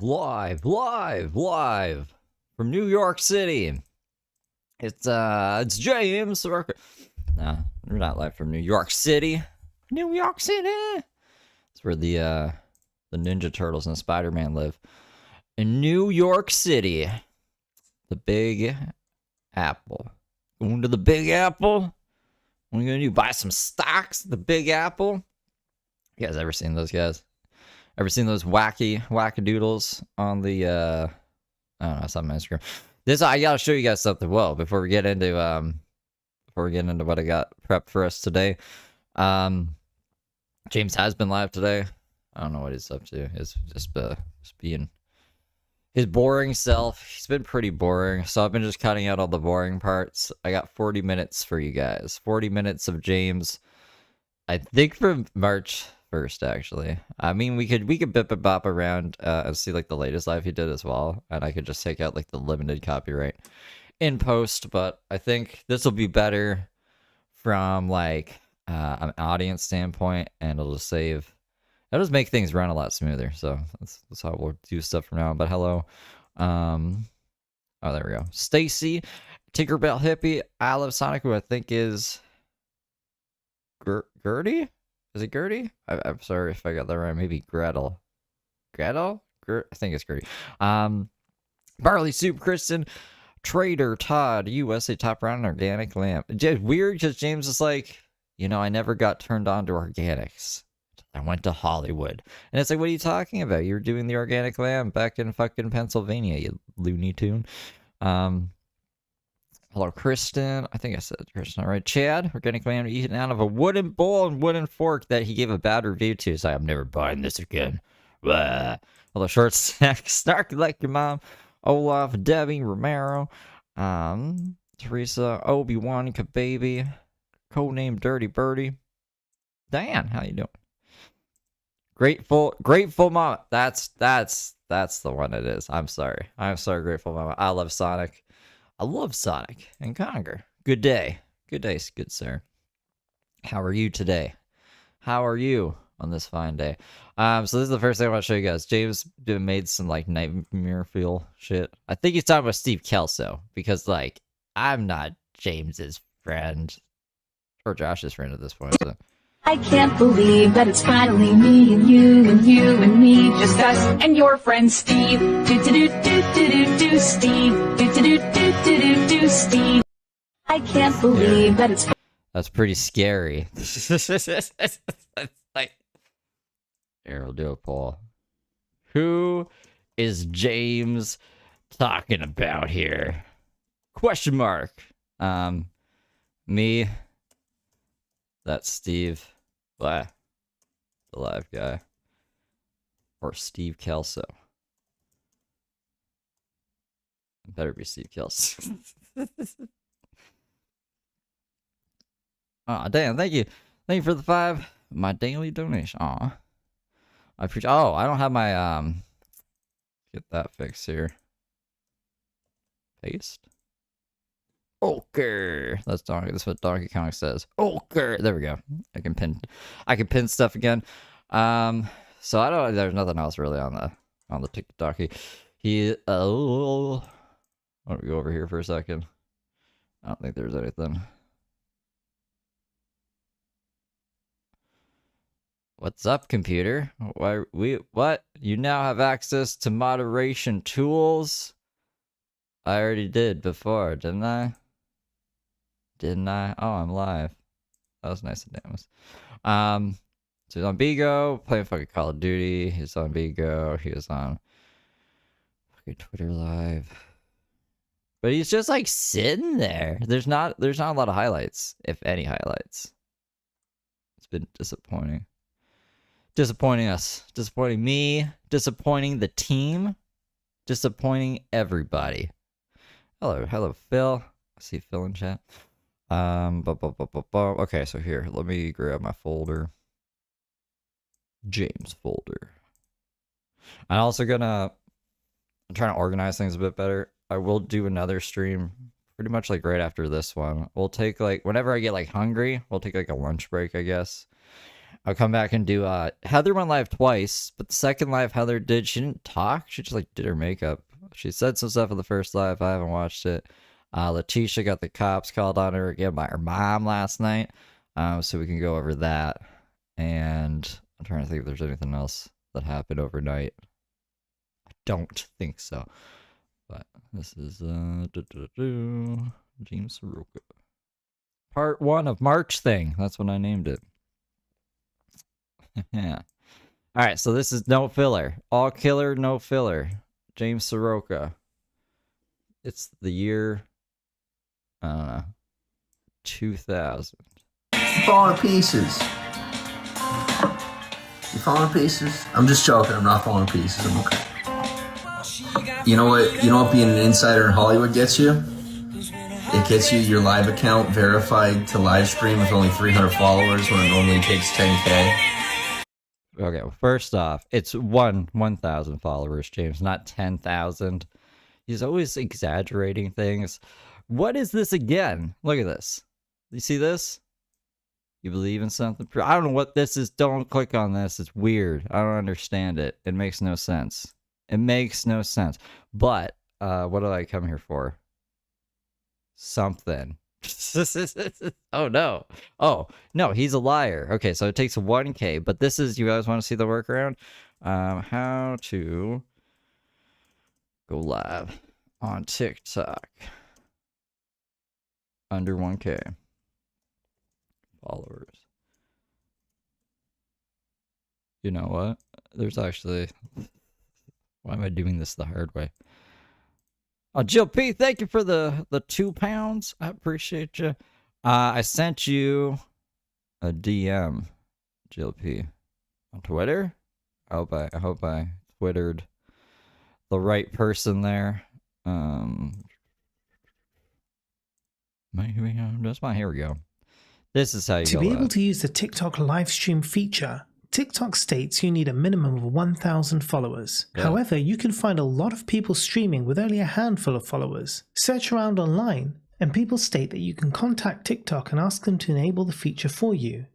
Live from New York City. It's James Saroka. No, we're not live from New York City. New York City. It's where the Ninja Turtles and Spider-Man live. In New York City, the Big Apple. Going to the Big Apple. What are you gonna do? Buy some stocks at the Big Apple? You guys ever seen those guys? Ever seen those wackadoodles on the I don't know, it's on my Instagram. I gotta show you guys something. Well, before we get into what I got prepped for us today. James has been live today. I don't know what he's up to. It's just being his boring self. He's been pretty boring, so I've been just cutting out all the boring parts. I got 40 minutes for you guys. 40 minutes of James. I think from March 1st, actually. I mean, we could bip bop around and see like the latest live he did as well, and I could just take out like the limited copyright in post. But I think this will be better from like an audience standpoint, and it'll just make things run a lot smoother. So that's how we'll do stuff from now on. But hello, oh, there we go. Stacy, Tinkerbell Hippie, I Love Sonic, who I think is Gertie. Is it Gertie? I'm sorry if I got that right. Maybe Gretel. I think it's Gertie. Barley Soup, Kristen, Trader, Todd, USA Top Round, Organic Lamb. Just weird because James is like, I never got turned on to organics. I went to Hollywood. And it's like, what are you talking about? You were doing the Organic Lamb back in fucking Pennsylvania, you Looney Tune. Hello, Kristen. I think I said Kristen, all right. Chad, Organic Lamb eaten out of a wooden bowl and wooden fork that he gave a bad review to. He's like, I'm never buying this again. Blah. Hello, Short Snack, Snarky like your mom. Olaf, Debbie, Romero, Teresa, Obi-Wan, Kababy, codename Dirty Birdie. Diane, how you doing? Grateful Mama. That's the one it is. I'm sorry, Grateful Mama. I love Sonic. I love Sonic and Conger. Good day. Good day, good sir. How are you today? How are you on this fine day? So this is the first thing I want to show you guys. James made some like nightmare feel shit. I think he's talking about Steve Kelso because like I'm not James's friend or Josh's friend at this point. So. I can't believe that it's finally me and you and you and me, just us and your friend Steve. Do Steve. Do Steve. I can't believe that it's. That's pretty scary. Like, here, we'll do a poll. Who is James talking about here? Question mark. Me. That's Steve. Blah. The live guy. Or Steve Kelso. It better be Steve Kelso. Aw, damn, thank you. Thank you for the 5. My daily donation. Aw. I appreciate. Oh, I don't have my get that fixed here. Paste. Okay. That's what Donkey Kong says. Okay. There we go. I can pin stuff again. So I don't. There's nothing else really on the TikTok. Let me go over here for a second. I don't think there's anything. What's up, computer? What? You now have access to moderation tools? I already did before, didn't I? Oh, I'm live. That was nice of Damus. So he's on Bigo, playing fucking Call of Duty. He's on Bigo. He was on fucking Twitter Live. But he's just like sitting there. There's not a lot of highlights, if any highlights. It's been disappointing. Disappointing us. Disappointing me. Disappointing the team. Disappointing everybody. Hello, Phil. I see Phil in chat. Okay, so here, let me grab my folder. James folder. I'm trying to organize things a bit better. I will do another stream pretty much like right after this one. We'll take like, whenever I get like hungry, we'll take like a lunch break, I guess. I'll come back and do Heather went live twice, but the second live Heather did, she didn't talk. She just like did her makeup. She said some stuff in the first live. I haven't watched it. Leticia got the cops called on her again by her mom last night. So we can go over that. And I'm trying to think if there's anything else that happened overnight. I don't think so. But this is James Saroka. Part 1 of March thing. That's what I named it. Yeah. All right, so this is no filler. All killer, no filler. James Saroka. It's the year, I don't know, 2000. Falling to pieces. You falling to pieces? I'm just joking. I'm not falling to pieces. I'm okay. You know what? You know what being an insider in Hollywood gets you? It gets you your live account verified to live stream with only 300 followers when it normally takes 10K. Okay, well, first off, it's 1,000 followers, James, not 10,000. He's always exaggerating things. What is this again? Look at this. You see this? You believe in something? I don't know what this is. Don't click on this. It's weird. I don't understand it. It makes no sense. It makes no sense. But what did I come here for? Something. Oh no. Oh no, he's a liar. Okay, so it takes 1K, but this is, you guys want to see the workaround? How to go live on TikTok under 1K followers. You know what? There's actually, why am I doing this the hard way? Oh, Jill P, thank you for the £2. I appreciate you. I sent you a DM, Jill P, on Twitter. I hope I twittered the right person there. That's fine. Here we go. This is how you to be able to use the TikTok live stream feature. TikTok states you need a minimum of 1,000 followers. Yeah. However, you can find a lot of people streaming with only a handful of followers. Search around online, and people state that you can contact TikTok and ask them to enable the feature for you.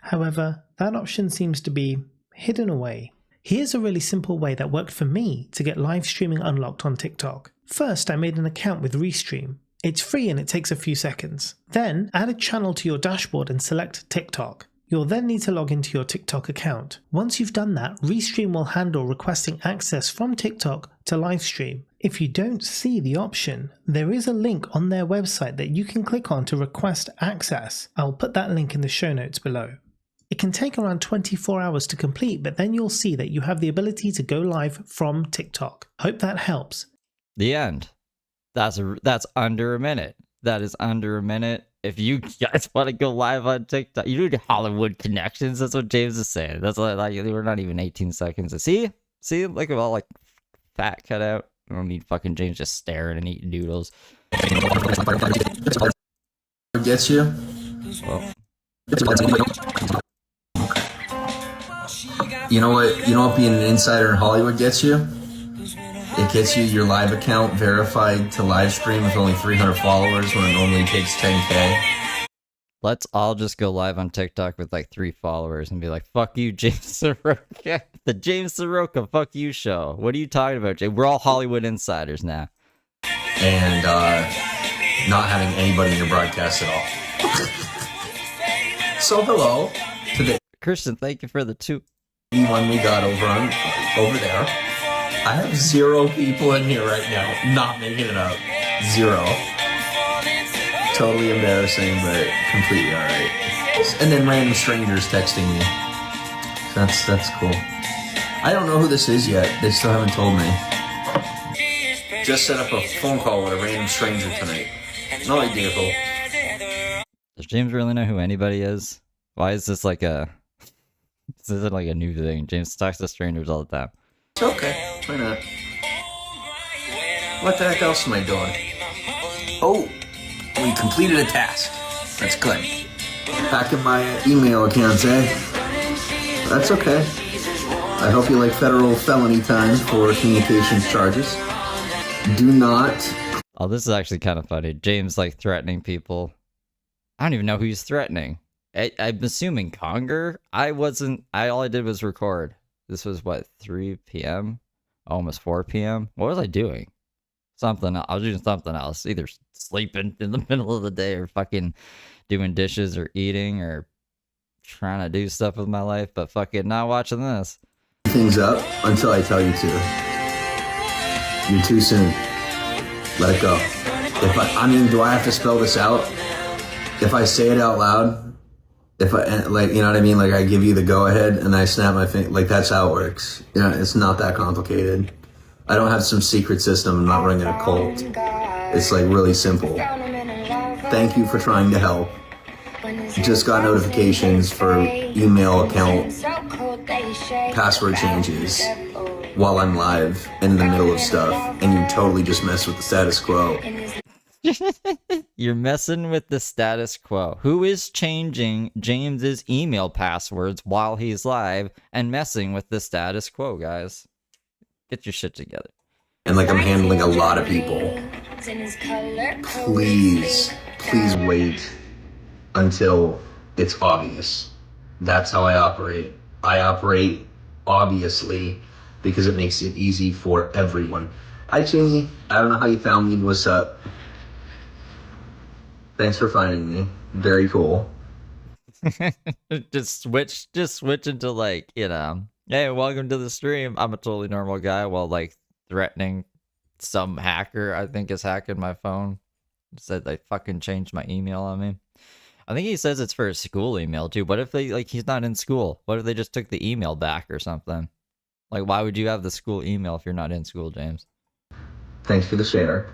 However, that option seems to be hidden away. Here's a really simple way that worked for me to get live streaming unlocked on TikTok. First, I made an account with Restream. It's free and it takes a few seconds. Then, add a channel to your dashboard and select TikTok. You'll then need to log into your TikTok account. Once you've done that, Restream will handle requesting access from TikTok to livestream. If you don't see the option, there is a link on their website that you can click on to request access. I'll put that link in the show notes below. It can take around 24 hours to complete, but then you'll see that you have the ability to go live from TikTok. Hope that helps. The end. That's under a minute. That is under a minute. If you guys want to go live on TikTok, you need Hollywood connections. That's what James is saying. That's like we're not even 18 seconds. See, like all like fat cut out. I don't need fucking James just staring and eating noodles. Gets you? Well, You know what? You know what being an insider in Hollywood gets you? It gets you your live account verified to live stream with only 300 followers when it normally takes 10K. let's all just go live on TikTok with like 3 followers and be like, "Fuck you, James Saroka." The James Saroka "fuck you" show. What are you talking about, Jay? We're all Hollywood insiders now. And not having anybody in your broadcast at all. So hello to the Christian, thank you for the 2. one we got over there. I have 0 people in here right now. Not making it up. 0. Totally embarrassing, but completely alright. And then random strangers texting me. That's cool. I don't know who this is yet. They still haven't told me. Just set up a phone call with a random stranger tonight. No idea who. Does James really know who anybody is? Why is this like a... This isn't like a new thing. James talks to strangers all the time. It's okay. Why not? What the heck else am I doing? Oh, we completed a task. That's good. Back in my email accounts, eh? That's okay. I hope you like federal felony time for communications charges. Do not... Oh, this is actually kind of funny. James like threatening people. I don't even know who he's threatening. I'm assuming Conger. I wasn't. All I did was record. This was what, 3 p.m. Almost 4 p.m. What was I doing? Something. I was doing something else. Either sleeping in the middle of the day, or fucking doing dishes, or eating, or trying to do stuff with my life. But fucking not watching this. Things up until I tell you to. You're too soon. Let it go. I mean, do I have to spell this out? If I say it out loud, if I, like, you know what I mean? Like, I give you the go ahead and I snap my finger. Like, that's how it works. You know, it's not that complicated. I don't have some secret system. I'm not running a cult. It's like really simple. Thank you for trying to help. Just got notifications for email account password changes while I'm live in the middle of stuff, and you totally just mess with the status quo. You're messing with the status quo. Who is changing James's email passwords while he's live and messing with the status quo, guys? Get your shit together. And like, I'm handling a lot of people. Please wait until it's obvious. That's how I operate. I operate obviously because it makes it easy for everyone. Hi, Chingy. I don't know how you found me. What's up? Thanks for finding me. Very cool. just switch into, like, you know, hey, welcome to the stream. I'm a totally normal guy while, like, threatening some hacker I think is hacking my phone. Said they fucking changed my email on me. I think he says it's for a school email too. What if they, like, he's not in school? What if they just took the email back or something? Like, why would you have the school email if you're not in school, James? Thanks for the share.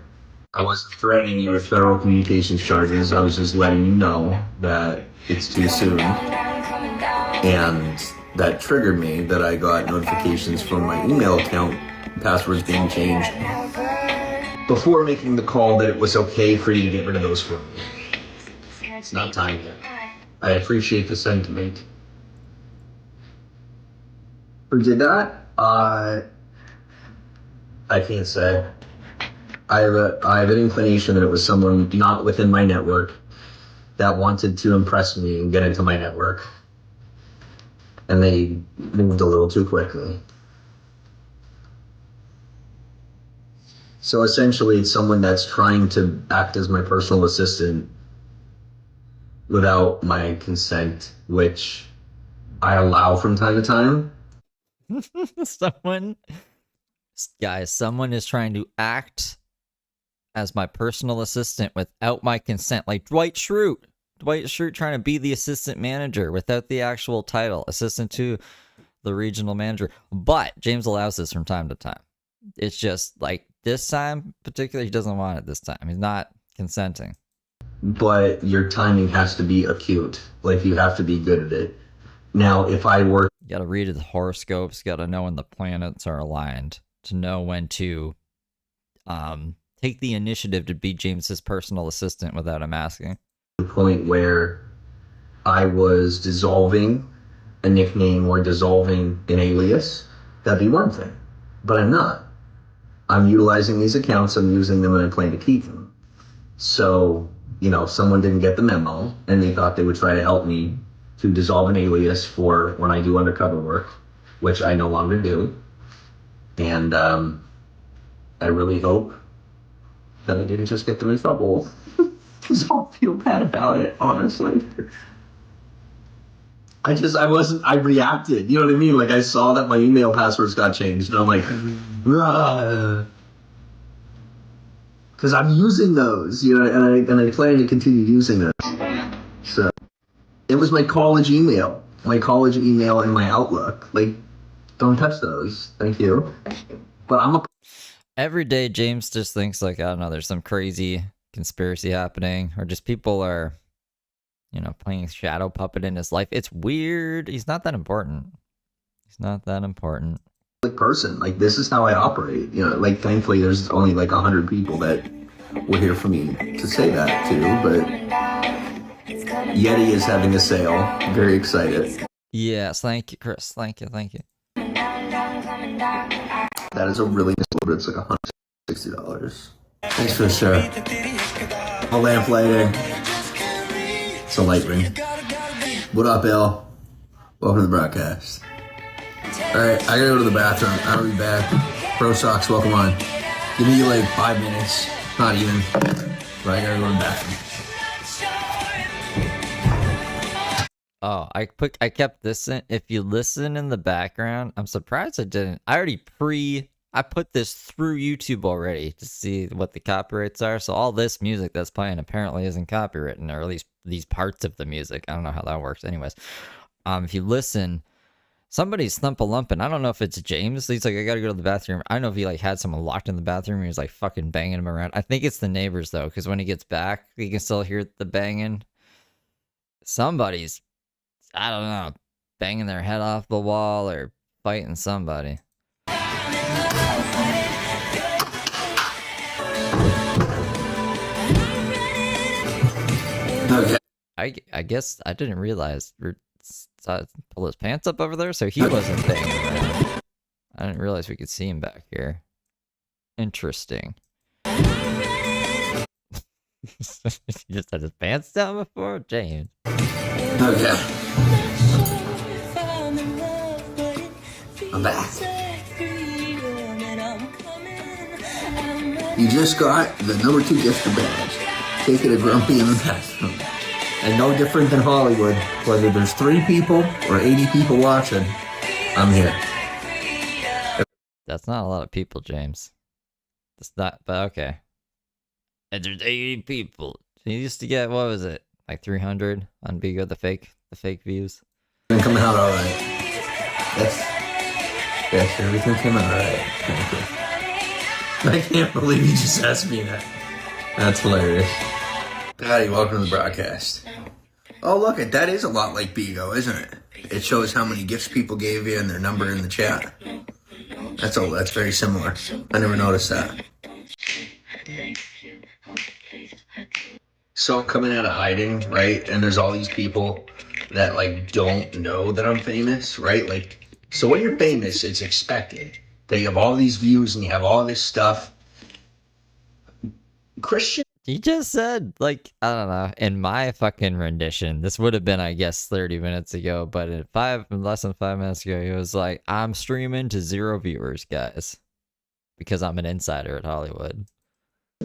I wasn't threatening you with federal communications charges. I was just letting you know that it's too soon. And that triggered me that I got notifications from my email account, passwords being changed, before making the call that it was okay for you to get rid of those from me. It's not time yet. I appreciate the sentiment. Who did that? I can't say. I have an inclination that it was someone not within my network that wanted to impress me and get into my network. And they moved a little too quickly. So essentially, it's someone that's trying to act as my personal assistant without my consent, which I allow from time to time. Someone is trying to act as my personal assistant without my consent, like Dwight Schrute. Dwight Schrute trying to be the assistant manager without the actual title, assistant to the regional manager. But James allows this from time to time. It's just like this time, particularly, he doesn't want it this time. He's not consenting. But your timing has to be acute. Like, you have to be good at it. Now, if I were... You gotta read the horoscopes, you gotta know when the planets are aligned to know when to take the initiative to be James's personal assistant without him asking. The point where I was dissolving a nickname or dissolving an alias, that'd be one thing. But I'm not. I'm utilizing these accounts, I'm using them, and I plan to keep them. So, you know, someone didn't get the memo, and they thought they would try to help me to dissolve an alias for when I do undercover work, which I no longer do. And I really hope that I didn't just get them in trouble. Because I don't feel bad about it, honestly. I reacted, you know what I mean? Like, I saw that my email passwords got changed, and I'm like, because I'm using those, you know, and I plan to continue using them. So, it was my college email and my Outlook. Like, don't touch those, thank you. But every day James just thinks, like, I don't know, there's some crazy conspiracy happening, or just people are, you know, playing shadow puppet in his life. It's weird. He's not that important. Person, like, this is how I operate, you know. Like, thankfully there's only like 100 people that were here for me to say that to, but Yeti is having a sale. Very excited. Yes, thank you, Chris. Thank you. That is a really nice order. It's like $160. Thanks for the share. A lamp lighting. It's a light ring. What up, Bill? Welcome to the broadcast. Alright, I gotta go to the bathroom. I'll be back. Pro Socks, welcome on. Give me like 5 minutes. Not even. But I gotta go to the bathroom. Oh, I kept this in. If you listen in the background, I'm surprised I didn't. I put this through YouTube already to see what the copyrights are. So all this music that's playing apparently isn't copywritten, or at least these parts of the music. I don't know how that works. Anyways, if you listen, somebody's thump-a-lumping. I don't know if it's James. He's like, I gotta go to the bathroom. I don't know if he like had someone locked in the bathroom and he was like fucking banging him around. I think it's the neighbors though, because when he gets back, he can still hear the banging. Somebody's, I don't know, banging their head off the wall or fighting somebody. Okay. I guess I didn't realize pull his pants up over there, so he wasn't banging around. I didn't realize we could see him back here. Interesting. He just had his pants down before? James. Okay. I'm back. You just got the number 2 gifter badge. Take it a grumpy in the bathroom. And no different than Hollywood, whether there's 3 people or 80 people watching, I'm here. That's not a lot of people, James. That's not, but okay. And there's 80 people. He used to get, what was it? Like 300 on Bigo, the fake views. Everything coming out all right. Yes, everything came out all right. Thank you. I can't believe you just asked me that. That's hilarious. Patty, welcome to the broadcast. Oh, look, that is a lot like Bigo, isn't it? It shows how many gifts people gave you and their number in the chat. That's very similar. I never noticed that. So I'm coming out of hiding, right? And there's all these people that like don't know that I'm famous, right? Like, so when you're famous, it's expected that you have all these views and you have all this stuff. Christian. He just said, like, I don't know, in my fucking rendition, this would have been, I guess, 30 minutes ago, but less than 5 minutes ago, he was like, I'm streaming to 0 viewers, guys, because I'm an insider at Hollywood.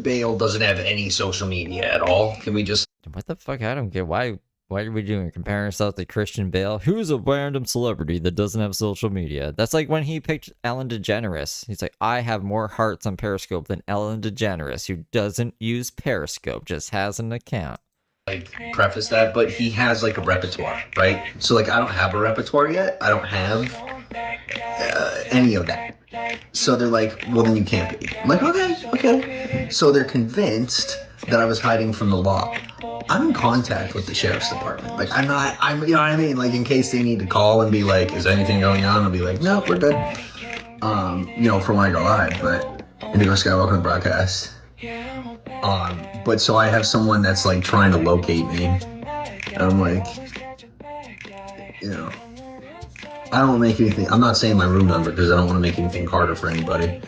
Bale doesn't have any social media at all. Can we just... What the fuck? I don't get why are we doing comparing ourselves to Christian Bale? Who's a random celebrity that doesn't have social media? That's like when he picked Ellen DeGeneres. He's like, I have more hearts on Periscope than Ellen DeGeneres, who doesn't use Periscope, just has an account. Like, preface that, but he has like a repertoire, right? So like, I don't have a repertoire yet. I don't have any of that. So they're like, well, then you can't be. I'm like, okay. So they're convinced that I was hiding from the law. I'm in contact with the sheriff's department. Like, you know what I mean? Like, in case they need to call and be like, is anything going on? I'll be like, no, we're good. For when I go live, but Indigo Sky, welcome to the broadcast. But so I have someone that's like trying to locate me. And I'm like, I don't make anything. I'm not saying my room number because I don't want to make anything harder for anybody.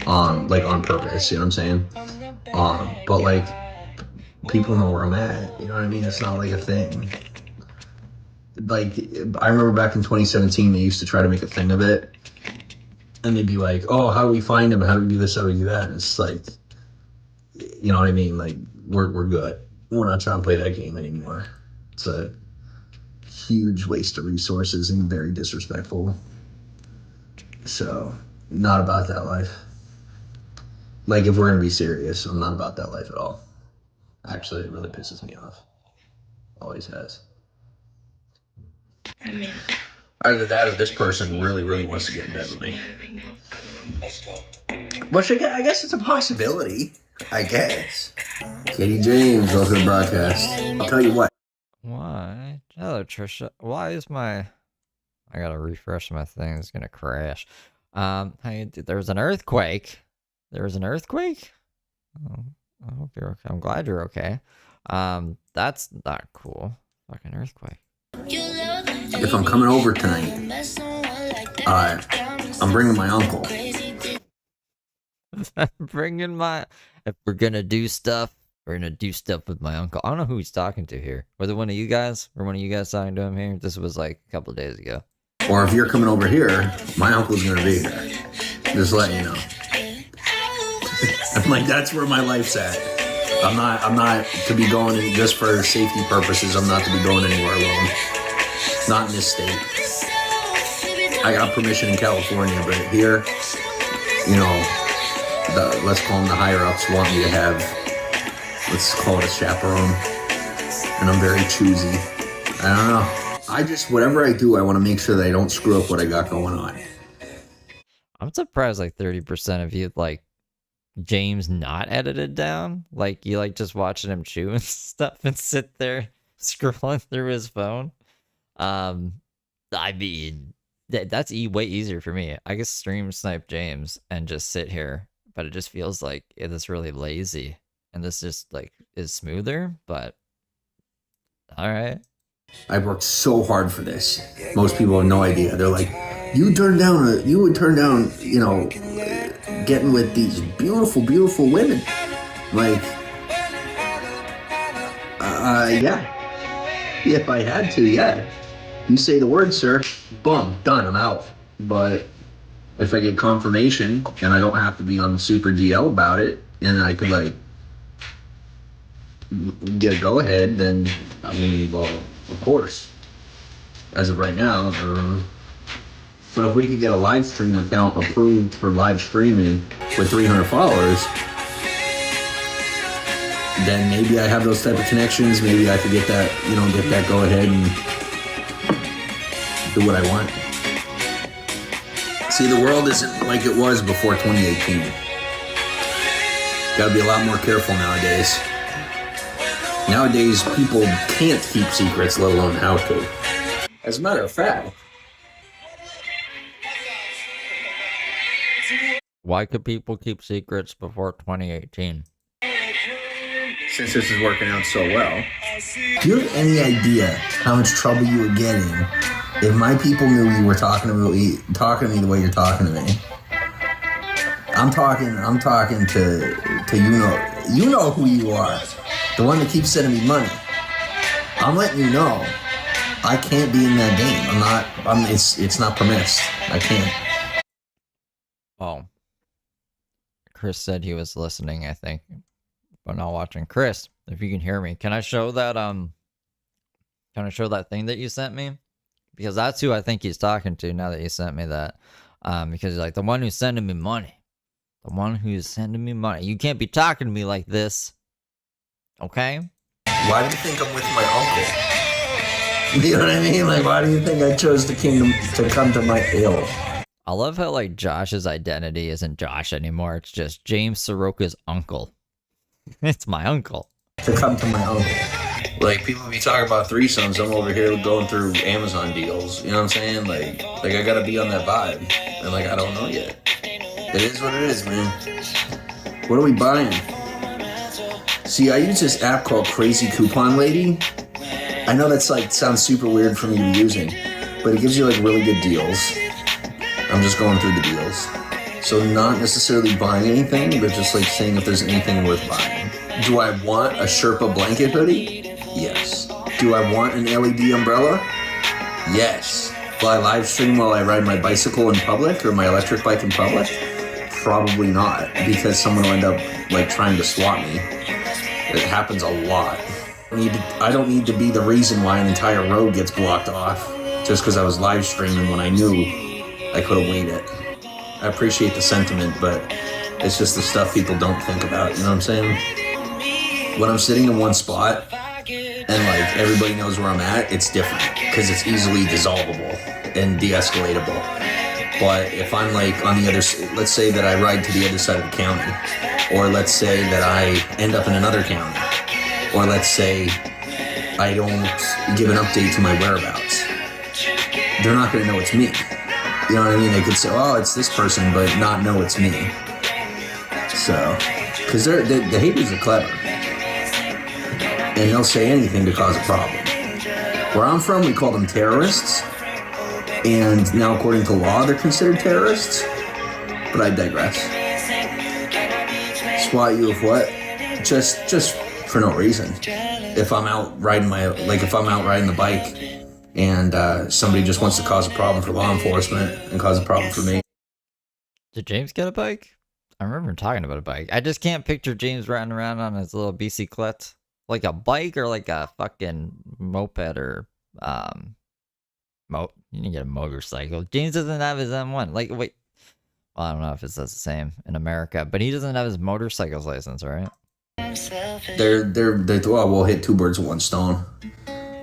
Like on purpose, you know what I'm saying? But like, people know where I'm at, you know what I mean? It's not like a thing. Like, I remember back in 2017, they used to try to make a thing of it. And they'd be like, oh, how do we find him? How do we do this? How do we do that? And it's like, you know what I mean? Like, we're good. We're not trying to play that game anymore. It's a huge waste of resources and very disrespectful. So, not about that life. Like, if we're going to be serious, I'm not about that life at all. Actually, it really pisses me off. Always has. Either that or this person really, really wants to get in bed with me. Which I guess it's a possibility. I guess. Katie James, welcome to the broadcast. I'll tell you what. Why? Hello, Trisha. Why is I gotta refresh my thing. It's gonna crash. There was an earthquake. Oh, I hope you're okay. I'm glad you're okay. That's not cool. Fucking earthquake. If I'm coming over tonight, I'm bringing my uncle. If we're gonna do stuff, We're gonna do stuff with my uncle. I don't know who he's talking to here. Was it one of you guys? Or one of you guys talking to him here? This was like a couple of days ago. Or if you're coming over here, my uncle's gonna be here. Just letting you know. I'm like, that's where my life's at. I'm not to be going in just for safety purposes. I'm not to be going anywhere alone. Not in this state. I got permission in California, but here, you know, let's call them the higher ups want me to have, let's call it a chaperone. And I'm very choosy. I don't know. Whatever I do, I want to make sure that I don't screw up what I got going on. I'm surprised like 30% of you like James not edited down. Like you like just watching him chew and stuff and sit there scrolling through his phone. I mean, that's way easier for me. I can stream snipe James and just sit here, but it just feels like it's really lazy. And this just like is smoother, but all right. I worked so hard for this. Most people have no idea. They're like, you would turn down, you know, getting with these beautiful, beautiful women. Like, yeah. If I had to, yeah. You say the word, sir, boom, done, I'm out. But if I get confirmation and I don't have to be on super DL about it, and I could like get a go ahead, then I mean, well, of course. As of right now, but if we could get a live stream account approved for live streaming with 300 followers, then maybe I have those type of connections. Maybe I could get that, you know, get that go ahead and do what I want. See, the world isn't like it was before 2018. Gotta be a lot more careful nowadays. Nowadays, people can't keep secrets, let alone how to. As a matter of fact, Why could people keep secrets before 2018? since this is working out so well, do you have any idea how much trouble you would get in if my people knew you were talking to me the way you're talking to me? I'm talking to you know who you are, the one that keeps sending me money. I'm letting you know I can't be in that game. It's not permissed. I can't. Oh. Chris said he was listening, I think, but not watching. Chris, if you can hear me, can I show that thing that you sent me? Because that's who I think he's talking to now that you sent me that. Because he's like, the one who's sending me money. The one who's sending me money. You can't be talking to me like this. Okay? Why do you think I'm with my uncle? You know what I mean? Like, why do you think I chose to come to my ill? I love how, like, Josh's identity isn't Josh anymore. It's just James Saroka's uncle. It's my uncle. To come to my uncle. Like, people be talking about threesomes. I'm over here going through Amazon deals. You know what I'm saying? Like I gotta be on that vibe. And, like, I don't know yet. It is what it is, man. What are we buying? See, I use this app called Crazy Coupon Lady. I know that's, like, sounds super weird for me to be using, but it gives you, like, really good deals. I'm just going through the deals. So not necessarily buying anything, but just like saying if there's anything worth buying. Do I want a Sherpa blanket hoodie? Yes. Do I want an LED umbrella? Yes. Will I live stream while I ride my bicycle in public or my electric bike in public? Probably not, because someone will end up like trying to swat me. It happens a lot. I don't need to be the reason why an entire road gets blocked off just because I was live streaming when I knew I could have waited. I appreciate the sentiment, but it's just the stuff people don't think about, you know what I'm saying? When I'm sitting in one spot and like everybody knows where I'm at, it's different because it's easily dissolvable and de-escalatable. But if I'm like on the other, let's say that I ride to the other side of the county, or let's say that I end up in another county, or let's say I don't give an update to my whereabouts, they're not going to know it's me. You know what I mean? They could say, oh, it's this person, but not know it's me. So, because the haters are clever. And they'll say anything to cause a problem. Where I'm from, we call them terrorists. And now, according to law, they're considered terrorists. But I digress. Swat you with what? Just for no reason. If I'm out riding the bike and somebody just wants to cause a problem for law enforcement and cause a problem for me. Did James get a bike? I remember him talking about a bike. I just can't picture James riding around on his little bicyclette. Like a bike or like a fucking moped or you need to get a motorcycle. James doesn't have his M1. Like, wait. Well, I don't know if it's the same in America, but he doesn't have his motorcycle's license, right? We'll hit two birds with one stone,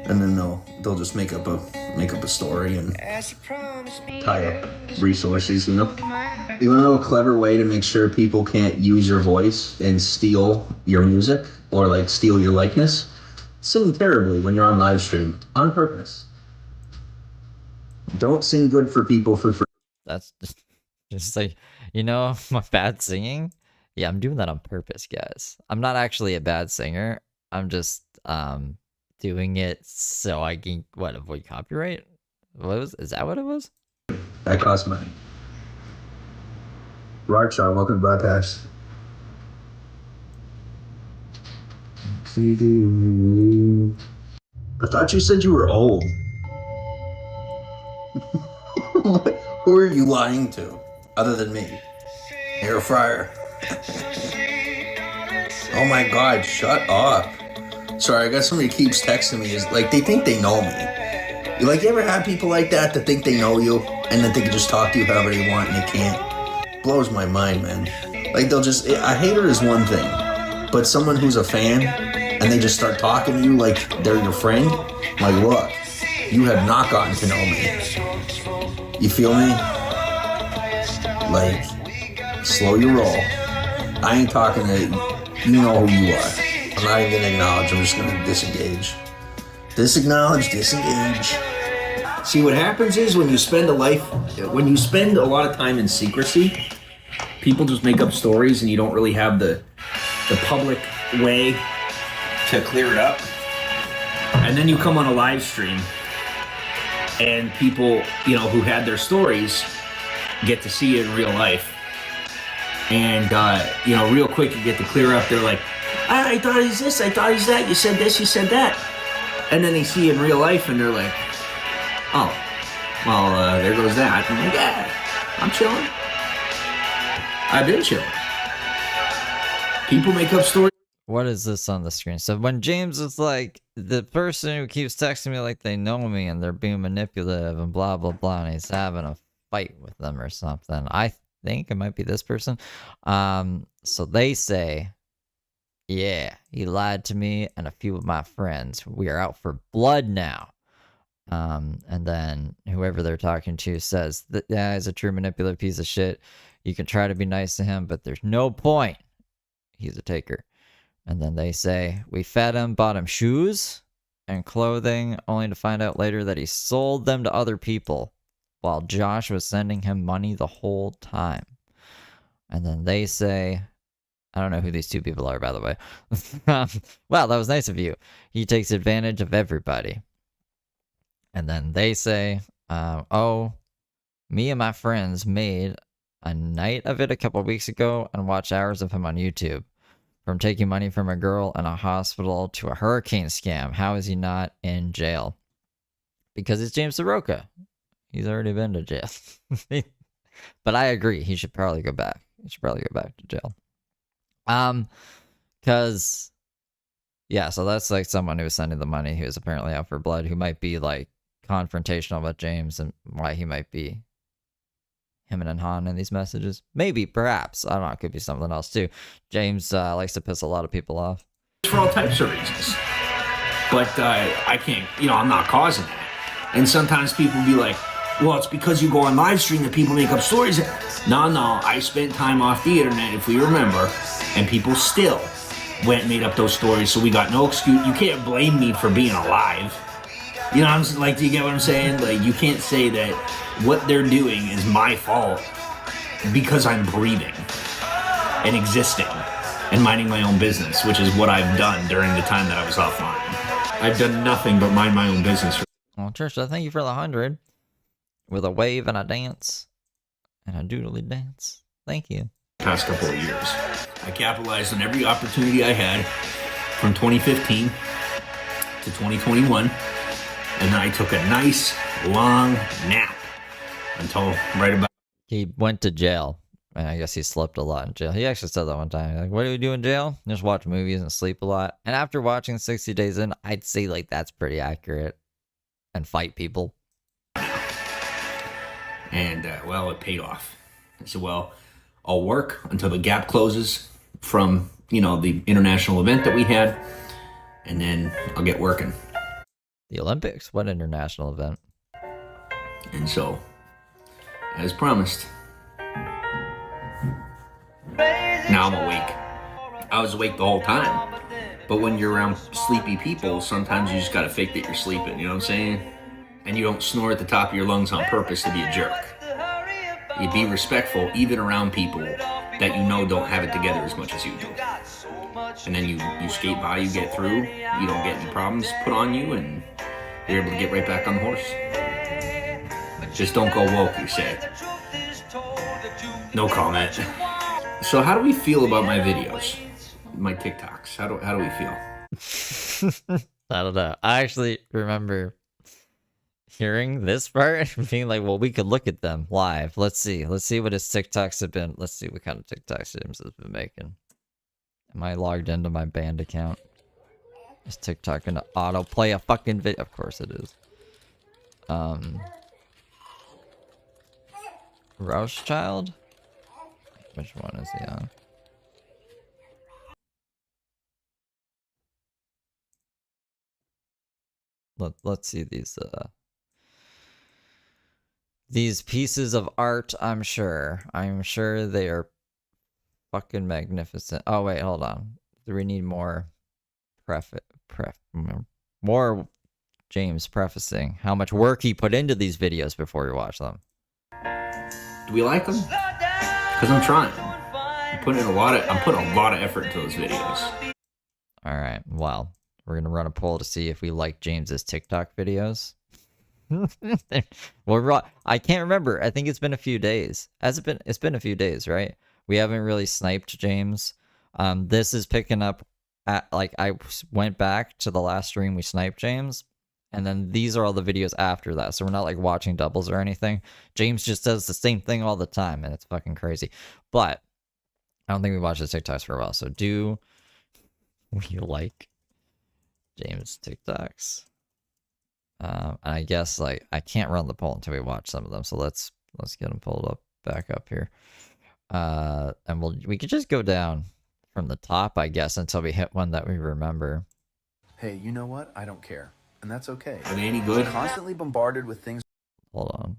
and then they'll just make up a story and tie up resources, you know. You want to know a clever way to make sure people can't use your voice and steal your music or like steal your likeness? Sing terribly when you're on live stream on purpose. Don't sing good for people for free. That's just like, you know, my bad singing. Yeah, I'm doing that on purpose, guys. I'm not actually a bad singer. I'm just doing it so I can avoid copyright. Is that what it was? That costs money. Rarchar, welcome to Bypass. I thought you said you were old. Who are you lying to, other than me? Air fryer. Oh my God, shut up. Sorry, I got somebody who keeps texting me. Is like, they think they know me. You ever have people like that think they know you and that they can just talk to you however they want and they can't? Blows my mind, man. Like, a hater is one thing, but someone who's a fan and they just start talking to you like they're your friend, like, look, you have not gotten to know me. You feel me? Like, slow your roll. I ain't talking to you, know who you are. I'm not even gonna acknowledge, I'm just gonna disengage. Disacknowledge, disengage. See, what happens is when you spend a lot of time in secrecy, people just make up stories and you don't really have the public way to clear it up. And then you come on a live stream and people, who had their stories get to see it in real life. And, real quick you get to clear up. They're like, I thought he's this, I thought he's that, you said this, you said that. And then they see it in real life and they're like, oh, well, there goes that. I'm like, yeah, I'm chilling. I've been chilling. People make up stories. What is this on the screen? So when James is like, the person who keeps texting me like they know me and they're being manipulative and blah, blah, blah, and he's having a fight with them or something. I think it might be this person. So they say, yeah, he lied to me and a few of my friends. We are out for blood now. And then whoever they're talking to says that, yeah, he's a true manipulative piece of shit. You can try to be nice to him, but there's no point. He's a taker. And then they say, we fed him, bought him shoes and clothing, only to find out later that he sold them to other people while Josh was sending him money the whole time. And then they say, I don't know who these two people are, by the way. Wow, that was nice of you. He takes advantage of everybody. And then they say, oh, me and my friends made a night of it a couple weeks ago and watched hours of him on YouTube. From taking money from a girl in a hospital to a hurricane scam. How is he not in jail? Because it's James Saroka. He's already been to jail. But I agree. He should probably go back. He should probably go back to jail. Because, yeah, so that's like someone who was sending the money who is apparently out for blood, who might be like confrontational with James and why he might be him and Han in these messages. Maybe, perhaps. I don't know. It could be something else too. James likes to piss a lot of people off. For all types of reasons. But I can't, I'm not causing it. And sometimes people be like, well, it's because you go on live stream that people make up stories. No, I spent time off the internet, if we remember, and people still went and made up those stories, so we got no excuse. You can't blame me for being alive. You know what I'm saying? Like, do you get what I'm saying? Like, you can't say that what they're doing is my fault because I'm breathing and existing and minding my own business, which is what I've done during the time that I was offline. I've done nothing but mind my own business. Well, Trisha, thank you for the 100 with a wave and a dance and a doodly dance. Thank you. Past couple of years, I capitalized on every opportunity I had from 2015 to 2021, and then I took a nice long nap until right about. He went to jail. And I guess he slept a lot in jail. He actually said that one time. Like, what do we do in jail? Just watch movies and sleep a lot. And after watching 60 Days In, I'd say like that's pretty accurate. And fight people. And, well, it paid off. I said, well, I'll work until the gap closes from, you know, the international event that we had. And then I'll get working. The Olympics? What international event? And so, as promised, now I'm awake. I was awake the whole time. But when you're around sleepy people, sometimes you just gotta fake that you're sleeping, you know what I'm saying? And you don't snore at the top of your lungs on purpose to be a jerk. You be respectful even around people that you know don't have it together as much as you do. And then you skate by, you get through, you don't get any problems put on you, and you're able to get right back on the horse. Just don't go woke, you say. No comment. So how do we feel about my videos? My TikToks? How do we feel? I don't know. I actually remember hearing this part and being like, well, we could look at them live. Let's see what his TikToks have been. Let's see what kind of TikToks James has been making. Am I logged into my band account? Is TikTok gonna autoplay a fucking video? Of course it is. Rothschild? Which one is he on? Let's see these pieces of art. I'm sure they are fucking magnificent. Oh wait, hold on. Do we need more more James prefacing how much work he put into these videos before we watch them? Do we like them? Because I'm trying. I'm putting a lot of effort into those videos. All right. Well, we're gonna run a poll to see if we like James's TikTok videos. I can't remember. I think it's been a few days. Has it been? It's been a few days, right? We haven't really sniped James. This is picking up at like I went back to the last stream we sniped James, and then these are all the videos after that. So we're not like watching doubles or anything. James just does the same thing all the time, and it's fucking crazy. But I don't think we watched his TikToks for a while. So do we like James TikToks? And I guess like I can't run the poll until we watch some of them. So let's get them pulled up back up here. And we could just go down from the top, I guess, until we hit one that we remember. Hey, you know what? I don't care. And that's okay. Are they any good? We're constantly bombarded with things. Hold on.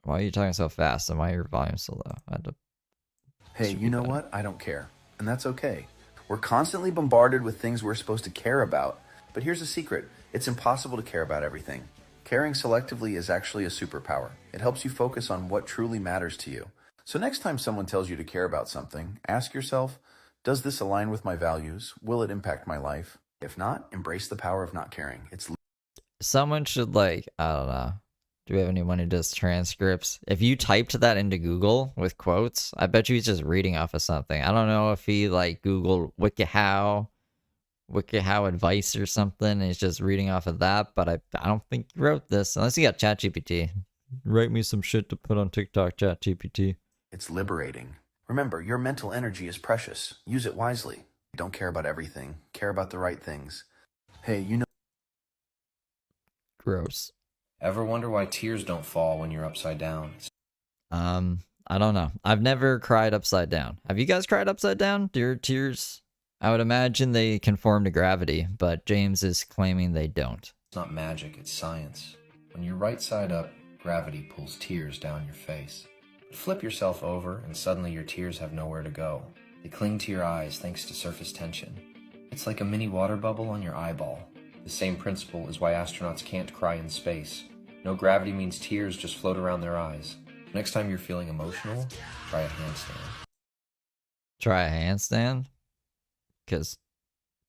Why are you talking so fast and why are your volume so low? I had to... Hey, you know what? I don't care. And that's okay. We're constantly bombarded with things we're supposed to care about. But here's the secret. It's impossible to care about everything. Caring selectively is actually a superpower. It helps you focus on what truly matters to you. So next time someone tells you to care about something, ask yourself, does this align with my values? Will it impact my life? If not, embrace the power of not caring. Someone should like, I don't know. Do we have anyone who does transcripts? If you typed that into Google with quotes, I bet you he's just reading off of something. I don't know if he like Googled WikiHow advice or something, and he's just reading off of that, but I don't think he wrote this. Unless he got ChatGPT. Write me some shit to put on TikTok, ChatGPT. It's liberating. Remember, your mental energy is precious. Use it wisely. Don't care about everything. Care about the right things. Hey, you know... Gross. Ever wonder why tears don't fall when you're upside down? I don't know. I've never cried upside down. Have you guys cried upside down? Do your tears... I would imagine they conform to gravity, but James is claiming they don't. It's not magic, it's science. When you're right side up, gravity pulls tears down your face. Flip yourself over, and suddenly your tears have nowhere to go. They cling to your eyes thanks to surface tension. It's like a mini water bubble on your eyeball. The same principle is why astronauts can't cry in space. No gravity means tears just float around their eyes. Next time you're feeling emotional, try a handstand. Try a handstand? Because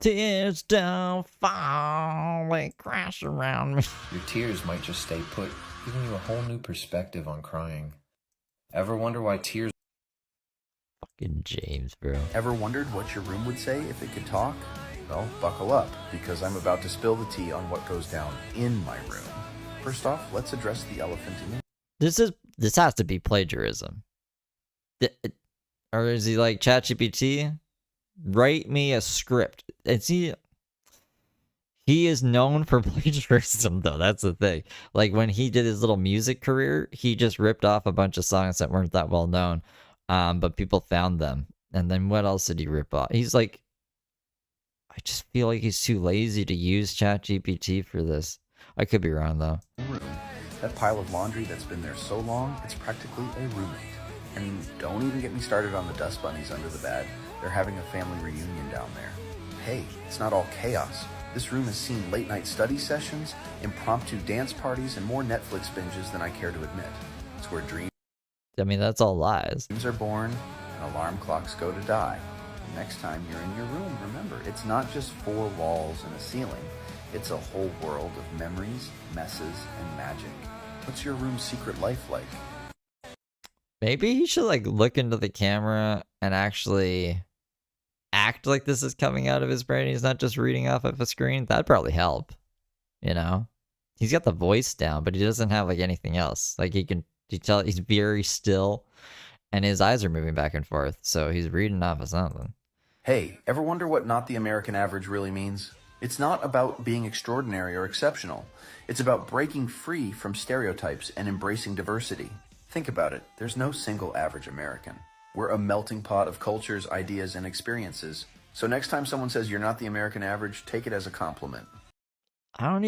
tears don't fall, they crash around me. Your tears might just stay put, giving you a whole new perspective on crying. Ever wonder why tears... Fucking James, bro. Ever wondered what your room would say if it could talk? Well, buckle up, because I'm about to spill the tea on what goes down in my room. First off, let's address the elephant in the... This has to be plagiarism. Or is he like, ChatGPT, write me a script? He is known for plagiarism, though. That's the thing. Like, when he did his little music career, he just ripped off a bunch of songs that weren't that well known, but people found them. And then what else did he rip off? He's like, I just feel like he's too lazy to use ChatGPT for this. I could be wrong, though. room. That pile of laundry that's been there so long, it's practically a roommate. And don't even get me started on the dust bunnies under the bed. They're having a family reunion down there. Hey, it's not all chaos. This room has seen late-night study sessions, impromptu dance parties, and more Netflix binges than I care to admit. It's where dreams That's all lies. are born and alarm clocks go to die. Next time you're in your room, remember, it's not just 4 walls and a ceiling. It's a whole world of memories, messes, and magic. What's your room's secret life like? Maybe he should, like, look into the camera and actually act like this is coming out of his brain. He's not just reading off of a screen. That'd probably help. He's got the voice down, but he doesn't have, like, anything else. Like, you tell he's very still, and his eyes are moving back and forth, so he's reading off of something. Hey, ever wonder what not the American average really means? It's not about being extraordinary or exceptional. It's about breaking free from stereotypes and embracing diversity. Think about it. There's no single average American. We're a melting pot of cultures, ideas, and experiences. So next time someone says you're not the American average, take it as a compliment. I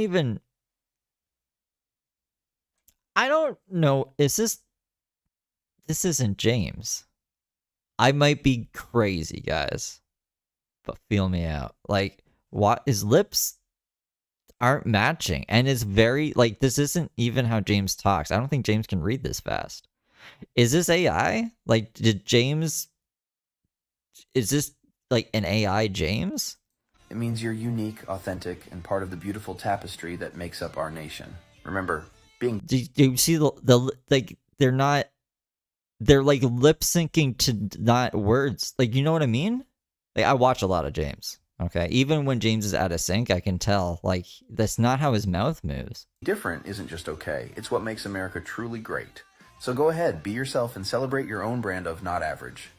don't know. This isn't James. I might be crazy, guys, but feel me out. Like, what, his lips aren't matching, and it's very, like, this isn't even how James talks. I don't think James can read this fast. Is this AI? Like, is this like an AI James? It means you're unique, authentic, and part of the beautiful tapestry that makes up our nation. Remember, being... Do you see the like, they're like lip syncing to not words. Like, you know what I mean? Like, I watch a lot of James. Okay, even when James is out of sync, I can tell, like, that's not how his mouth moves. Different isn't just okay. It's what makes America truly great. So go ahead, be yourself, and celebrate your own brand of not average.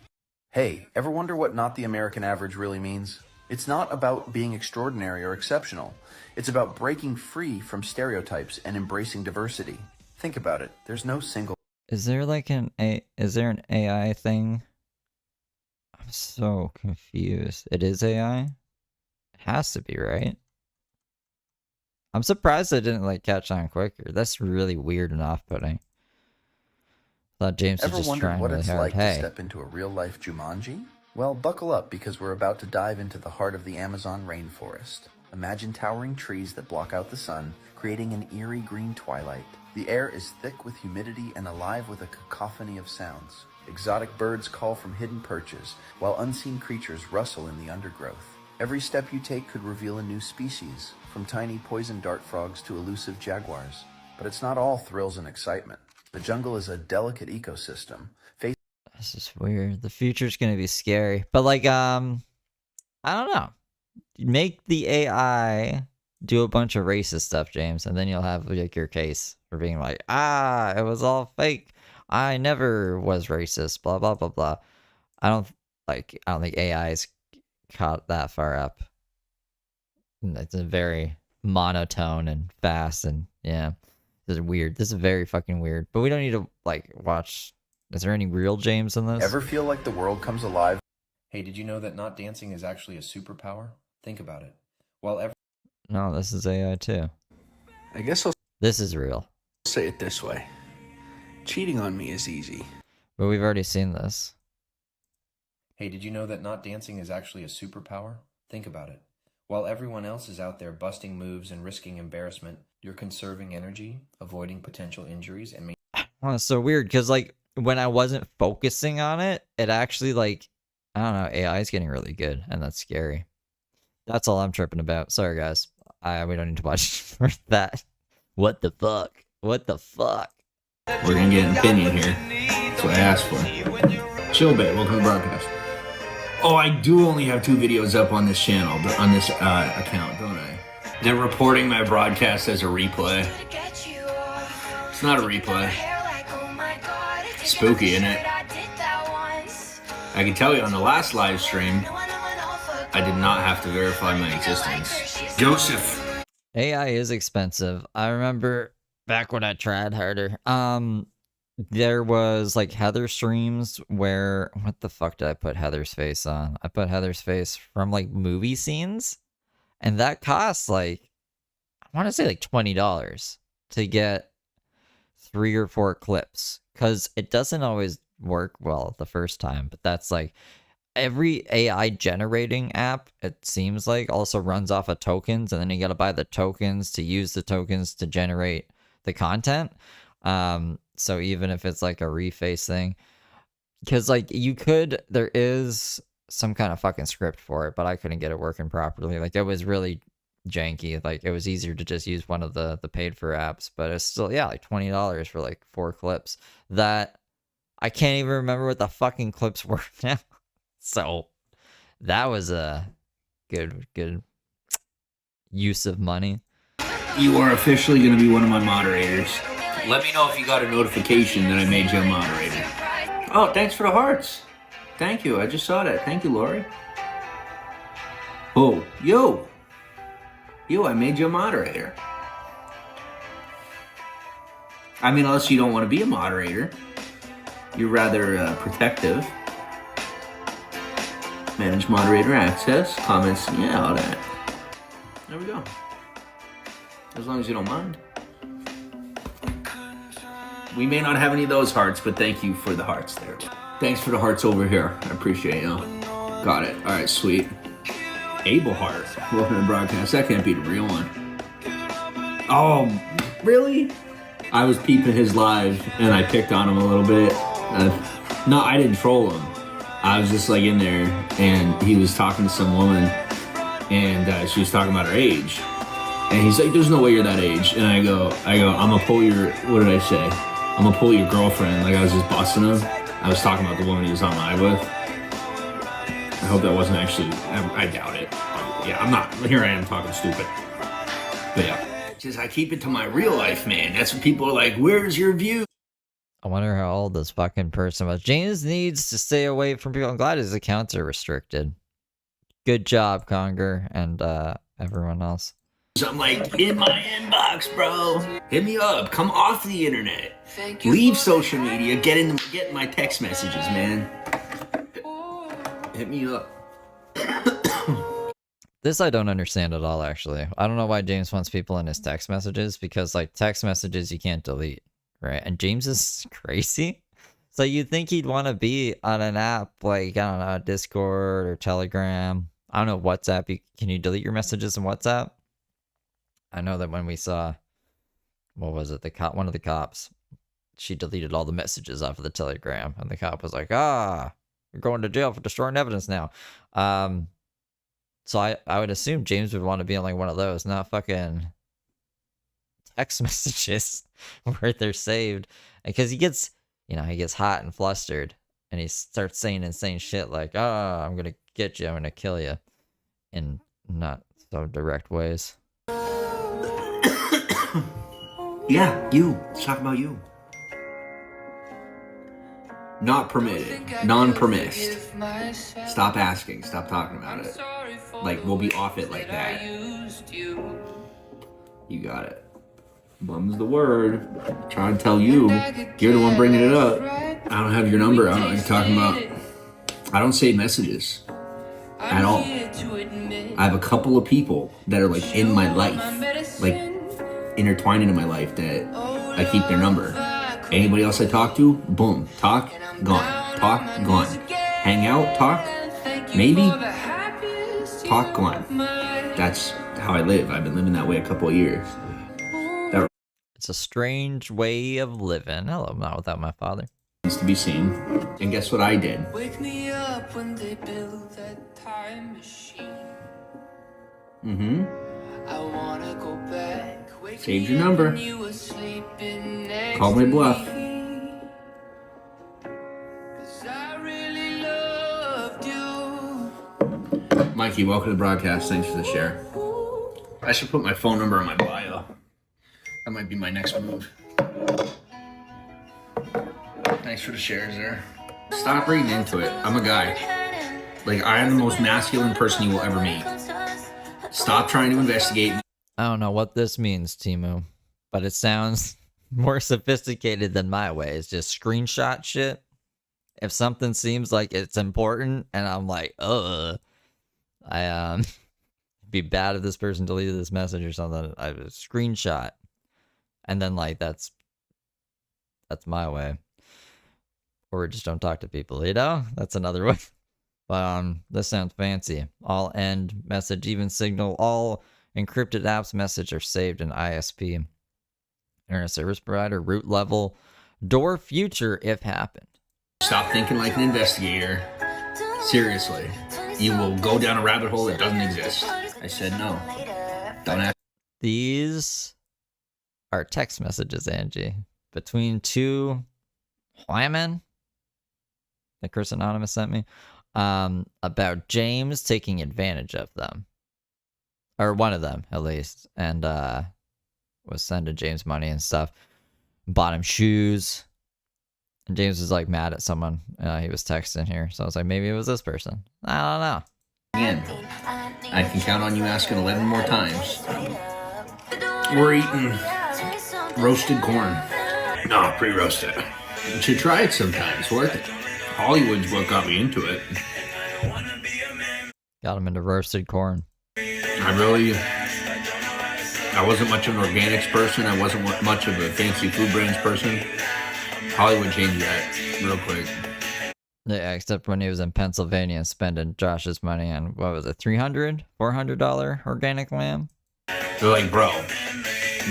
Hey, ever wonder what not the American average really means? It's not about being extraordinary or exceptional. It's about breaking free from stereotypes and embracing diversity. Think about it. There's no single... Is there like an AI thing? I'm so confused. It is AI? It has to be, right? I'm surprised I didn't, like, catch on quicker. That's really weird and off-putting. Thought James was just trying really hard. To step into a real-life Jumanji? Well, buckle up, because we're about to dive into the heart of the Amazon rainforest. Imagine towering trees that block out the sun, creating an eerie green twilight. The air is thick with humidity and alive with a cacophony of sounds. Exotic birds call from hidden perches, while unseen creatures rustle in the undergrowth. Every step you take could reveal a new species, from tiny poison dart frogs to elusive jaguars. But it's not all thrills and excitement. The jungle is a delicate ecosystem. This is weird. The future's gonna be scary. But, like, I don't know. Make the AI do a bunch of racist stuff, James, and then you'll have, like, your case for being like, it was all fake. I never was racist, blah, blah, blah, blah. I don't think AI's caught that far up. It's a very monotone and fast, and yeah. This is weird. This is very fucking weird. But we don't need to, like, watch. Is there any real James in this? Ever feel like the world comes alive? Hey, did you know that not dancing is actually a superpower? Think about it. No, this is AI too. I guess I'll This is real. say it this way. Cheating on me is easy. But we've already seen this. Hey, did you know that not dancing is actually a superpower? Think about it. While everyone else is out there busting moves and risking embarrassment, you're conserving energy, avoiding potential injuries, and Oh, it's so weird, because, like, when I wasn't focusing on it, it actually, like, I don't know, AI is getting really good, and that's scary. That's all I'm tripping about. Sorry, guys. We don't need to watch for that. What the fuck? What the fuck? We're gonna get an opinion here. That's what I asked for. Chill, babe. Welcome to the broadcast. Oh, I do only have 2 videos up on this channel, on this account, don't I? They're reporting my broadcast as a replay. It's not a replay. Spooky, isn't it? I can tell you on the last live stream, I did not have to verify my existence. Joseph. AI is expensive. I remember back when I tried harder. There was like Heather streams where, what the fuck did I put Heather's face on? I put Heather's face from like movie scenes, and that costs like, I want to say like $20 to get 3 or 4 clips, because it doesn't always work well the first time. But that's like every AI generating app, it seems like, also runs off of tokens, and then you got to buy the tokens to use the tokens to generate the content. So even if it's like a reface thing, because like there is some kind of fucking script for it, but I couldn't get it working properly. Like it was really janky. Like it was easier to just use one of the paid for apps, but it's still, yeah, like $20 for like 4 clips that I can't even remember what the fucking clips were now. So that was a good use of money. You are officially going to be one of my moderators. Let me know if you got a notification that I made you a moderator. Oh, thanks for the hearts. Thank you. I just saw that. Thank you, Lori. Oh, yo, I made you a moderator. I mean, unless you don't want to be a moderator. You're rather protective. Manage moderator access, comments, yeah, all that. There we go. As long as you don't mind. We may not have any of those hearts, but thank you for the hearts there. Thanks for the hearts over here. I appreciate you. Got it. All right, sweet. Abel Heart. Welcome to the broadcast. That can't be the real one. Oh, really? I was peeping his live, and I picked on him a little bit. No, I didn't troll him. I was just like in there, and he was talking to some woman, and she was talking about her age. And he's like, there's no way you're that age. And I go, I'm gonna pull your, what did I say? I'm gonna pull your girlfriend. Like I was just busting him. I was talking about the woman he was on live with. I hope that wasn't actually, I doubt it. Yeah, I'm not, here I am talking stupid. But yeah. Just I keep it to my real life, man. That's what people are like, where's your view? I wonder how old this fucking person was. James needs to stay away from people. I'm glad his accounts are restricted. Good job, Conger, and everyone else. I'm like, in my inbox, bro. Hit me up. Come off the internet. Leave social media. Get in my text messages, man. Hit me up. This I don't understand at all, actually. I don't know why James wants people in his text messages, because like text messages you can't delete, right? And James is crazy. So you'd think he'd want to be on an app like, I don't know, Discord or Telegram. I don't know, WhatsApp. Can you delete your messages in WhatsApp? I know that when we saw, what was it, one of the cops, she deleted all the messages off of the Telegram, and the cop was like, you're going to jail for destroying evidence now. So I would assume James would want to be on like one of those, not fucking text messages where they're saved. Because he gets hot and flustered, and he starts saying insane shit like, I'm going to get you, I'm going to kill you, in not so direct ways. Yeah, you. Let's talk about you. Not permitted. Non-permissed. Stop asking. Stop talking about it. Like, we'll be off it like that. You got it. Bum's the word. I'm trying to tell you. You're the one bringing it up. I don't have your number. I don't know what you're talking about. I don't save messages. At all. I have a couple of people that are like in my life. Like, intertwined into my life that I keep their number. Anybody else I talk to, boom, talk, gone. Talk, gone. Hang out, talk, maybe, talk, gone. That's how I live. I've been living that way a couple of years. It's a strange way of living. Hello, not without my father. Needs to be seen. And guess what I did? Wake me up when they build that time machine. Mm-hmm. I wanna go back. Saved your number. Call my bluff. Mikey, welcome to the broadcast. Thanks for the share. I should put my phone number in my bio. That might be my next move. Thanks for the shares there. Stop reading into it. I'm a guy. Like, I am the most masculine person you will ever meet. Stop trying to investigate. I don't know what this means, Timu, but it sounds more sophisticated than my way. It's just screenshot shit. If something seems like it's important and I'm like, it'd be bad if this person deleted this message or something. I would screenshot. And then like that's my way. Or just don't talk to people, you know? That's another way. But this sounds fancy. All end message, even signal, all encrypted apps message are saved in ISP. Internet service provider, root level, door future if happened. Stop thinking like an investigator. Seriously. You will go down a rabbit hole that doesn't exist. I said no. Don't ask. These are text messages, Angie, between two women that Chris Anonymous sent me about James taking advantage of them. Or one of them, at least. And was sending James money and stuff. Bought him shoes. And James was like mad at someone he was texting here. So I was like, maybe it was this person. I don't know. Again, I can count on you asking 11 more times. We're eating roasted corn. No, pre-roasted. You should try it sometime. It's worth it. Hollywood's what got me into it. Got him into roasted corn. I wasn't much of an organics person. I wasn't much of a fancy food brands person. Hollywood changed that real quick. Yeah, except when he was in Pennsylvania and spending Josh's money on, what was it, $400 organic lamb? They're like, bro,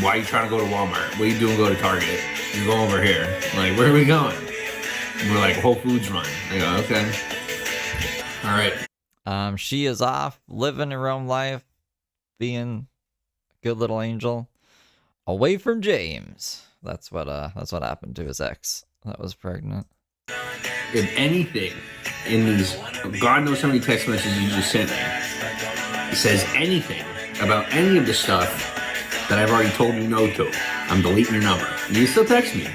why are you trying to go to Walmart? What are you doing go to Target? You're going over here. I'm like, where are we going? And we're like, Whole Foods run. I go, okay. All right. She is off, living her own life, being a good little angel, away from James. That's what happened to his ex that was pregnant. If anything in these, God knows how many text messages you just sent me, it says anything about any of the stuff that I've already told you no to, I'm deleting your number. You can still text me,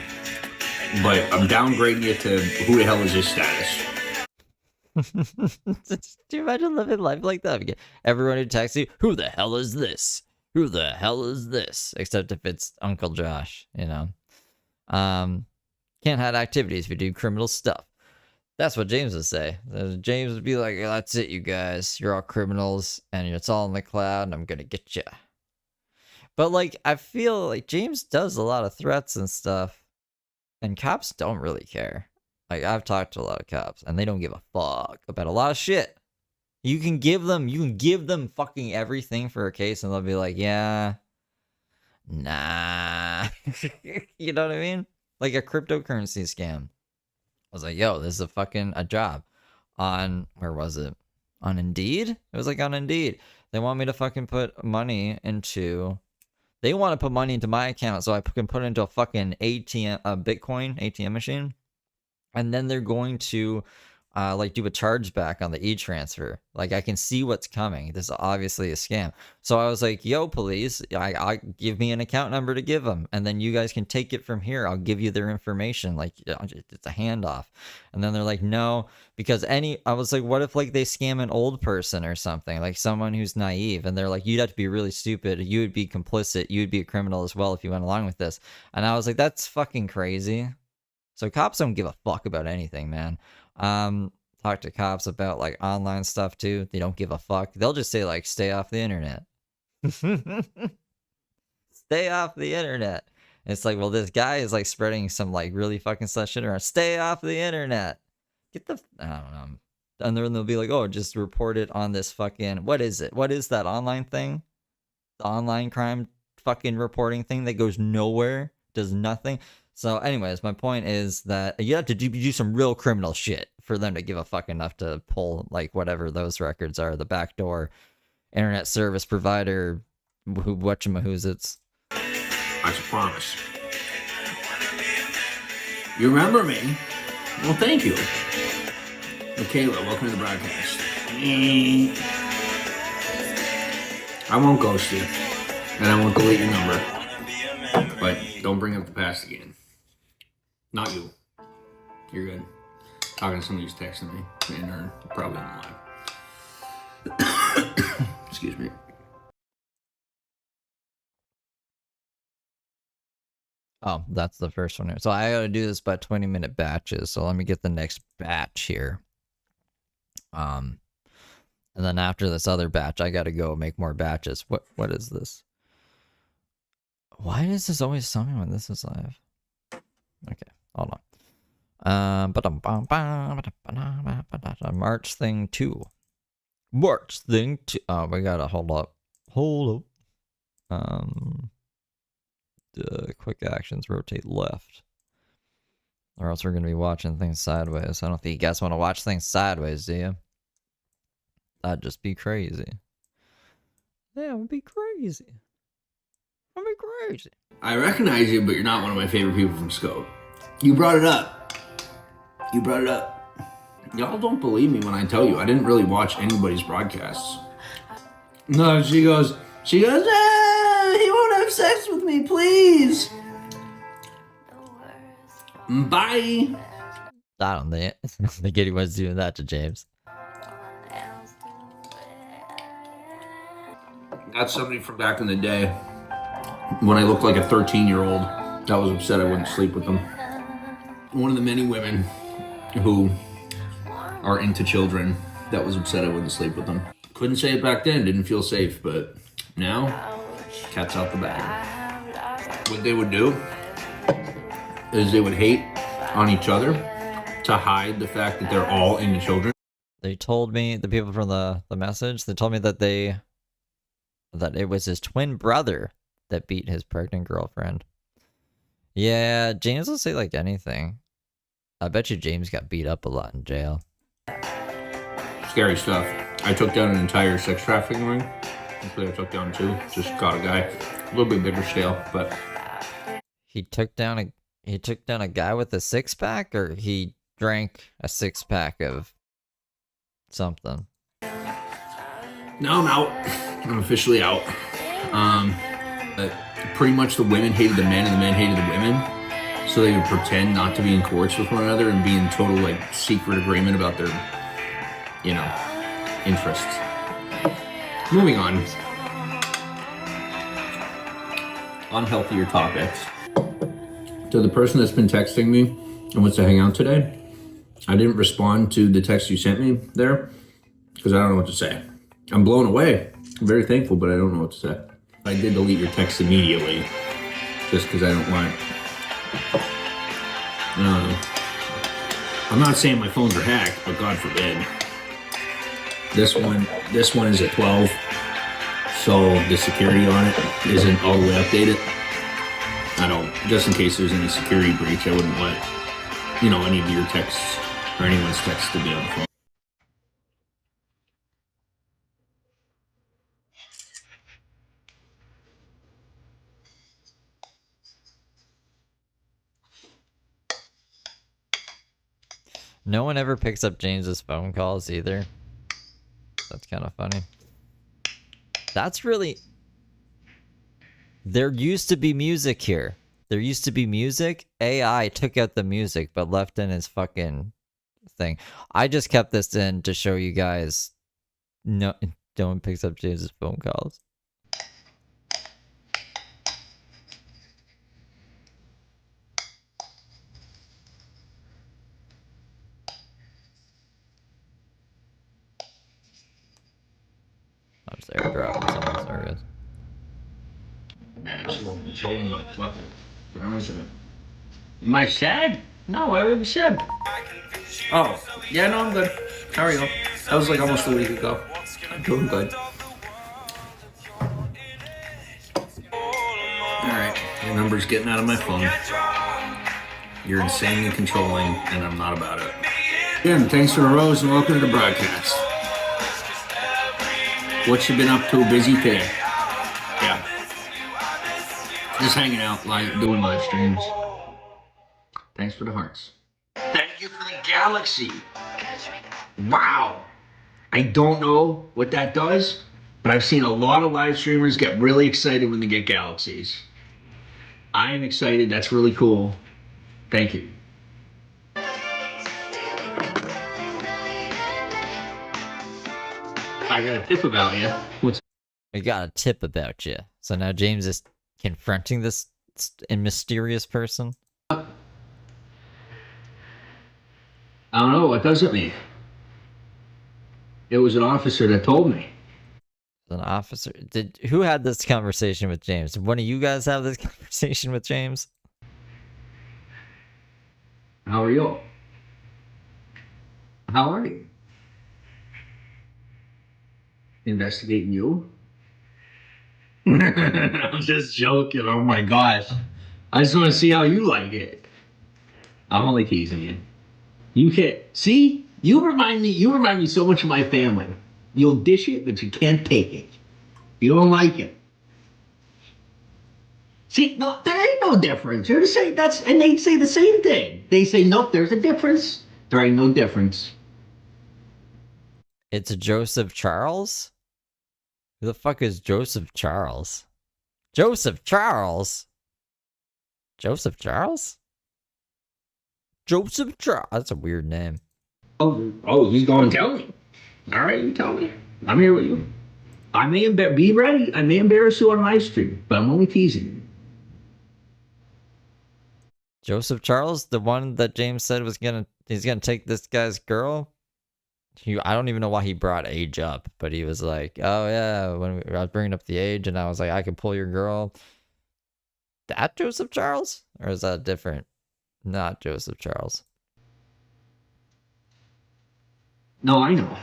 but I'm downgrading it to who the hell is this status. Do you imagine living life like that? Everyone who texts you, who the hell is this? Who the hell is this? Except if it's Uncle Josh, you know. Can't hide activities if you do criminal stuff. That's what James would say. James would be like, that's it, you guys. You're all criminals, and it's all in the cloud, and I'm gonna get you. But, like, I feel like James does a lot of threats and stuff, and cops don't really care. Like, I've talked to a lot of cops, and they don't give a fuck about a lot of shit. You can give them fucking everything for a case, and they'll be like, yeah, nah. You know what I mean? Like a cryptocurrency scam. I was like, yo, this is a job on, where was it? On Indeed? It was like on Indeed. They want me to fucking put money into, they want to put money into my account so I can put it into a fucking ATM, a Bitcoin ATM machine. And then they're going to like do a chargeback on the e-transfer. Like, I can see what's coming. This is obviously a scam. So I was like, yo, police, I give me an account number to give them, and then you guys can take it from here. I'll give you their information. Like, it's a handoff. And then they're like, no, because I was like, what if like they scam an old person or something, like someone who's naive, and they're like, you'd have to be really stupid. You would be complicit. You would be a criminal as well if you went along with this. And I was like, that's fucking crazy. So cops don't give a fuck about anything, man. Talk to cops about like online stuff too. They don't give a fuck. They'll just say like, stay off the internet. Stay off the internet. And it's like, well, this guy is like spreading some like really fucking such shit around. Stay off the internet. Get the, I don't know. And then they'll be like, oh, just report it on this fucking, what is it? What is that online thing? The online crime fucking reporting thing that goes nowhere, does nothing. So anyways, my point is that you have to do some real criminal shit for them to give a fuck enough to pull like whatever those records are, the backdoor internet service provider, whatchamahoots. I promise. You remember me? Well, thank you. Michaela, welcome to the broadcast. I won't ghost you, and I won't delete your number. But don't bring up the past again. Not you. You're good. Talking to somebody who's texting me, and they're probably on the line. Excuse me. Oh, that's the first one here. So I gotta do this by 20-minute batches. So let me get the next batch here. And then after this other batch, I gotta go make more batches. What is this? Why does this always tell me when this is live? Okay, hold on. March thing 2. March thing 2. Oh, we gotta hold up. Quick actions, rotate left. Or else we're gonna be watching things sideways. I don't think you guys want to watch things sideways, do you? That'd just be crazy. Yeah, it would be crazy. It'd be crazy. I recognize you, but you're not one of my favorite people from Scope. You brought it up. Y'all don't believe me when I tell you I didn't really watch anybody's broadcasts. No, she goes, he won't have sex with me, please. Bye. I don't think anyone's doing that to James. That's somebody from back in the day when I looked like a 13-year-old that was upset I wouldn't sleep with them. One of the many women who are into children that was upset I wouldn't sleep with them. Couldn't say it back then, didn't feel safe, but now, cat's out the bag. What they would do is they would hate on each other to hide the fact that they're all into children. They told me, the people from the message, they told me that that it was his twin brother that beat his pregnant girlfriend. Yeah, James will say like anything. I bet you James got beat up a lot in jail. Scary stuff. I took down an entire sex trafficking ring. Actually, I took down 2. Just caught a guy. A little bit bigger scale, but He took down a guy with a 6-pack, or he drank a 6-pack of something. now I'm out. I'm officially out. Pretty much the women hated the men and the men hated the women. So they would pretend not to be in courts with one another and be in total like secret agreement about their, interests. Moving on. On healthier topics. To the person that's been texting me and wants to hang out today, I didn't respond to the text you sent me there because I don't know what to say. I'm blown away. I'm very thankful, but I don't know what to say. I did delete your text immediately just because I don't want... I'm not saying my phones are hacked, but God forbid. This one is at 12, so the security on it isn't all the way updated. I don't, just in case there's any security breach, I wouldn't let, any of your texts or anyone's texts to be on the phone. No one ever picks up James's phone calls either. That's kind of funny. That's really... There used to be music here. There used to be music. AI took out the music, but left in his fucking thing. I just kept this in to show you guys. No one picks up James's phone calls. I'm just airdropping something. Sorry, guys. Am I sad? No, I already said. Oh, yeah, no, I'm good. How are you? That was like almost a week ago. I'm doing good. Alright, your number's getting out of my phone. You're insanely controlling, and I'm not about it. Again, thanks for the rose and welcome to the broadcast. What you been up to? Busy today? Yeah. Just hanging out, doing live streams. Thanks for the hearts. Thank you for the galaxy. Wow. I don't know what that does, But I've seen a lot of live streamers get really excited when they get galaxies. I am excited. That's really cool. Thank you. I got a tip about you. What's I got a tip about you. So now James is confronting this mysterious person. I don't know. What does it mean? It was an officer that told me. An officer. Who had this conversation with James? Did one of you guys have this conversation with James? How are you? How are you? Investigating you? I'm just joking. Oh my gosh. I just want to see how you like it. I'm only teasing you. You can't see. You remind me so much of my family. You'll dish it, but you can't take it. You don't like it. See, no, there ain't no difference. You're the same. And they say the same thing. They say, nope, there's a difference. There ain't no difference. It's Joseph Charles? Who the fuck is Joseph Charles? Joseph Charles? Joseph Charles? Joseph Charles. That's a weird name. Oh, he's going to tell me. All right, you tell me. I'm here with you. I may be ready. I may embarrass you on live stream, but I'm only teasing. Joseph Charles, the one that James said he's gonna take this guy's girl. I don't even know why he brought age up, but he was like, "Oh yeah," when I was bringing up the age, and I was like, "I could pull your girl." That Joseph Charles, or is that different? Not Joseph Charles. No, I know.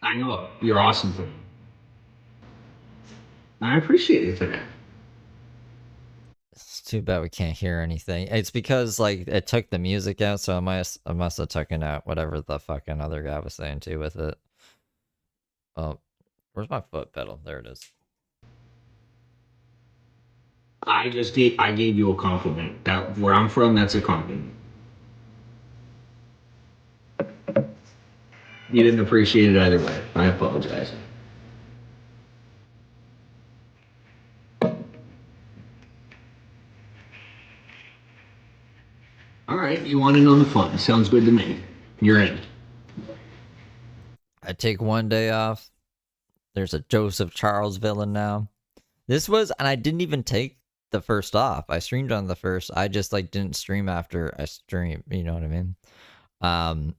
I know. You're awesome for me. I appreciate it for that. It's too bad we can't hear anything. It's because like it took the music out, so I must have taken out whatever the fucking other guy was saying too with it. Oh, where's my foot pedal? There it is. I gave you a compliment. That where I'm from, that's a compliment. You didn't appreciate it either way. I apologize. All right, you want in on the fun. Sounds good to me. You're in. I take one day off. There's a Joseph Charles villain now. And I didn't even take the first off. I streamed on the first. I just like didn't stream after I streamed. You know what I mean?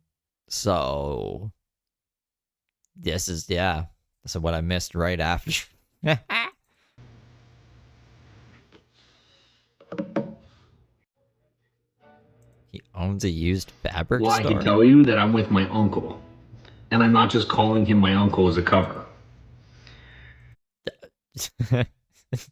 So this is So what I missed right after. He owns a used fabric Well, store. I can tell you that I'm with my uncle, and I'm not just calling him my uncle as a cover.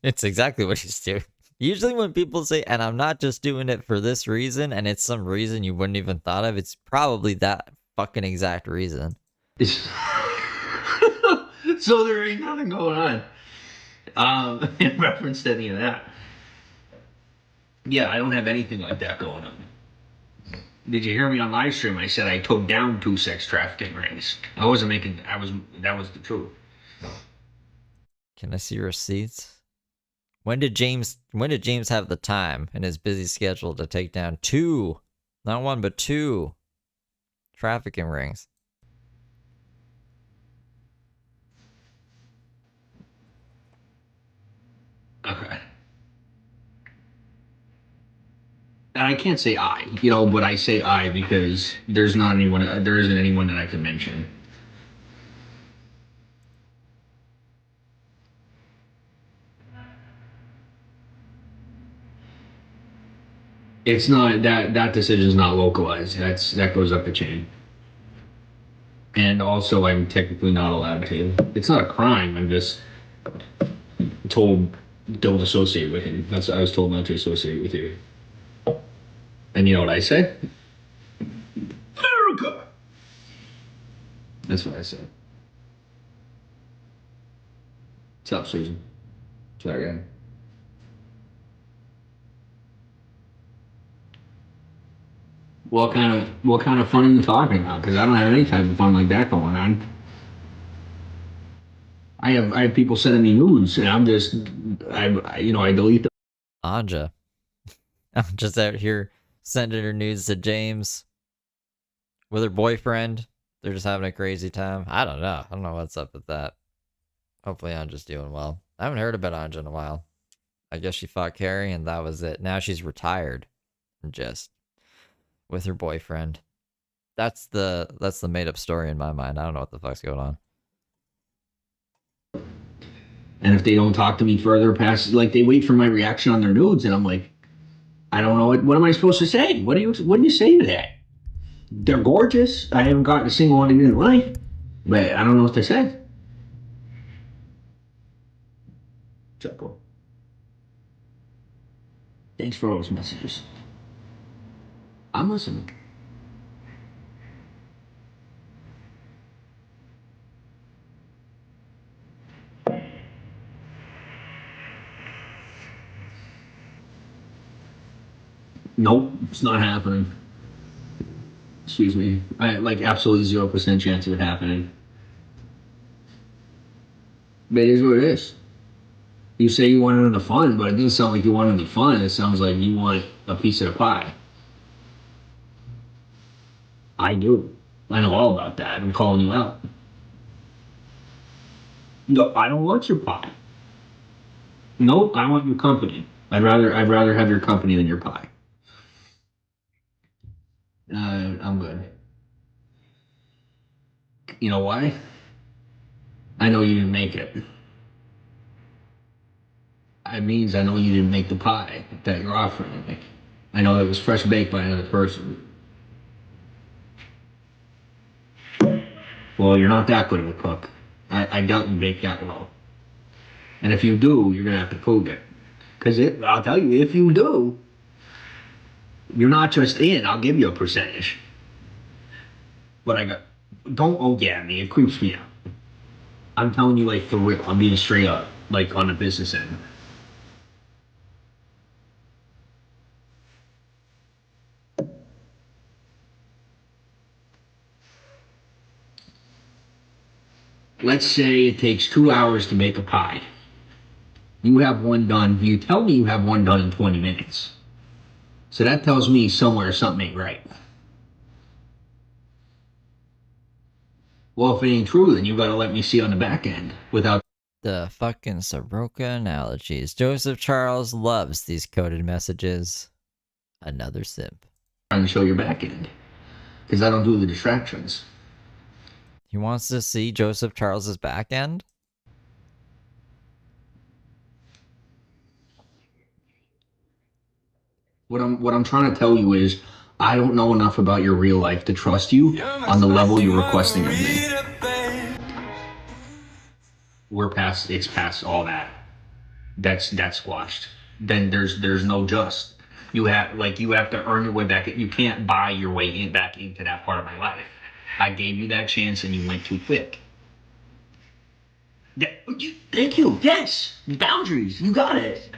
It's exactly what he's doing. Usually when people say, and I'm not just doing it for this reason, and it's some reason you wouldn't even thought of, it's probably that fucking exact reason. So there ain't nothing going on in reference to any of that. Yeah, I don't have anything like that going on. Did you hear me on live stream? I said I took down 2 sex trafficking rings. That was the truth. Can I see receipts? When did James have the time in his busy schedule to take down 2, not 1, but 2 trafficking rings? Okay. And I can't say I, but I say I because there isn't anyone that I can mention. It's not that decision is not localized. That goes up the chain. And also, I'm technically not allowed to. It's not a crime. I'm just told don't associate with him. I was told not to associate with you. And you know what I say? America. That's what I said. What's up, Susan? Sorry, guy. What kind of fun are you talking about? Because I don't have any type of fun like that going on. I have people sending me nudes, and I'm just I delete them. Anja. I'm just out here sending her nudes to James with her boyfriend. They're just having a crazy time. I don't know. I don't know what's up with that. Hopefully Anja's doing well. I haven't heard about Anja in a while. I guess she fought Carrie and that was it. Now she's retired and just with her boyfriend. That's the made up story in my mind. I don't know what the fuck's going on. And if they don't talk to me further past, like they wait for my reaction on their nudes, and I'm like, I don't know what am I supposed to say? What do you say to that? They're gorgeous. I haven't gotten a single one I didn't like, but I don't know what to say. Chuckle. Thanks for all those messages. I'm listening. Nope, it's not happening. Excuse me. I like absolutely 0% chance of it happening. But it is what it is. You say you wanted the fun, but it doesn't sound like you wanted the fun. It sounds like you want a piece of the pie. I do. I know all about that. I'm calling you out. No, I don't want your pie. No, I want your company. I'd rather have your company than your pie. I'm good. You know why? I know you didn't make it. It means I know you didn't make the pie that you're offering me. I know it was fresh baked by another person. Well, you're not that good of a cook. I doubt you bake that well. And if you do, you're gonna have to prove it. Cause I'll tell you, if you do, you're not just in. I'll give you a percentage. But don't at me. It creeps me out. I'm telling you, like for real. I'm being straight up, like on the business end. Let's say it takes 2 hours to make a pie. You have one done. You tell me you have one done in 20 minutes. So that tells me somewhere something ain't right. Well, if it ain't true, then you gotta let me see on the back end without The fucking Saroka analogies. Joseph Charles loves these coded messages. Another simp. trying to show your back end. Because I don't do the distractions. He wants to see Joseph Charles's back end? What I'm trying to tell you is I don't know enough about your real life to trust you on the level you're requesting of me. It's past all that. That's squashed. Then there's no just. You have to earn your way back. You can't buy your way back into that part of my life. I gave you that chance and you went too quick. Thank you. Yes, boundaries. You got it.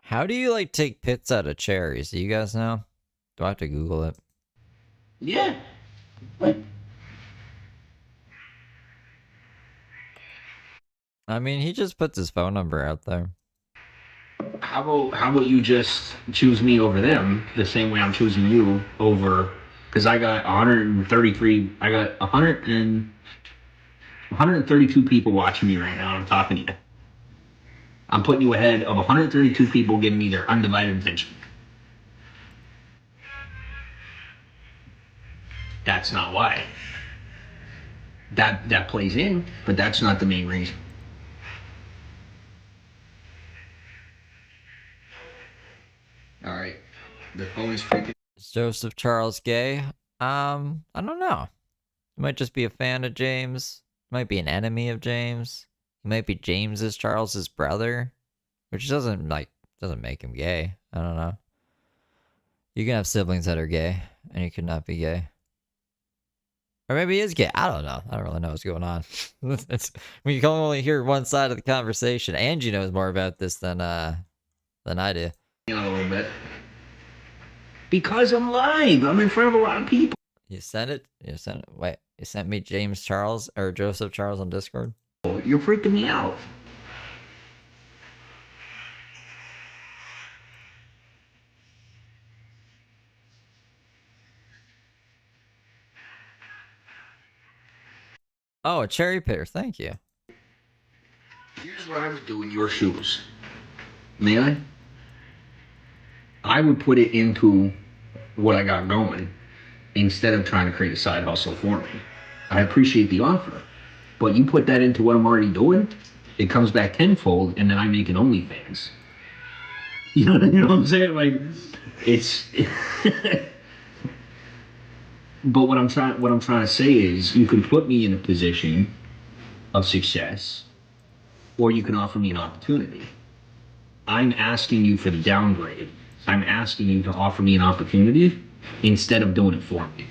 How do you like take pits out of cherries? Do you guys know? Do I have to Google it? Yeah. What? I mean, he just puts his phone number out there. How about you just choose me over them the same way I'm choosing you over, because I got 133, I got 132 people watching me right now. I'm talking to you. I'm putting you ahead of 132 people giving me their undivided attention. That's not why. That plays in, but that's not the main reason. All right, the phone is freaking. Is Joseph Charles gay? I don't know. He might just be a fan of James. Might be an enemy of James. He might be James's Charles's brother, which doesn't make him gay. I don't know. You can have siblings that are gay, and you could not be gay. Or maybe he is gay. I don't know. I don't really know what's going on. When you can only hear one side of the conversation. Angie knows more about this than I do. A little bit. Because I'm live. I'm in front of a lot of people. You sent it? Wait, you sent me James Charles or Joseph Charles on Discord? You're freaking me out. Oh, a cherry picker. Thank you. Here's what I would do in your shoes. May I? I would put it into what I got going instead of trying to create a side hustle for me. I appreciate the offer, but you put that into what I'm already doing, it comes back tenfold, and then I make an OnlyFans. You know what I'm saying? Like, it's. But what I'm trying to say is, you can put me in a position of success, or you can offer me an opportunity. I'm asking you for the downgrade. I'm asking you to offer me an opportunity instead of doing it for me.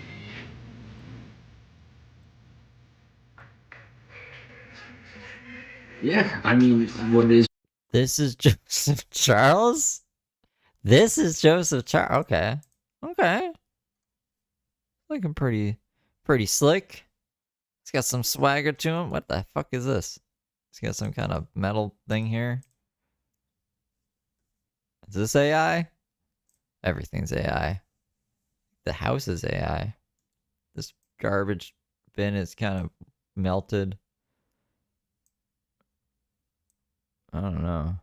Yeah, I mean, what it is. This is Joseph Charles? This is Joseph Charles. Okay. Okay. Looking pretty slick. He's got some swagger to him. What the fuck is this? He's got some kind of metal thing here. Is this AI? Everything's AI. The house is AI. This garbage bin is kind of melted. I don't know.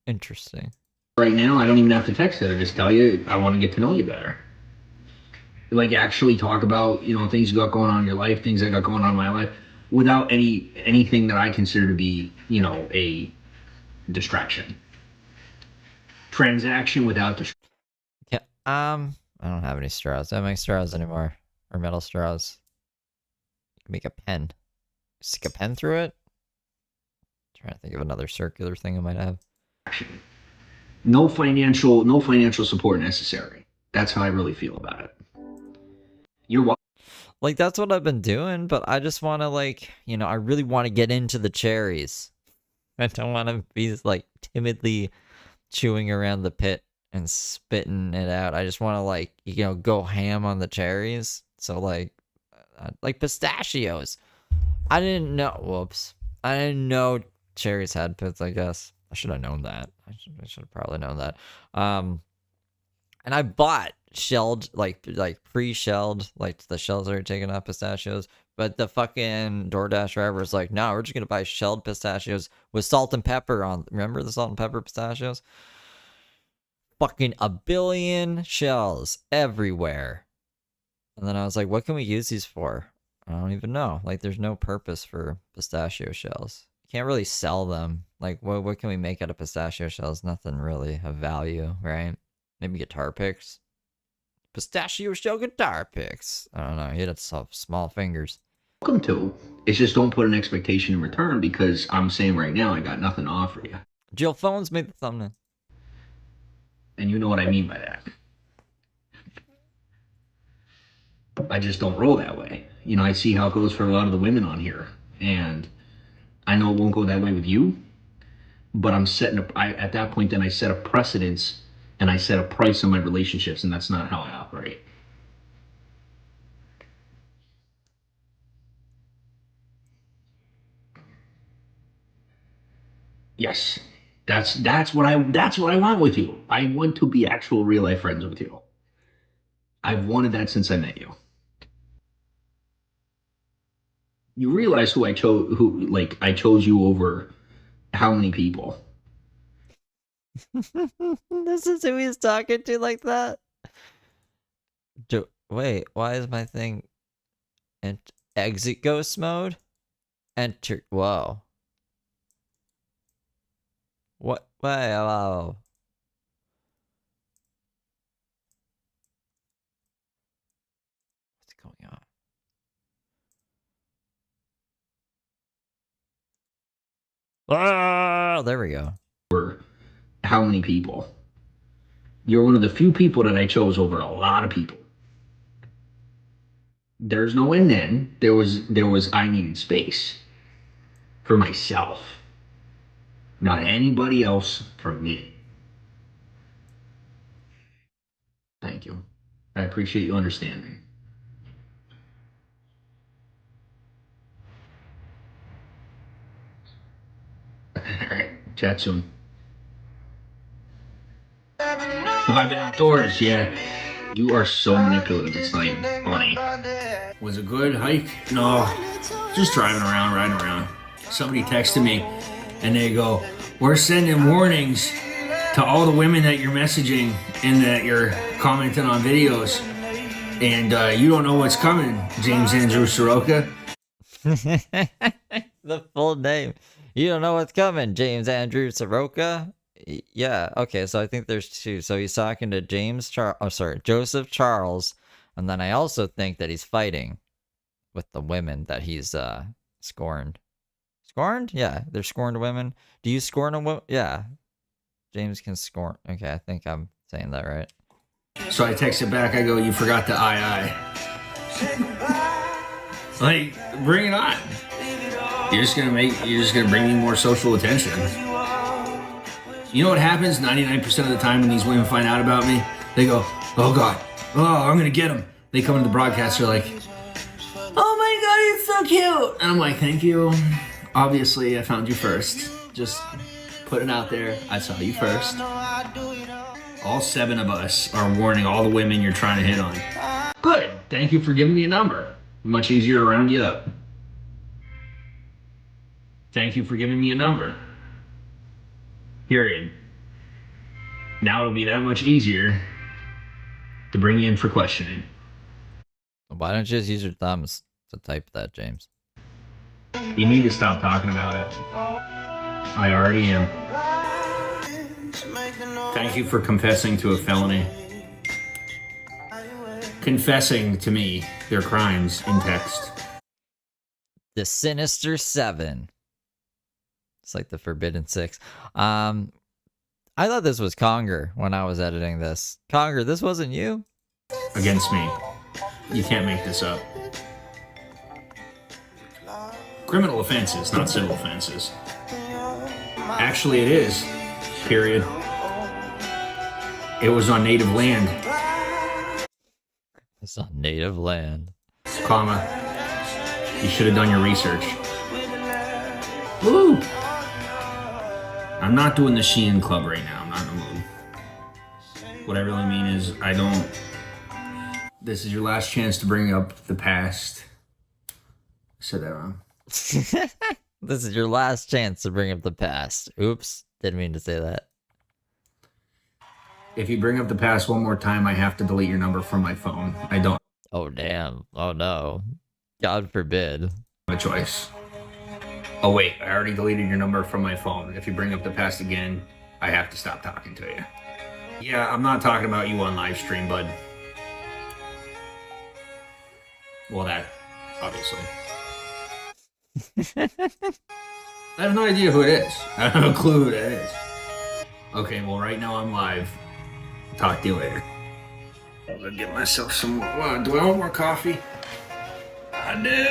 Interesting. Right now, I don't even have to text it. I just tell you, I want to get to know you better. Like, actually talk about, things you got going on in your life, things I got going on in my life, without anything that I consider to be, a distraction. Transaction without distraction. Yeah, I don't have any straws. I don't make straws anymore. Or metal straws. You can make a pen. Stick a pen through it? Trying to think of another circular thing I might have. No financial support necessary. That's how I really feel about it. You're welcome. Like, that's what I've been doing, but I just want to, I really want to get into the cherries. I don't want to be, timidly chewing around the pit and spitting it out. I just want to, go ham on the cherries. So, like pistachios. I didn't know. Whoops. I didn't know cherries had pits, I guess. I should have known that. I should have probably known that. And I bought shelled, pre-shelled, the shells are taking off pistachios. But the fucking DoorDash driver was like, no, we're just going to buy shelled pistachios with salt and pepper on. Remember the salt and pepper pistachios? Fucking a billion shells everywhere. And then I was like, what can we use these for? I don't even know. There's no purpose for pistachio shells. You can't really sell them. What can we make out of pistachio shells? Nothing really of value, right? Maybe guitar picks. Pistachio shell guitar picks. I don't know. He had small fingers. Welcome to. It's just don't put an expectation in return, because I'm saying right now I got nothing to offer you. Jill Phones made the thumbnail. And you know what I mean by that. I just don't roll that way. I see how it goes for a lot of the women on here. And I know it won't go that way with you. But I'm at that point, then I set a precedence and I set a price on my relationships, and that's not how I operate. Yes. That's what I want with you. I want to be actual real life friends with you. I've wanted that since I met you. You realize I chose you over how many people? This is who he's talking to like that? Wait, why is my thing exit ghost mode? Enter. Whoa. What? Wow. What's going on? Ah, there we go. For how many people? You're one of the few people that I chose over a lot of people. There's no end then. There was I needed space for myself. Not anybody else, for me. Thank you. I appreciate you understanding. Alright, chat soon. Have I been outdoors? Yeah. You are so manipulative, it's not even funny. Was it good hike? No. Just driving around, riding around. Somebody texted me and they go, "We're sending warnings to all the women that you're messaging and that you're commenting on videos. And you don't know what's coming, James Andrew Saroka." The full name. You don't know what's coming, James Andrew Saroka. Yeah, okay, so I think there's two. So he's talking to Joseph Charles, and then I also think that he's fighting with the women that he's scorned. Scorned? Yeah, they're scorned women. Do you scorn a woman? Yeah. James can scorn. Okay, I think I'm saying that right. So I texted back, I go, "You forgot the I." Like, bring it on. You're just gonna bring me more social attention. You know what happens 99% of the time when these women find out about me? They go, "Oh God, oh, I'm gonna get him." They come into the broadcast, they're like, "Oh my God, he's so cute." And I'm like, "Thank you. Obviously, I found you first. Just put it out there. I saw you first." All 7 of us are warning all the women you're trying to hit on. Good. Thank you for giving me a number. Much easier to round you up. Thank you for giving me a number. Period. Now it'll be that much easier to bring you in for questioning. Why don't you just use your thumbs to type that, James? You need to stop talking about it. I already am. Thank you for confessing to a felony. Confessing to me their crimes in text. The Sinister Seven. It's like the Forbidden Six. I thought this was Conger when I was editing this. Conger, this wasn't you? Against me. You can't make this up. Criminal offenses, not civil offenses. Actually, it is. Period. It was on native land. It's on native land. Comma. You should have done your research. Woo! I'm not doing the Sheehan Club right now. I'm not in the mood. What I really mean is, this is your last chance to bring up the past. I said that wrong. This is your last chance to bring up the past. Oops, didn't mean to say that. If you bring up the past one more time, I have to delete your number from my phone. I don't Oh, damn. Oh, no. God forbid. have a choice. Oh, wait, I already deleted your number from my phone. If you bring up the past again, I have to stop talking to you. Yeah, I'm not talking about you on live stream, bud. Well, that, obviously. I have no idea who it is. I have no clue who that is. Okay, well, right now I'm live. Talk to you later. I'm gonna get myself some more. Wow, do I want more coffee? I do.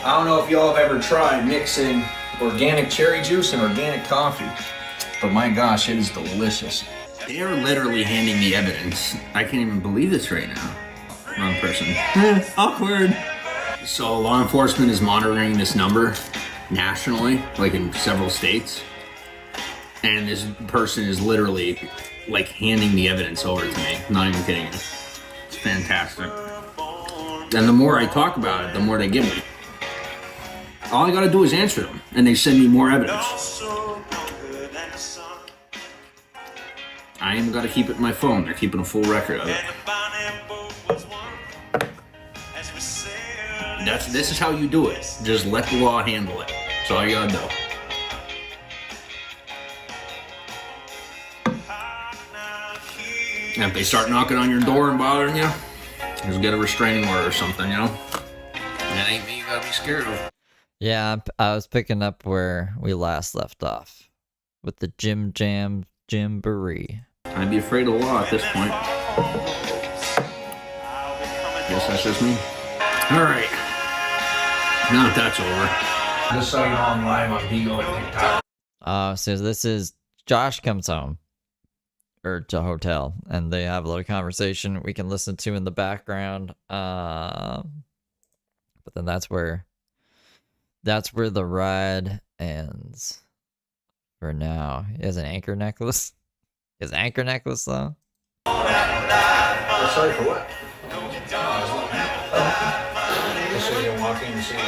I don't know if y'all have ever tried mixing organic cherry juice and organic coffee, but my gosh, it is delicious. They're literally handing me evidence. I can't even believe this right now. Wrong person. Awkward. So law enforcement is monitoring this number nationally, like in several states. And this person is literally like handing the evidence over to me. I'm not even kidding you. It's fantastic. And the more I talk about it, the more they give me. All I gotta do is answer them, and they send me more evidence. I ain't gotta keep it in my phone. They're keeping a full record of it. This is how you do it. Just let the law handle it. That's all you gotta do. And if they start knocking on your door and bothering you, just get a restraining order or something, you know? That ain't me you gotta be scared of. Yeah, I was picking up where we last left off. With the Jim Jam Jamboree. I'd be afraid of the law at this point. Guess that's just me. Alright. Now that that's over. Just so you know, I'm live on Bigo and TikTok. So this is Josh comes home or to a hotel, and they have a little conversation we can listen to in the background. But then that's where the ride ends for now. He has an anchor necklace. His anchor necklace though. Sorry for what? Just so you don't walk in and see I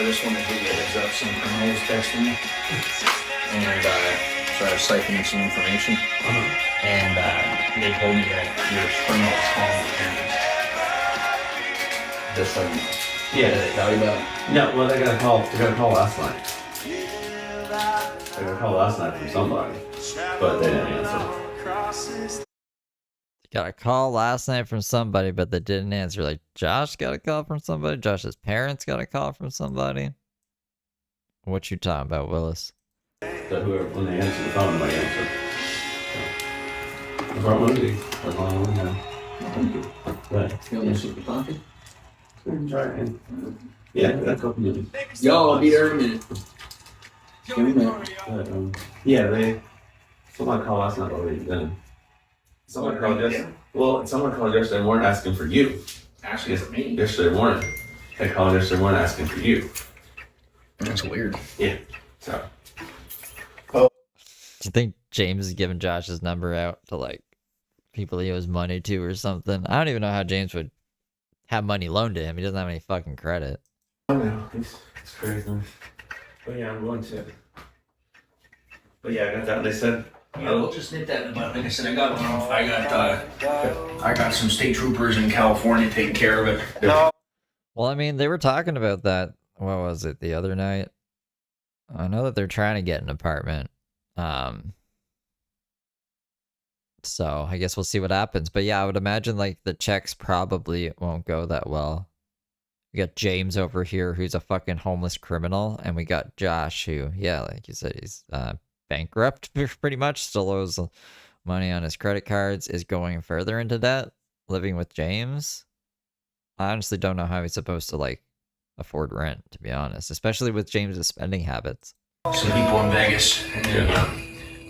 just want to give you a heads up. Some criminals texting me, and so I was siphoning some information, and they told me that your criminals calling your parents. Just so you know. Yeah. Did they tell you about it? No, well, they got a call. They got a call last night. They got a call last night from somebody, but they didn't answer. Got a call last night from somebody, but they didn't answer. Like, Josh got a call from somebody? Josh's parents got a call from somebody? What you talking about, Willis? So whoever, when they answer the phone, they answer. So, what would it be? As long as we know. But, You want to super coffee? yeah, that's a couple minutes. Yo, I'll be there in a minute. Give me a minute. But, yeah, someone called last night already then. Someone called yesterday. Well, someone called yesterday morning asking for you. Actually, it's me. Yesterday morning. They called yesterday morning asking for you. That's weird. Yeah. So. Do you think James is giving Josh's number out to, like, people he owes money to or something? I don't even know how James would have money loaned to him. He doesn't have any fucking credit. I know. It's crazy. But yeah, I'm going to. But yeah, I got that. They said. Yeah, we'll just nip that in the bud. Like I said, I got some state troopers in California taking care of it. Well, I mean, they were talking about that. What was it, the other night? I know that they're trying to get an apartment. So I guess we'll see what happens. But yeah, I would imagine like the checks probably won't go that well. We got James over here, who's a fucking homeless criminal, and we got Josh, who, yeah, like you said, he's bankrupt pretty much, still owes money on his credit cards, is going further into debt, living with James. I honestly don't know how he's supposed to like afford rent, to be honest, especially with James's spending habits. Some people in Vegas, and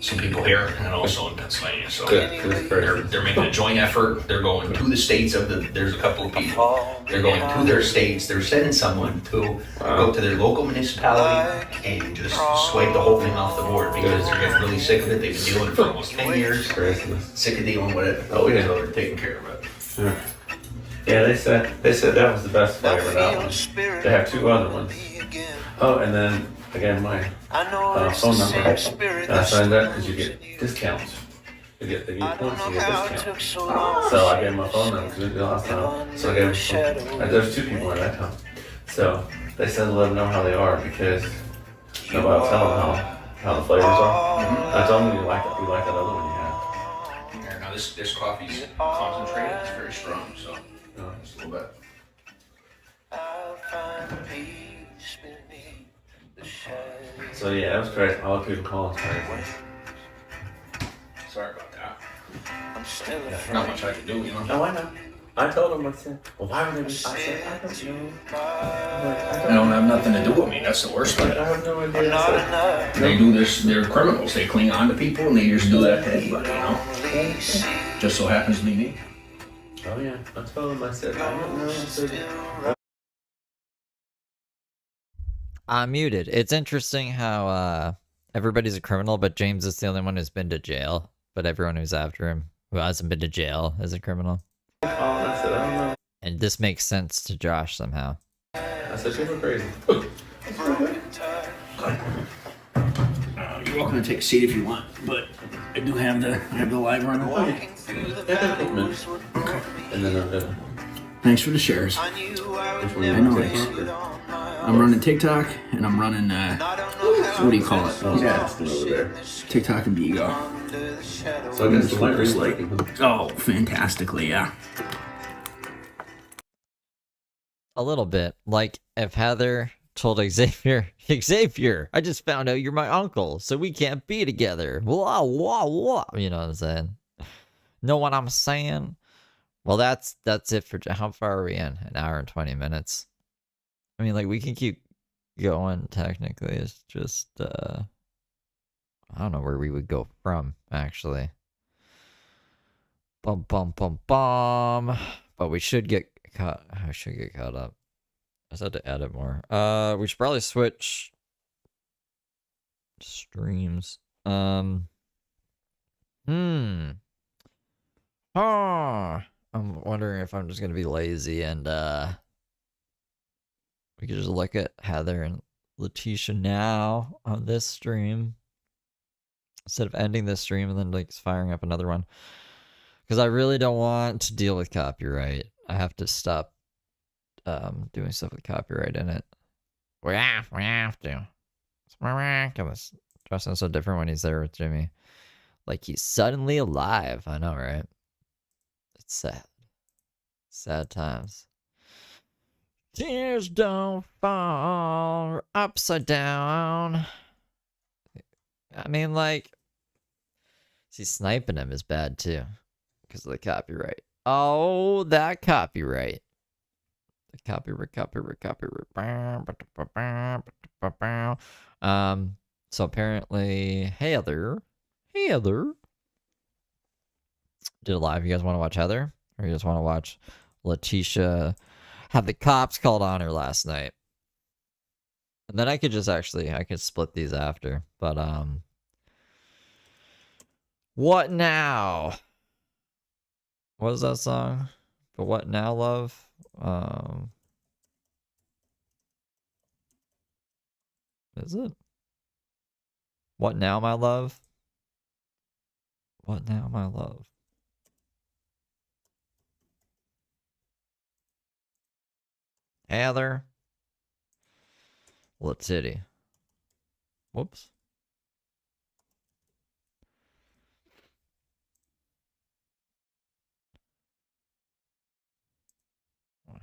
some people here, and also in Pennsylvania. So they're making a joint effort. They're going to the states there's a couple of people. They're going to their states. They're sending someone to go to their local municipality and just swipe the whole thing off the board because they're getting really sick of it. They've been dealing with it for almost 10 years. Sick of dealing with it. Oh, yeah, they're taking care of it. Yeah, they said that was the best flavor, that one. They have two other ones. Oh, and then again my phone number. And I signed up because you get discounts. They give points, you get discounts. So I gave them my phone number because we did it last time. So I gave them. There's two people in that time. So they said to let them know how they are because nobody will tell them how the flavors are. I told them you like that other one you had. Yeah, now this coffee's concentrated. It's very strong, so just a little bit. So yeah, that was crazy. All the people calling crazy. Sorry about that. Not much I can do, you know. No, I know. I told them, I said, well, why would they be? I said, I don't know. They don't have nothing to do with me. That's the worst thing. I have no idea. They do this. They're criminals. They cling on to people, and they just do that to anybody, you know. Just so happens to be me. Oh yeah, I told them. I said, I don't know. I said, I'm muted. It's interesting how everybody's a criminal, but James is the only one who's been to jail. But everyone who's after him, who hasn't been to jail, is a criminal. oh, I said, I don't know. And this makes sense to Josh somehow. I said, people are crazy. You're welcome to take a seat if you want, but I do have the live running. Okay. And then I'm done. Thanks for the shares. I know it. I'm running TikTok and I'm running what do you call it? Yeah, it's over there. TikTok and Bigo. So I guess the light is like, Oh, fantastically, yeah. A little bit. Like if Heather told Xavier, I just found out you're my uncle, so we can't be together. Blah, blah, blah. You know what I'm saying? Know what I'm saying? Well, that's it for how far are we in? An hour and 20 minutes. I mean, like we can keep going technically. It's just I don't know where we would go from actually. Bum bum bum bum. But we should get caught. I should get caught up. I just had to edit more. We should probably switch streams. Oh, I'm wondering if I'm just gonna be lazy and we could just look at Heather and Leticia now on this stream instead of ending this stream and then like firing up another one. Because I really don't want to deal with copyright. I have to stop doing stuff with copyright in it. We have to. It's miraculous. Justin's so different when he's there with Jimmy. Like he's suddenly alive. I know, right? It's sad. Sad times. Tears don't fall upside down. I mean, like, see, sniping him is bad too because of the copyright. Oh, that copyright. The copyright. So apparently, hey Heather. Delive. You guys want to watch Heather, or you just want to watch Leticia have the cops called on her last night? And then I could just I could split these after. But what now? What is that song? But what now, love? Is it? What now, my love? What now, my love? Heather. Let's Whoops.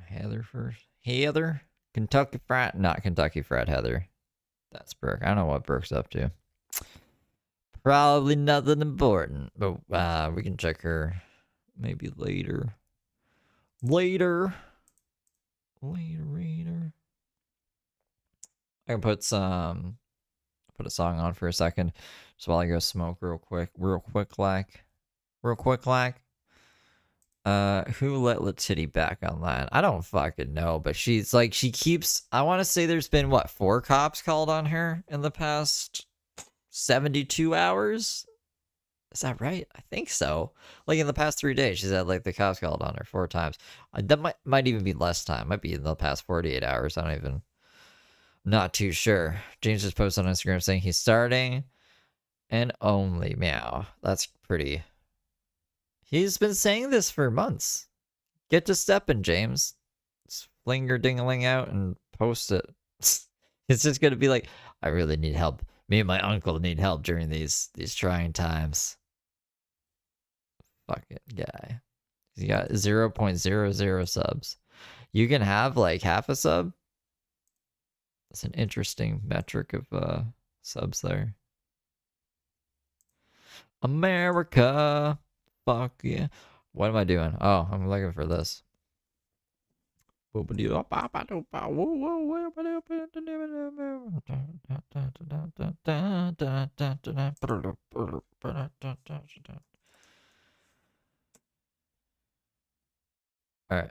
Heather first. Heather? Kentucky Fried? Not Kentucky Fried Heather. That's Brooke. I don't know what Brooke's up to. Probably nothing important. But we can check her maybe later. Later. I can put a song on for a second. Just while I go smoke real quick like. Who let Letity back online? I don't fucking know, but she's like, she keeps, I want to say there's been, what, 4 cops called on her in the past 72 hours? Is that right? I think so. Like, in the past 3 days, she's had, like, the cops called on her 4 times. That might even be less time. Might be in the past 48 hours. Not too sure. James just posted on Instagram saying he's starting and only meow. That's pretty. He's been saying this for months. Get to stepping, James. Just fling your dingling out and post it. It's just gonna be like, I really need help. Me and my uncle need help during these trying times. Fucking guy. He got 0.00 subs. You can have like half a sub. That's an interesting metric of subs there. America. Fuck yeah. What am I doing? Oh, I'm looking for this. Alright,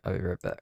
I'll be right back.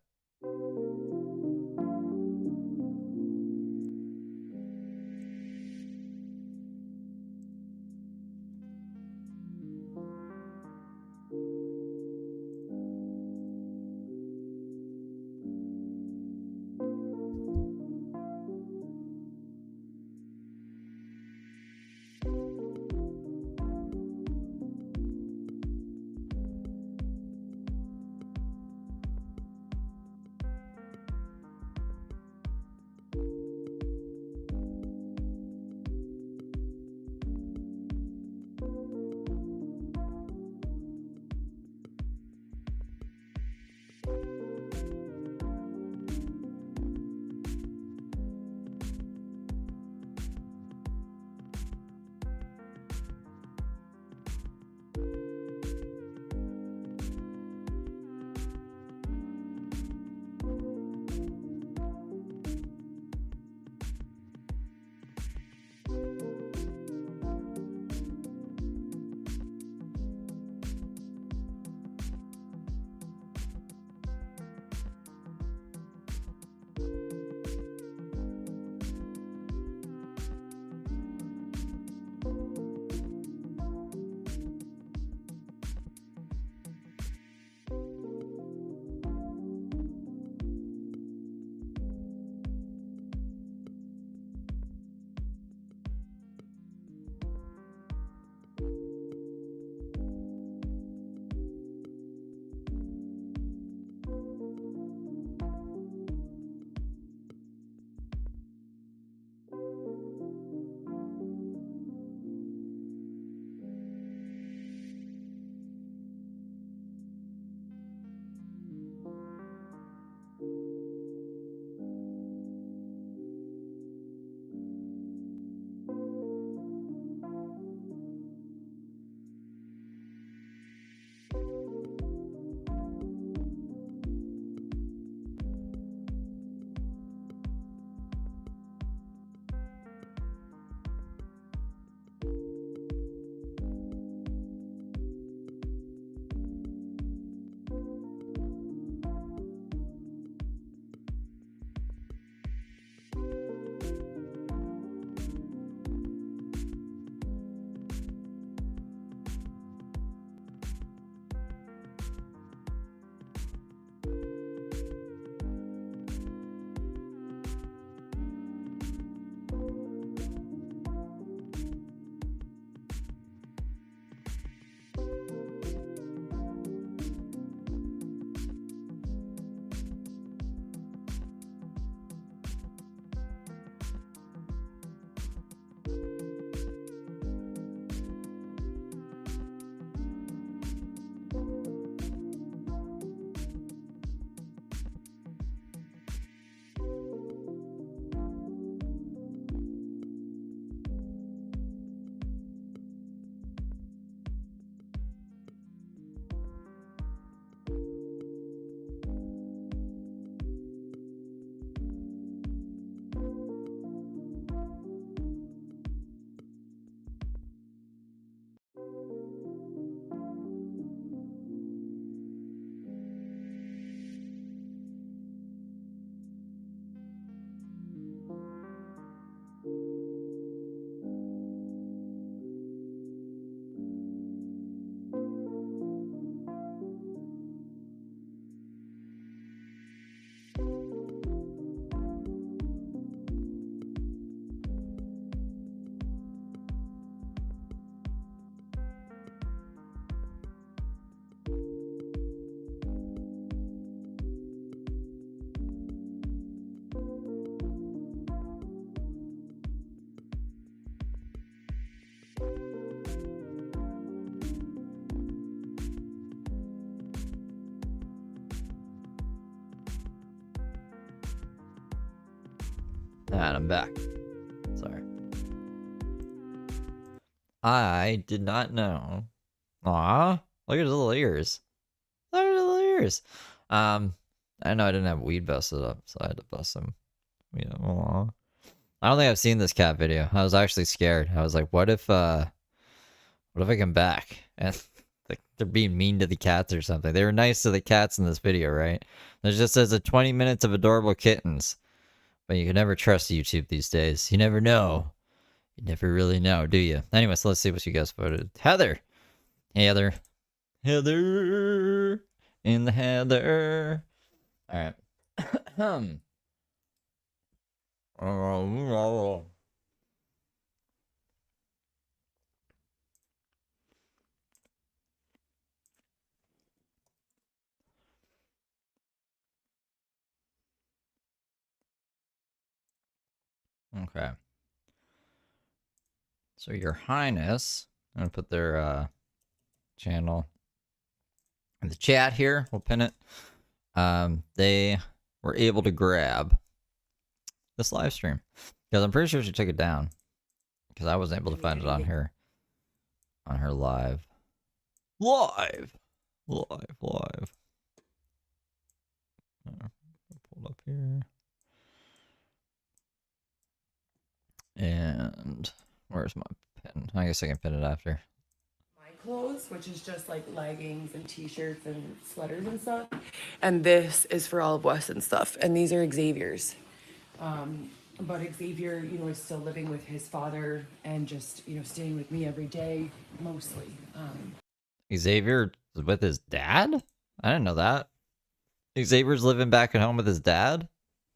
And I'm back. Sorry. I did not know. Aw, look at his little ears. Look at his little ears. I know I didn't have weed busted up, so I had to bust some. You know, aw. I don't think I've seen this cat video. I was actually scared. I was like, what if I come back and like they're being mean to the cats or something? They were nice to the cats in this video, right? There's just says 20 minutes of adorable kittens. But you can never trust YouTube these days. You never know. You never really know, do you? Anyway, so let's see what you guys voted. Heather. Hey, Heather. Heather. In the Heather. All right. Okay. So, Your Highness, I'm going to put their channel in the chat here. We'll pin it. They were able to grab this live stream because I'm pretty sure she took it down because I wasn't able to find it on her live. Pull up here. And where's my pin? I guess I can pin it after. My clothes, which is just like leggings and t-shirts and sweaters and stuff. And this is for all of Weston's stuff. And these are Xavier's. But Xavier, you know, is still living with his father and just, you know, staying with me every day, mostly. Xavier is with his dad? I didn't know that. Xavier's living back at home with his dad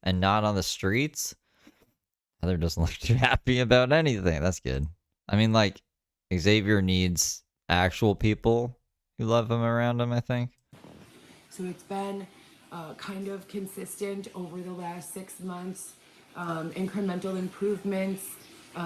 and not on the streets? Heather doesn't look too happy about anything. That's good. I mean, like, Xavier needs actual people who love him around him, I think. So it's been kind of consistent over the last 6 months. Incremental improvements.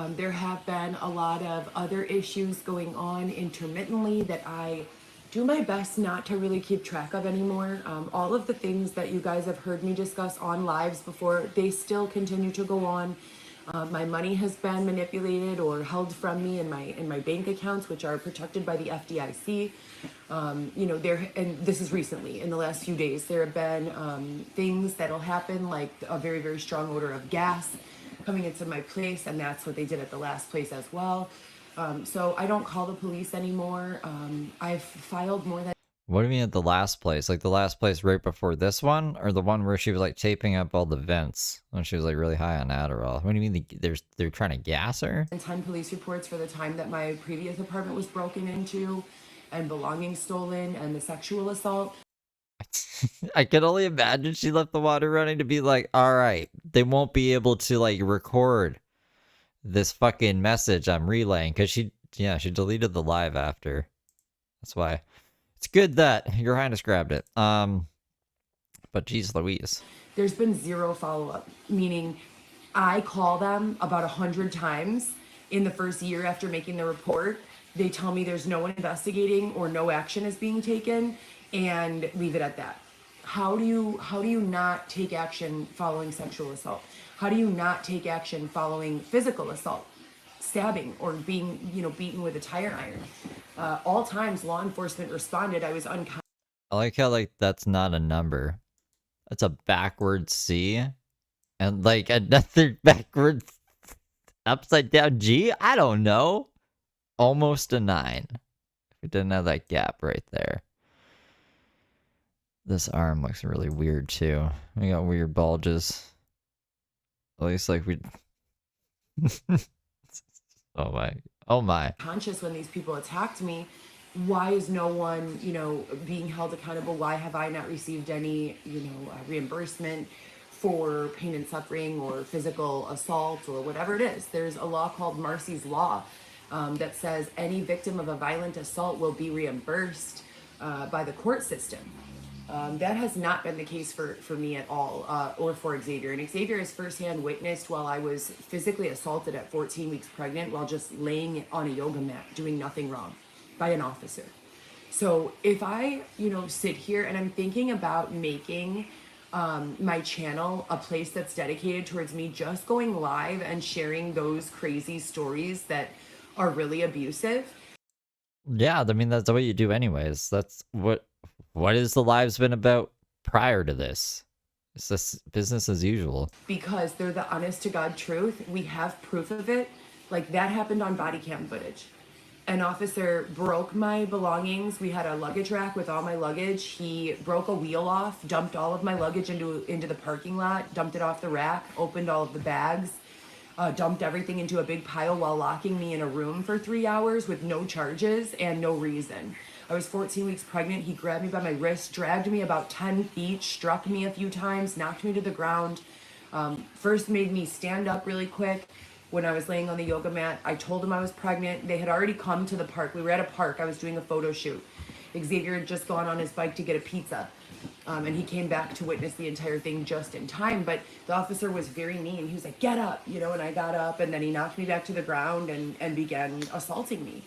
There have been a lot of other issues going on intermittently that I do my best not to really keep track of anymore. All of the things that you guys have heard me discuss on lives before, they still continue to go on. My money has been manipulated or held from me in my bank accounts, which are protected by the FDIC. You know, and this is recently, in the last few days, there have been things that'll happen, like a very, very strong odor of gas coming into my place, and that's what they did at the last place as well. So I don't call the police anymore. I've filed more than... What do you mean at the last place? Like the last place right before this one? Or the one where she was like taping up all the vents when she was like really high on Adderall? What do you mean they're trying to gas her? 10 police reports for the time that my previous apartment was broken into and belongings stolen and the sexual assault. I can only imagine she left the water running to be like, all right, they won't be able to like record this fucking message I'm relaying because she deleted the live after. That's why. It's good that Your Highness grabbed it. But geez Louise. There's been zero follow-up, meaning I call them about 100 times in the first year after making the report. They tell me there's no one investigating or no action is being taken and leave it at that. How do you not take action following sexual assault? How do you not take action following physical assault? Stabbing or being, you know, beaten with a tire iron. All times law enforcement responded. I was unconscious. I like how like that's not a number. That's a backwards C. And like another backwards upside down G? I don't know. Almost a 9. If we didn't have that gap right there. This arm looks really weird too. We got weird bulges. At least like we... Oh my. Conscious when these people attacked me. Why is no one, you know, being held accountable? Why have I not received any, you know, reimbursement for pain and suffering or physical assault or whatever it is? There's a law called Marcy's Law that says any victim of a violent assault will be reimbursed by the court system. That has not been the case for me at all, or for Xavier. And Xavier has firsthand witnessed while I was physically assaulted at 14 weeks pregnant while just laying on a yoga mat, doing nothing wrong, by an officer. So if I, you know, sit here and I'm thinking about making my channel a place that's dedicated towards me just going live and sharing those crazy stories that are really abusive. Yeah, I mean that's what you do anyways. That's what is the lives been about prior to this? It's just business as usual. Because they're the honest to God truth. We have proof of it. Like that happened on body cam footage. An officer broke my belongings. We had a luggage rack with all my luggage. He broke a wheel off, dumped all of my luggage into the parking lot, dumped it off the rack, opened all of the bags, dumped everything into a big pile while locking me in a room for 3 hours with no charges and no reason. I was 14 weeks pregnant. He grabbed me by my wrist, dragged me about 10 feet, struck me a few times, knocked me to the ground. First made me stand up really quick when I was laying on the yoga mat. I told him I was pregnant. They had already come to the park. We were at a park. I was doing a photo shoot. Xavier had just gone on his bike to get a pizza. And he came back to witness the entire thing just in time. But the officer was very mean. He was like, get up, you know, and I got up, and then he knocked me back to the ground and began assaulting me.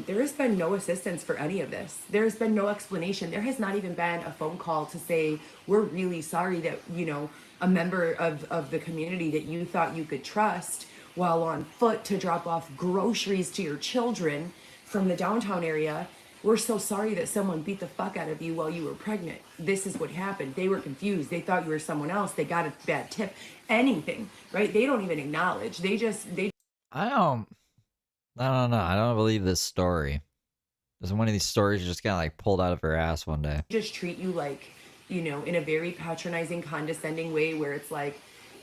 There has been no assistance for any of this. There has been no explanation. There has not even been a phone call to say, we're really sorry that, you know, a member of the community that you thought you could trust while on foot to drop off groceries to your children from the downtown area. We're so sorry that someone beat the fuck out of you while you were pregnant. This is what happened. They were confused. They thought you were someone else. They got a bad tip. Anything, right? They don't even acknowledge. I don't know. I don't believe this story. There's one of these stories just kind of like pulled out of her ass one day. just treat you like, you know, in a very patronizing, condescending way where it's like,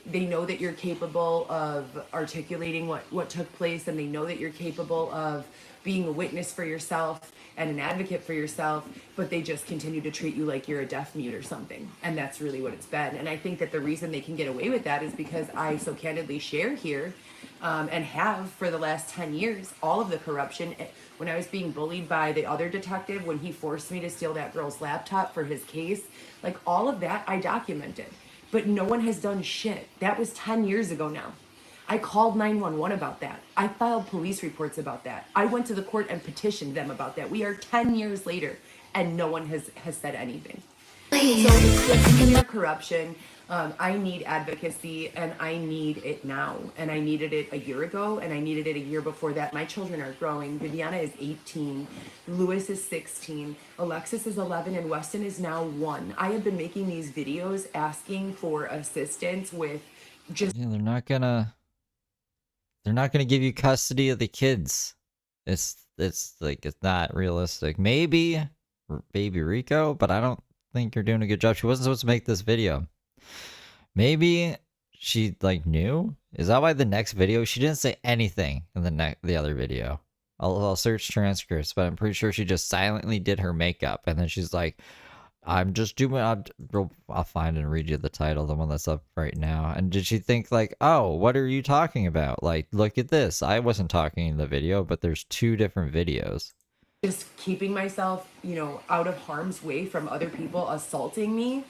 they know that you're capable of articulating what took place, and they know that you're capable of being a witness for yourself and an advocate for yourself, but they just continue to treat you like you're a deaf mute or something. And that's really what it's been. And I think that the reason they can get away with that is because I so candidly share here, and have for the last 10 years, all of the corruption. When I was being bullied by the other detective, when he forced me to steal that girl's laptop for his case, like all of that I documented. But no one has done shit. That was 10 years ago now. I called 911 about that. I filed police reports about that. I went to the court and petitioned them about that. We are 10 years later, and no one has said anything. So it's just clear corruption. I need advocacy, and I need it now. And I needed it a year ago, and I needed it a year before that. My children are growing. Viviana is 18. Lewis is 16. Alexis is 11, and Weston is now 1. I have been making these videos asking for assistance with just... Yeah, they're not gonna give you custody of the kids. It's like, it's not realistic. Maybe baby Rico, but I don't think you're doing a good job. She wasn't supposed to make this video. Maybe she like knew. Is that why the next video she didn't say anything in the other video? I'll search transcripts, but I'm pretty sure she just silently did her makeup, and then she's like, I'm just doing. I'll find and read you the title, the one that's up right now. And did she think like, oh, what are you talking about? Like, look at this. I wasn't talking in the video, but there's 2 different videos. Just keeping myself, you know, out of harm's way from other people assaulting me,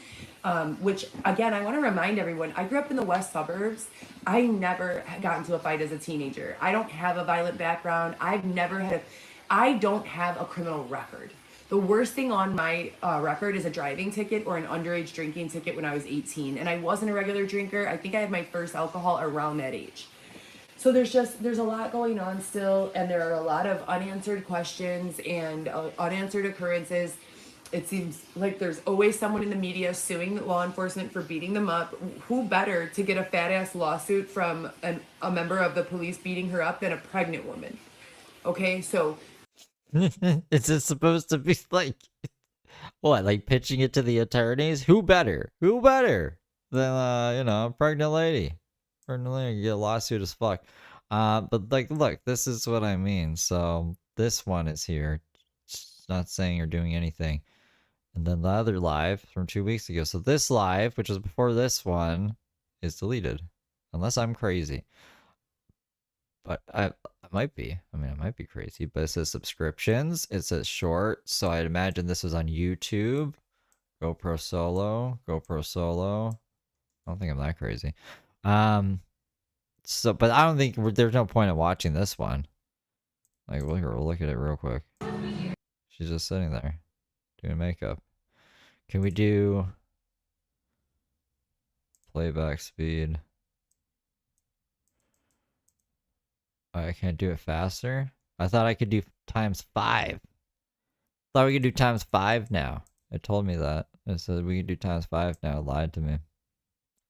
which again, I want to remind everyone, I grew up in the west suburbs. I never got into a fight as a teenager. I don't have a violent background. I don't have a criminal record. The worst thing on my record is a driving ticket or an underage drinking ticket when I was 18. And I wasn't a regular drinker. I think I had my first alcohol around that age. So there's a lot going on still, and there are a lot of unanswered questions and unanswered occurrences. It seems like there's always someone in the media suing law enforcement for beating them up. Who better to get a fat ass lawsuit from a member of the police beating her up than a pregnant woman? Okay, so Is it supposed to be like, what, like pitching it to the attorneys? Who better than you know, a pregnant lady? Pregnant lady get a lawsuit as fuck. But like, look, this is what I mean. So this one is here, it's not saying or doing anything, and then the other live from 2 weeks ago. So this live, which was before this one, is deleted, unless I'm crazy. But I might be. I mean, I might be crazy. But it says subscriptions. It says short. So I'd imagine this was on YouTube. GoPro Solo. I don't think I'm that crazy. So, but I don't think there's no point in watching this one. Like, we'll look at it real quick. She's just sitting there doing makeup. Can we do Playback speed. I can't do it faster? I thought I could do ×5. Thought we could do ×5 now. It told me that. It said we could do ×5 now. It lied to me.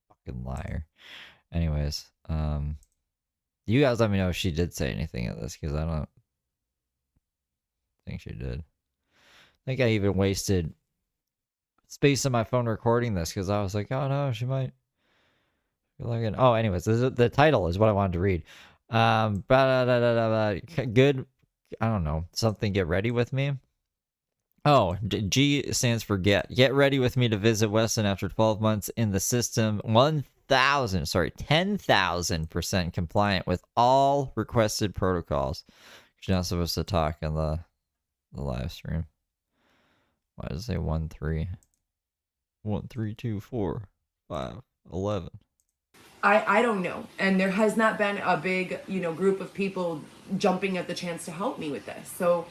Fucking liar. Anyways, you guys let me know if she did say anything of this, because I don't think she did. I think I even wasted space on my phone recording this, because I was like, oh no, she might. Oh, anyways, the title is what I wanted to read. Good. I don't know. Something get ready with me. Oh, G stands for get. Get ready with me to visit Weston after 12 months in the system. 10,000% compliant with all requested protocols. You're not supposed to talk in the live stream. Why does it say 1 3? 1 3 2 4 5 11. I don't know. And there has not been a big, group of people jumping at the chance to help me with this. So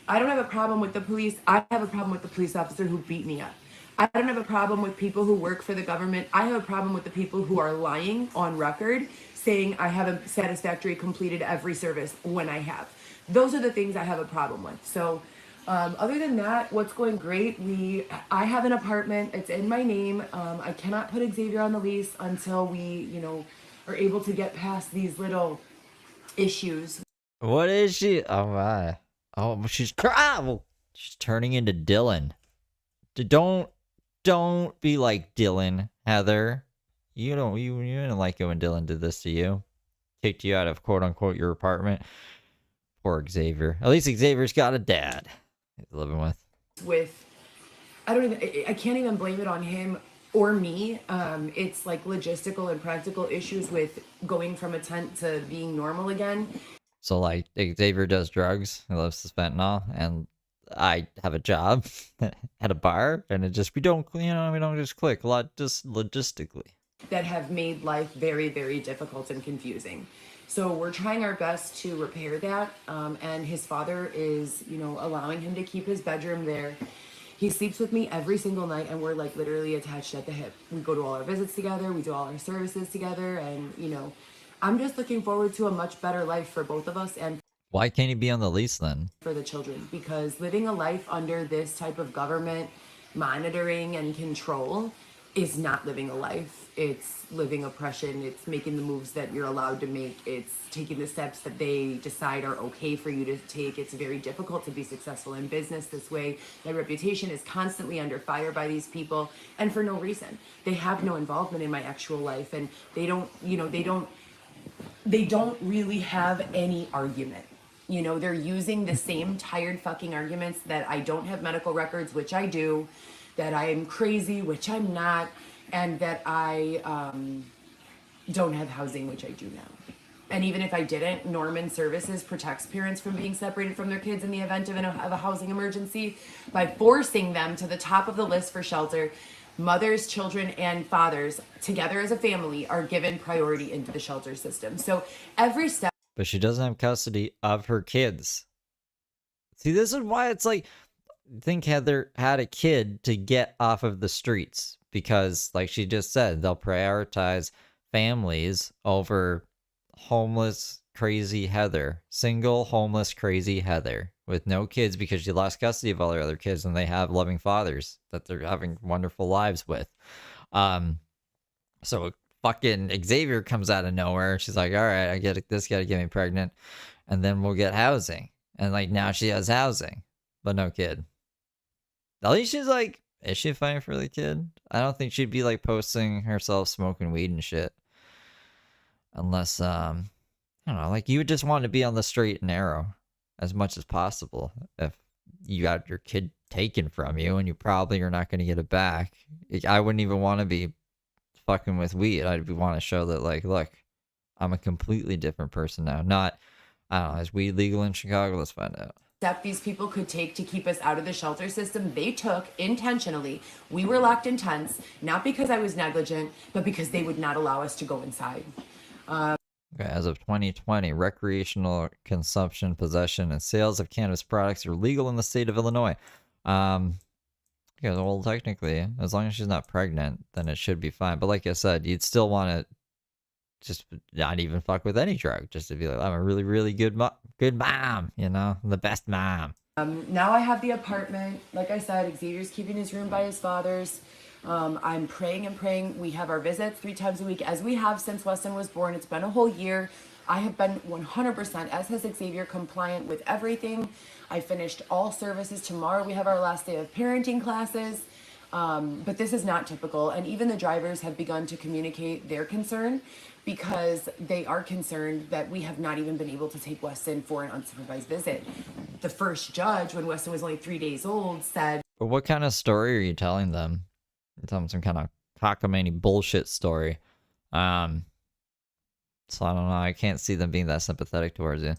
I don't have a problem with the police. I have a problem with the police officer who beat me up. I don't have a problem with people who work for the government. I have a problem with the people who are lying on record, saying I haven't satisfactorily completed every service when I have. Those are the things I have a problem with. So other than that, what's going great? I have an apartment. It's in my name. I cannot put Xavier on the lease until we, are able to get past these little issues. What is she? Oh my! Oh, she's turning into Dylan. Don't be like Dylan, Heather. You didn't like it when Dylan did this to you. Kicked you out of quote unquote your apartment. Poor Xavier. At least Xavier's got a dad he's living with. I can't even blame it on him or me. It's like logistical and practical issues with going from a tent to being normal again. So like Xavier does drugs, he loves the fentanyl, and I have a job at a bar, and we don't just click a lot, just logistically. That have made life very, very difficult and confusing. So we're trying our best to repair that. And his father is, allowing him to keep his bedroom there. He sleeps with me every single night, and we're like literally attached at the hip. We go to all our visits together. We do all our services together. And, I'm just looking forward to a much better life for both of us. And why can't he be on the lease then? For the children, because living a life under this type of government monitoring and control is not living a life. It's living oppression. It's making the moves that you're allowed to make. It's taking the steps that they decide are okay for you to take. It's very difficult to be successful in business this way. My reputation is constantly under fire by these people, and for no reason. They have no involvement in my actual life, and they don't really have any argument. They're using the same tired fucking arguments that I don't have medical records, which I do, that I am crazy, which I'm not, and that I don't have housing, which I do now. And even if I didn't, Norman Services protects parents from being separated from their kids in the event of a housing emergency by forcing them to the top of the list for shelter. Mothers, children, and fathers, together as a family, are given priority into the shelter system. So every step. But she doesn't have custody of her kids. See, this is why it's like, I think Heather had a kid to get off of the streets, because like she just said, they'll prioritize families over homeless, crazy Heather. Single, homeless, crazy Heather with no kids, because she lost custody of all her other kids, and they have loving fathers that they're having wonderful lives with. So fucking Xavier comes out of nowhere. She's like, all right, I get it. This guy to get me pregnant, and then we'll get housing. And like now she has housing, but no kid. At least she's like, is she fighting for the kid? I don't think she'd be like posting herself smoking weed and shit. Unless, I don't know, like you would just want to be on the straight and narrow as much as possible. If you got your kid taken from you and you probably are not going to get it back. I wouldn't even want to be fucking with weed. I'd want to show that, like, look, I'm a completely different person now. Not, I don't know, is weed legal in Chicago? Let's find out. Step these people could take to keep us out of the shelter system, they took intentionally. We were locked in tents, not because I was negligent, but because they would not allow us to go inside. Okay, as of 2020, recreational consumption, possession, and sales of cannabis products are legal in the state of Illinois. Because, well, technically, as long as she's not pregnant, then it should be fine. But like I said, you'd still want to just not even fuck with any drug, just to be like, I'm a really, really good mom, you know, the best mom. Now I have the apartment. Like I said, Xavier's keeping his room by his father's. I'm praying and praying. We have our visits 3 times a week, as we have since Weston was born. It's been a whole year. I have been 100%, as has Xavier, compliant with everything. I finished all services. Tomorrow we have our last day of parenting classes. But this is not typical. And even the drivers have begun to communicate their concern, because they are concerned that we have not even been able to take Weston for an unsupervised visit. The first judge, when Weston was only 3 days old, said, But what kind of story are you telling them? You're telling them some kind of cockamamie bullshit story. So I don't know. I can't see them being that sympathetic towards you.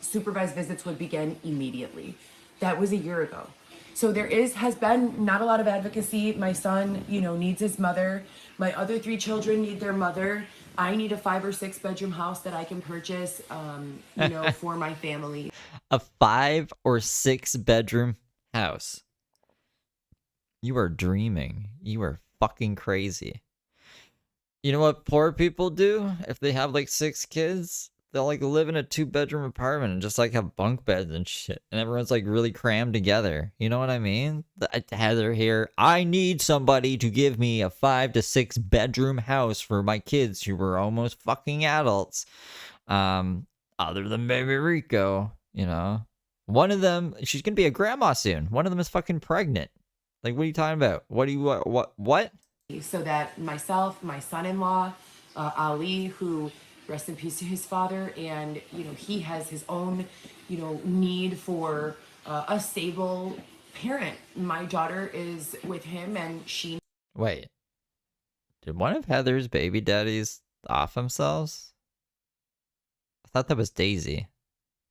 supervised visits would begin immediately. That was a year ago. So there has been not a lot of advocacy. My son, needs his mother. My other 3 children need their mother. I need a 5 or 6 bedroom house that I can purchase, for my family. A 5 or 6 bedroom house. You are dreaming. You are fucking crazy. You know what poor people do if they have like 6 kids? They'll like live in a 2-bedroom apartment and just like have bunk beds and shit. And everyone's like really crammed together. You know what I mean? Heather here. I need somebody to give me a 5 to 6 bedroom house for my kids who were almost fucking adults. Other than baby Rico, One of them, she's gonna be a grandma soon. One of them is fucking pregnant. Like, what are you talking about? What? So that myself, my son-in-law, Ali, who, rest in peace to his father, and he has his own need for a stable parent. My daughter is with him, and she... Wait, did one of Heather's baby daddies off themselves? I thought that was Daisy.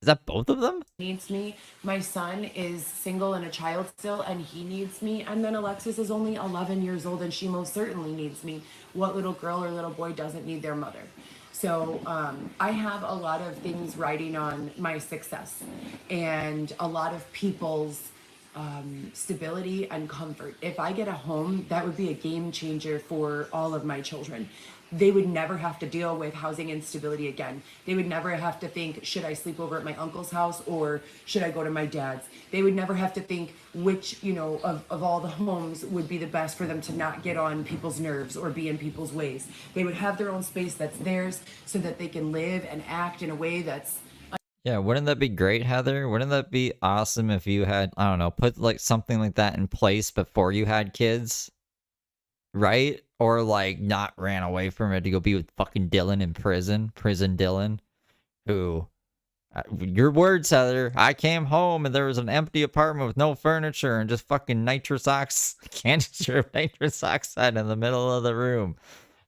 Is that both of them? Needs me. My son is single and a child still, and he needs me. And then Alexis is only 11 years old, and she most certainly needs me. What little girl or little boy doesn't need their mother? So I have a lot of things riding on my success, and a lot of people's stability and comfort. If I get a home, that would be a game changer for all of my children. They would never have to deal with housing instability again. They would never have to think, should I sleep over at my uncle's house or should I go to my dad's? They would never have to think which, of all the homes would be the best for them to not get on people's nerves or be in people's ways. They would have their own space that's theirs so that they can live and act in a way that's... Yeah, wouldn't that be great, Heather? Wouldn't that be awesome if you had, I don't know, put like something like that in place before you had kids? Right? Or like not ran away from it to go be with fucking Dylan in prison Dylan, who, your words, Heather, I came home and there was an empty apartment with no furniture and just fucking nitrous canister of nitrous oxide in the middle of the room.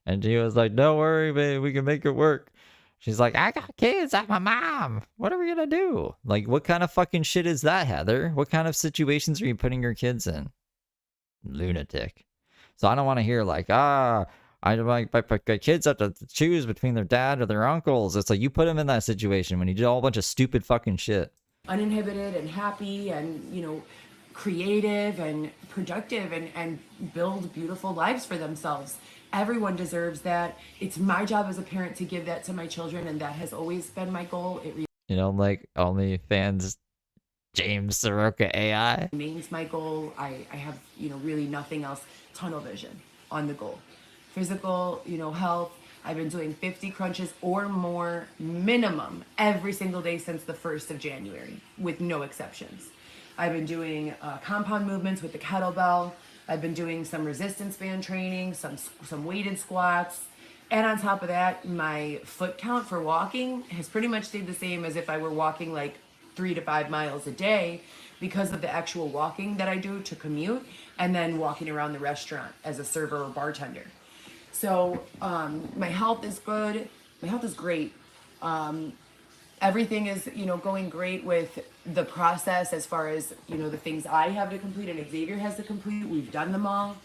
And she was like, don't worry, babe, we can make it work. She's like, I got kids, I'm a mom. What are we gonna do? Like, what kind of fucking shit is that, Heather? What kind of situations are you putting your kids in? Lunatic. So I don't want to hear like, my kids have to choose between their dad or their uncles. It's like, you put them in that situation when you did a whole bunch of stupid fucking shit. Uninhibited and happy and, creative and productive and build beautiful lives for themselves. Everyone deserves that. It's my job as a parent to give that to my children, and that has always been my goal. Like OnlyFans James Saroka AI remains my goal. I have, really nothing else. Tunnel vision on the goal. Physical, health. I've been doing 50 crunches or more minimum every single day since the 1st of January, with no exceptions. I've been doing compound movements with the kettlebell. I've been doing some resistance band training, some weighted squats. And on top of that, my foot count for walking has pretty much stayed the same as if I were walking like 3 to 5 miles a day, because of the actual walking that I do to commute, and then walking around the restaurant as a server or bartender. So my health is good. My health is great. Everything is, going great with the process as far as, the things I have to complete and Xavier has to complete. We've done them all.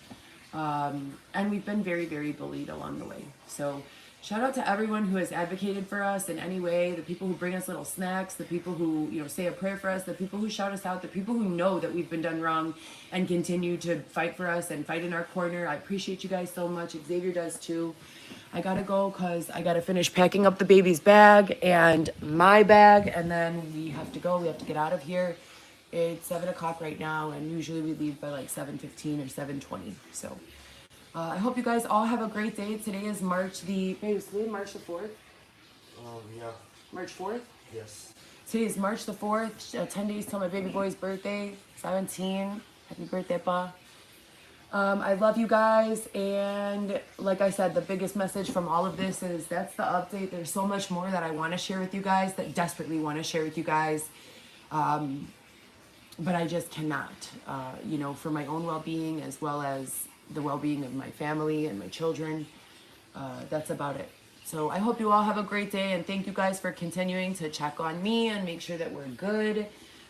And we've been very, very bullied along the way. So Shout out to everyone who has advocated for us in any way, the people who bring us little snacks, the people who, you know, say a prayer for us, the people who shout us out, the people who know that we've been done wrong and continue to fight for us and fight in our corner. I appreciate you guys so much. Xavier does too. I gotta go because I gotta finish packing up the baby's bag and my bag, and then we have to go. We have to get out of here. It's 7 o'clock right now, and usually we leave by like 7:15 or 7:20. So I hope you guys all have a great day. Today is March the 4th? Yeah. March 4th? Yes. Today is March the 4th, 10 days till my baby boy's birthday, 17. Happy birthday, Pa. I love you guys, and like I said, the biggest message from all of this is that's the update. There's so much more that I want to share with you guys, that desperately want to share with you guys, but I just cannot, you know, for my own well-being as well as the well-being of my family and my children. That's about it. So I hope you all have a great day, and thank you guys for continuing to check on me and make sure that we're good.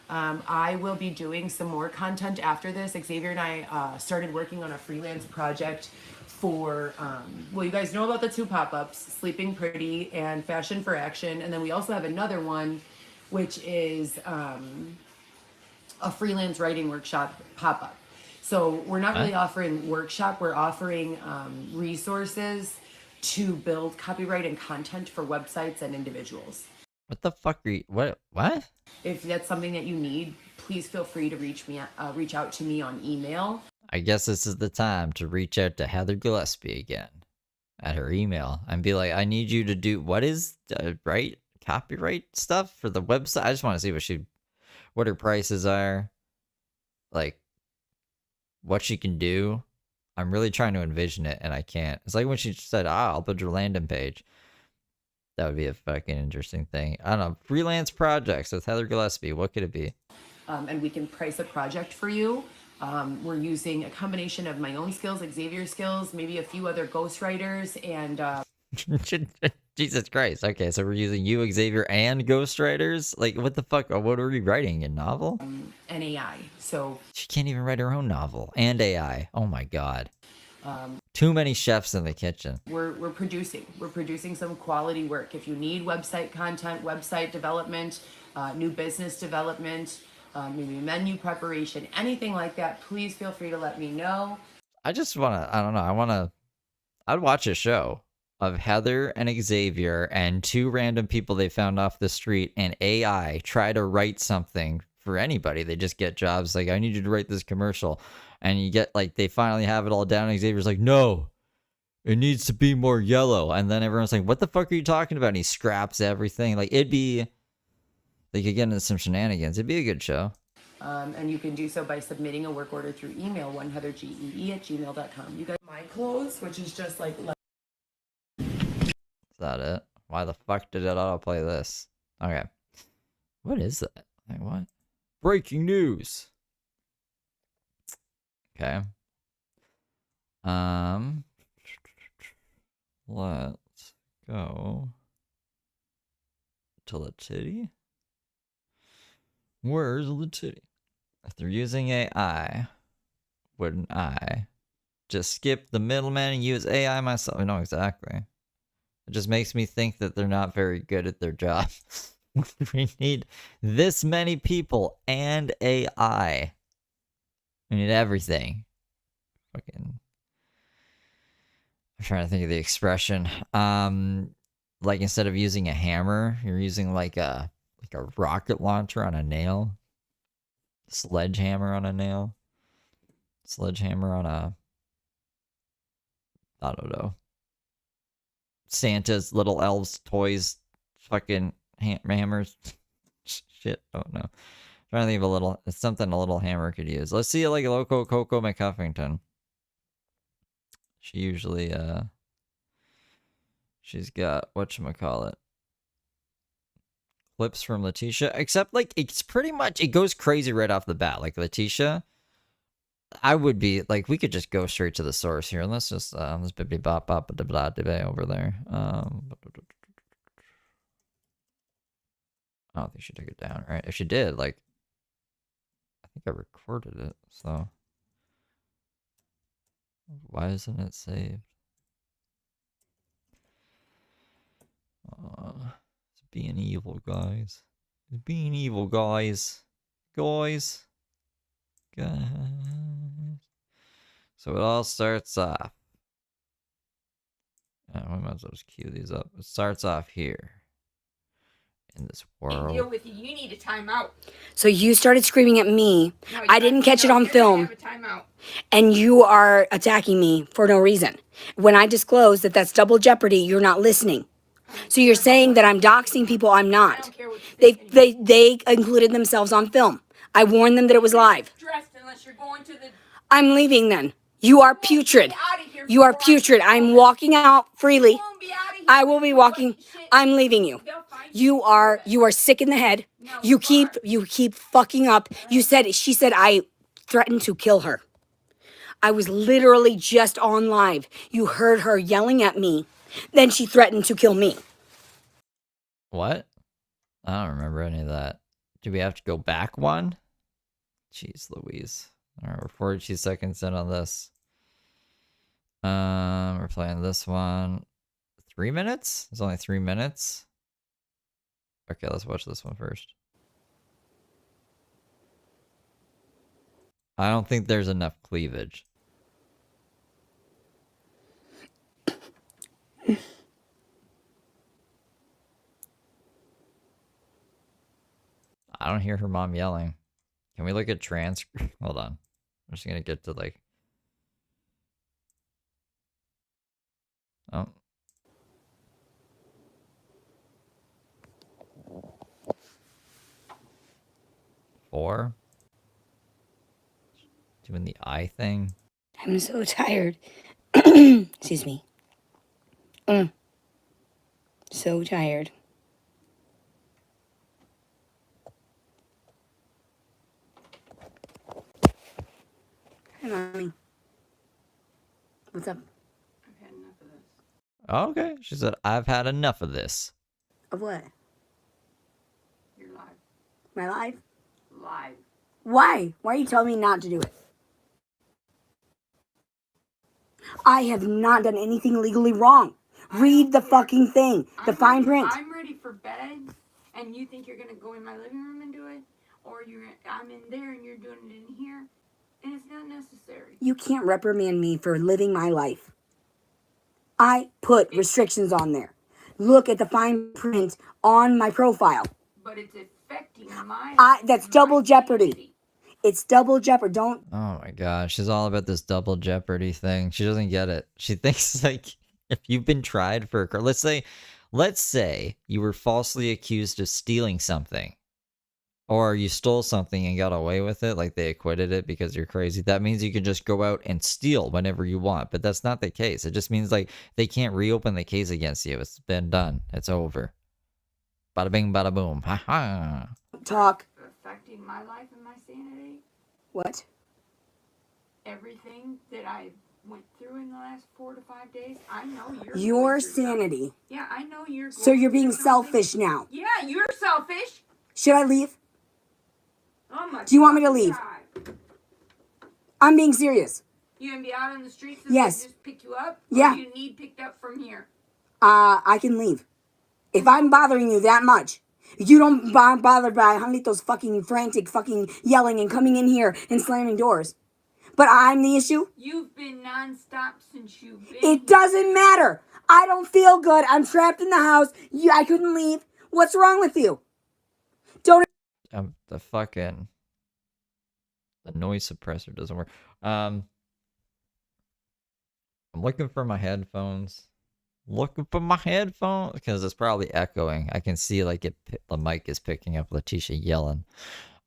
I will be doing some more content after this. Xavier and I started working on a freelance project for, well, you guys know about the 2 pop-ups, Sleeping Pretty and Fashion for Action. And then we also have another one, which is a freelance writing workshop pop-up. So we're not really offering workshop, we're offering resources to build copyright and content for websites and individuals. What the fuck are you, what? If that's something that you need, please feel free to reach out to me on email. I guess this is the time to reach out to Heather Gillespie again at her email and be like, I need you to do, what is, right? Copyright stuff for the website? I just want to see what her prices are, like, what she can do. I'm really trying to envision it, and I can't. It's like when she said, I'll build your landing page. That would be a fucking interesting thing. I don't know. Freelance projects with Heather Gillespie. What could it be? And we can price a project for you. We're using a combination of my own skills, Xavier's skills, maybe a few other ghostwriters, and Jesus Christ. Okay, so we're using you, Xavier, and ghostwriters? Like, what the fuck? What are we writing? A novel? an AI. So she can't even write her own novel. And AI. Oh my god. Too many chefs in the kitchen. We're producing some quality work. If you need website content, website development, new business development, maybe menu preparation, anything like that, please feel free to let me know. I just want to, I don't know, I'd watch a show of Heather and Xavier and 2 random people they found off the street and AI try to write something for anybody. They just get jobs like, I need you to write this commercial. And you get, like, they finally have it all down. And Xavier's like, no, it needs to be more yellow. And then everyone's like, what the fuck are you talking about? And he scraps everything. Like, it'd be, they could get into some shenanigans. It'd be a good show. And you can do so by submitting a work order through email, oneheathergee@gmail.com. You got my clothes, which is just like... Is that it? Why the fuck did it autoplay this? Okay. What is that? Like, what? Breaking news. Okay. Let's go to Leticia. Where's Leticia? If they're using AI, wouldn't I just skip the middleman and use AI myself? No, exactly. It just makes me think that they're not very good at their job. We need this many people and AI. We need everything. Fucking. I'm trying to think of the expression. Like instead of using a hammer, you're using like a rocket launcher on a nail. Sledgehammer on a nail. Sledgehammer on a, I don't know, Santa's little elves toys fucking hammers. Shit, I don't know. I'm trying to think of it's something a little hammer could use. Let's see, like Loco Coco McHuffington. She usually she's got whatchamacallit, clips from Leticia, except like it's pretty much, it goes crazy right off the bat. Like Leticia, I would be like, we could just go straight to the source here. And let's just let's bippity bop bop da blah da over there. I don't think she took it down, right? If she did, like, I think I recorded it, so why isn't it saved? being evil, guys. He's being evil, guys. Guys. So it all starts off. We might as well just cue these up. It starts off here. In this world. Deal with you. You need a timeout. So you started screaming at me. No, I didn't catch it on you're film. gonna have a timeout. And you are attacking me for no reason. When I disclose that that's double jeopardy, you're not listening. So you're saying that I'm doxing people. I'm not. They included themselves on film. I warned them that it was live. Unless you're going to the... I'm leaving then. You are putrid. You are putrid. I'm walking out freely. I will be walking. I'm leaving you. You are sick in the head. You keep fucking up. She said I threatened to kill her. I was literally just on live. You heard her yelling at me. Then she threatened to kill me. What? I don't remember any of that. Do we have to go back one? Jeez Louise. Alright, we're 42 seconds in on this. We're playing this one. 3 minutes? It's only 3 minutes. Okay, let's watch this one first. I don't think there's enough cleavage. I don't hear her mom yelling. Can we look at transcript? Hold on. I'm just gonna get to like... Oh. Four. Doing the eye thing. I'm so tired. Excuse me. So tired. Hi, Mommy. What's up? I've had enough of this. Oh, okay. She said, I've had enough of this. Of what? You're live. My life? Live. Why? Why are you telling me not to do it? I have not done anything legally wrong. Read the fucking thing. The fine print. I'm ready for bed, and you think you're gonna go in my living room and do it, or I'm in there and you're doing it in here, and it's not necessary. You can't reprimand me for living my life. I put restrictions on there. Look at the fine print on my profile. But it's affecting my... That's double jeopardy. It's double jeopardy. Don't... Oh my gosh, she's all about this double jeopardy thing. She doesn't get it. She thinks like if you've been tried for a crime, let's say you were falsely accused of stealing something, or you stole something and got away with it, like they acquitted it because you're crazy. That means you can just go out and steal whenever you want, but that's not the case. It just means like they can't reopen the case against you. It's been done. It's over. Bada bing, bada boom. Ha ha. Talk. Affecting my life and my sanity. What? Everything that I went through in the last 4 to 5 days, I know you're... Your sanity. Yeah, I know you're... So you're being selfish now. Yeah, you're selfish. Should I leave? Oh my... Do you want me to leave? I'm being serious. You gonna be out on the streets and yes. Just pick you up? Yeah. Or do you need picked up from here? I can leave. If I'm bothering you that much, you don't bother by Janito's fucking frantic fucking yelling and coming in here and slamming doors. But I'm the issue? You've been nonstop since you've been... It doesn't matter. I don't feel good. I'm trapped in the house. I couldn't leave. What's wrong with you? Don't... The noise suppressor doesn't work. I'm looking for my headphones. Looking for my headphones because it's probably echoing. I can see like the mic is picking up Leticia yelling.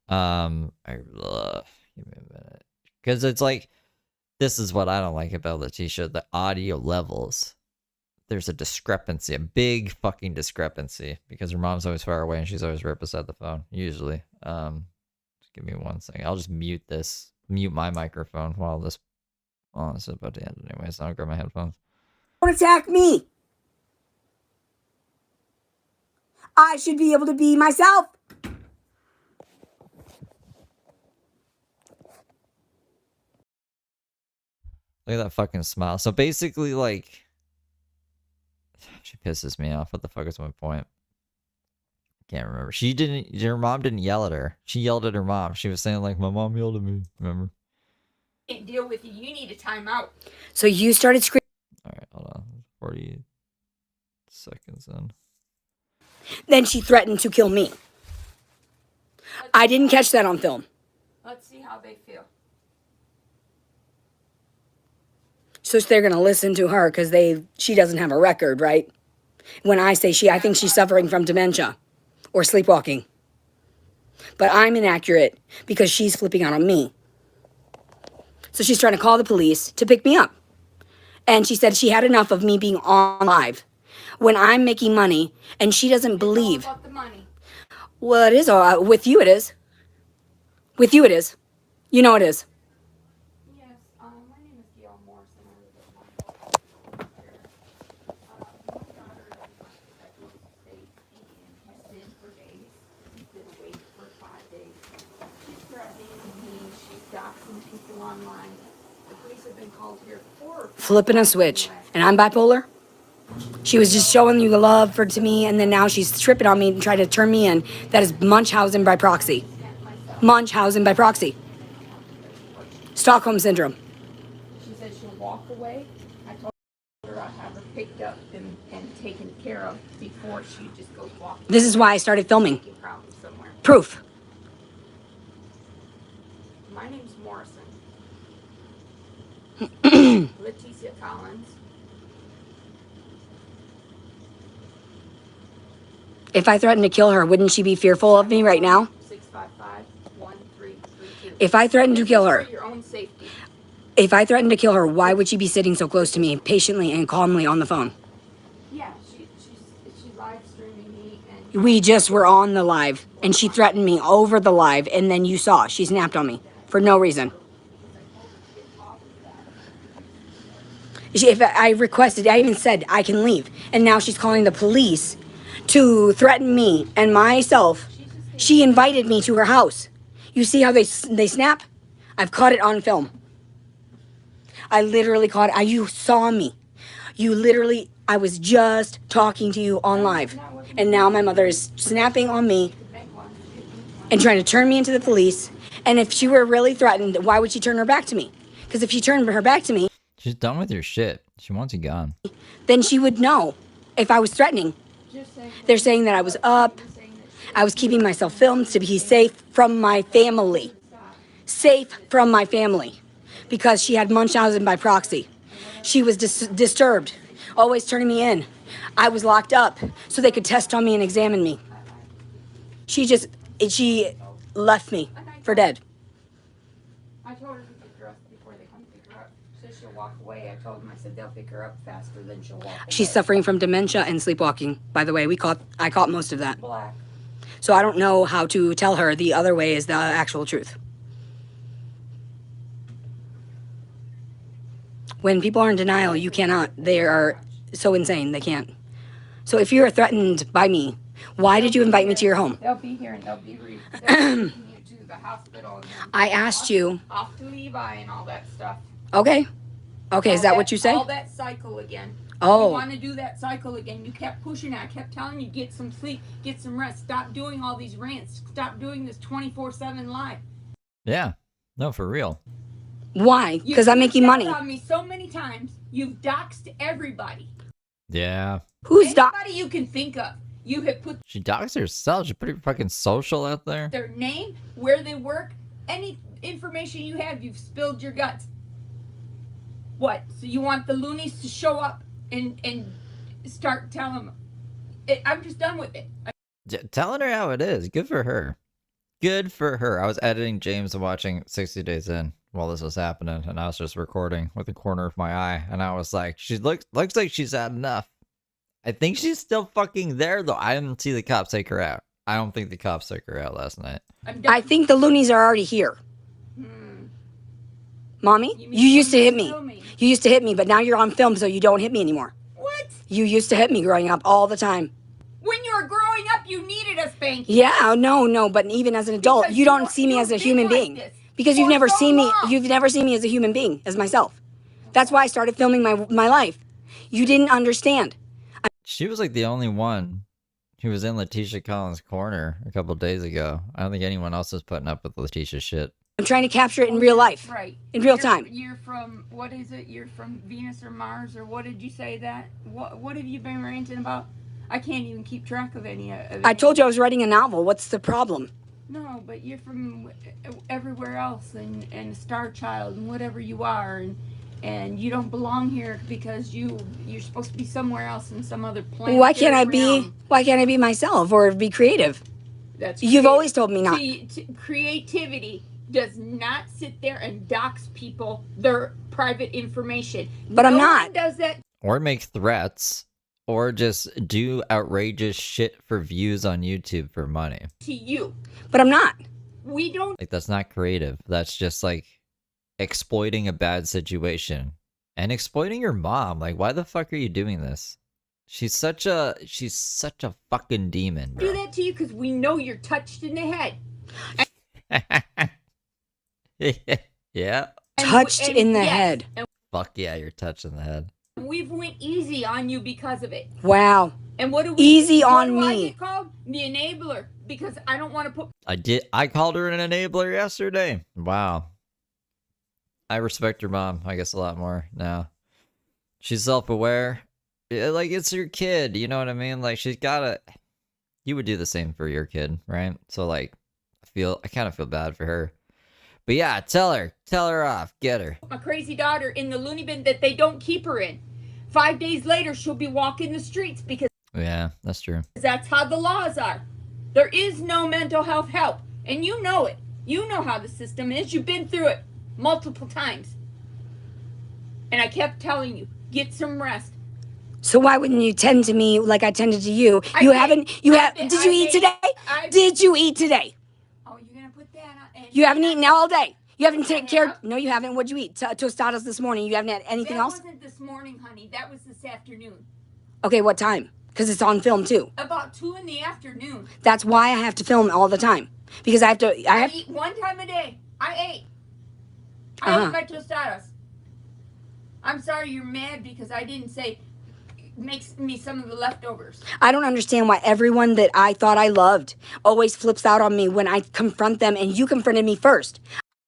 Give me a minute because it's like this is what I don't like about Leticia. The audio levels. There's a discrepancy, a big fucking discrepancy because her mom's always far away and she's always right beside the phone. Usually, just give me 1 second. I'll just mute my microphone while this. Oh, it's about to end anyway, so I'll grab my headphones. Don't attack me. I should be able to be myself. Look at that fucking smile. So basically, like, she pisses me off. What the fuck is my point? can't remember. Her mom didn't yell at her. She yelled at her mom. She was saying, like, my mom yelled at me. Remember? Can't deal with you. You need a timeout. So you started screaming. All right, hold on. 40 seconds in. Then she threatened to kill me. I didn't catch that on film. Let's see how they feel. So they're going to listen to her because she doesn't have a record, right? When I say I think she's suffering from dementia or sleepwalking. But I'm inaccurate because she's flipping out on me. So she's trying to call the police to pick me up. And she said she had enough of me being on live when I'm making money and she doesn't believe. It's all about the money. Well, it is all with you. It is. With you, it is. You know it is. Yes, my name is Gail Morrison. I live at my daughter is at Louis State and has been for days. She's been awake for 5 days. She's threatening me. She's doxing people online. The police have been called here 4 or 5 Flipping a switch. And I'm bipolar. She was just showing you the love to me, and then now she's tripping on me and trying to turn me in. That is Munchausen by proxy. Munchausen by proxy. Stockholm Syndrome. She said she'll walk away. I told her I'd have her picked up and taken care of before she just goes walking. This is why I started filming. Making problems somewhere. Proof. My name's Morrison. Leticia Collins. If I threatened to kill her, wouldn't she be fearful of me right now? 655-1332. If I threatened to kill her, For your own safety. if I threatened to kill her, why would she be sitting so close to me, patiently and calmly on the phone? Yeah, she's live streaming me and We just were on the live, and she threatened me over the live, and then you saw she snapped on me for no reason. If I requested, I even said I can leave, and now she's calling the police to threaten me and myself. She invited me to her house. You see how they snap? I've caught it on film. I literally caught it. You saw me. I was just talking to you on live. And now my mother is snapping on me and trying to turn me into the police. And if she were really threatened, why would she turn her back to me? Because if she turned her back to me, She's done with your shit. She wants you gone. then she would know if I was threatening. They're saying that I was up. I was keeping myself filmed to be safe from my family. Safe from my family. Because she had Munchausen by proxy. She was disturbed, always turning me in. I was locked up so they could test on me and examine me. She left me for dead. I told her to pick her up before they come pick her up. She said she'll walk away. I told them, I said, they'll pick her up faster than she'll walk away. She's suffering from dementia and sleepwalking, by the way. I caught most of that. Black. So I don't know how to tell her the other way is the actual truth. When people are in denial, you cannot. They are so insane, they can't. So if you're threatened by me, why did you invite me to your home? They'll be here and they'll taking you to the hospital. I asked you. Off to Levi and all that stuff. Okay. Okay, is that what you say? All that cycle again. Oh. You want to do that cycle again. You kept pushing it. I kept telling you, get some sleep, get some rest. Stop doing all these rants. Stop doing this 24/7 live. Yeah. No, for real. Why? Because I'm making money. You've on me so many times. You've doxed everybody. Yeah. Who's anybody you can think of? You have put She doxed herself. She put her fucking social out there. their name, where they work, any information you have. You've spilled your guts. What? So you want the loonies to show up and start telling them? I'm just done with it. Telling her how it is. Good for her. Good for her. I was editing James and watching 60 Days In while this was happening, and I was just recording with the corner of my eye, and I was like, she looks like she's had enough. I think she's still fucking there, though. I didn't see the cops take her out. I don't think the cops took her out last night. I think the loonies are already here. Mommy, you used to hit me. You used to hit me, but now you're on film, so you don't hit me anymore. What? You used to hit me growing up all the time. When you were growing up, you needed a spanking. Yeah, no, but even as an adult, Because you don't see me as a human being. Because you've never seen me, you've never seen me as a human being, as myself. That's why I started filming my life. You didn't understand. She was like the only one He was in Leticia Collins' corner a couple days ago. I don't think anyone else is putting up with Leticia's shit. I'm trying to capture it in real life. Right. In real time. You're from, what is it? You're from Venus or Mars, or what did you say that? What have you been ranting about? I can't even keep track of any of it. I told you I was writing a novel. What's the problem? No, but you're from everywhere else, and Star Child and whatever you are, and you don't belong here because you're supposed to be somewhere else in some other planet. Why can't I be myself or be creative? You've always told me not. Creativity does not sit there and dox people their private information. But I'm not. One does that. Or make threats. Or just do outrageous shit for views on YouTube for money. To you. But I'm not. We don't. Like, that's not creative. That's just like exploiting a bad situation. And exploiting your mom. Like, why the fuck are you doing this? She's such a fucking demon, bro. Do that to you because we know you're touched in the head. Yeah. Touched in the head. Fuck yeah, you're touched in the head. We've went easy on you because of it. Wow. And what do we easy what on do me? I get called? The enabler, because I don't want to put. I called her an enabler yesterday. Wow. I respect your mom, I guess, a lot more now. She's self-aware. Like, it's your kid, you know what I mean? Like, she's gotta. You would do the same for your kid, right? So, like, I kind of feel bad for her. But yeah, tell her off, get her. My crazy daughter in the loony bin that they don't keep her in. 5 days later, she'll be walking the streets because Yeah, that's true. that's how the laws are. There is no mental health help, and you know it. You know how the system is. You've been through it multiple times. And I kept telling you, get some rest. So why wouldn't you tend to me like I tended to you? Did you eat today? Did you eat today? Oh, you're going to put that on. You haven't eaten all day. You haven't taken care. No, you haven't. What'd you eat? Tostadas this morning. You haven't had anything else? That wasn't this morning, honey. That was this afternoon. Okay, what time? Because it's on film too. About 2 in the afternoon. That's why I have to film all the time. Because I have to. I eat 1 time a day. I ate my tostadas. I'm sorry you're mad because I didn't say makes me some of the leftovers. I don't understand why everyone that I thought I loved always flips out on me when I confront them, and you confronted me first.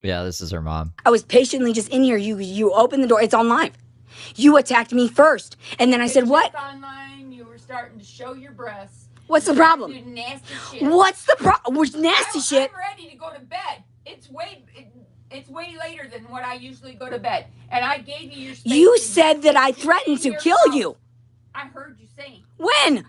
Yeah, this is her mom. I was patiently just in here. You opened the door. It's on live. You attacked me first, and then I said, "What?" Online, you were starting to show your breasts. What's the problem? Do nasty shit. What's the problem? Which nasty shit? I'm ready to go to bed. It's way later than what I usually go to bed, and I gave you your space. You said that I threatened to kill you. I heard you saying. When?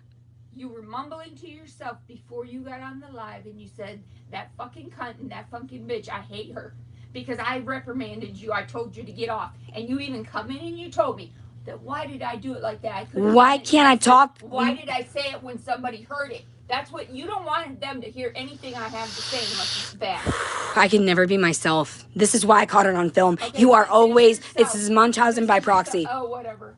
You were mumbling to yourself before you got on the live, and you said, that fucking cunt and that fucking bitch, I hate her. Because I reprimanded you, I told you to get off. And you even come in and you told me that why did I do it like that? Why can't I talk? Why did I say it when somebody heard it? That's what, you don't want them to hear anything I have to say unless it's bad. I can never be myself. This is why I caught it on film. Okay, you are always, this is Munchausen by proxy. Oh, whatever.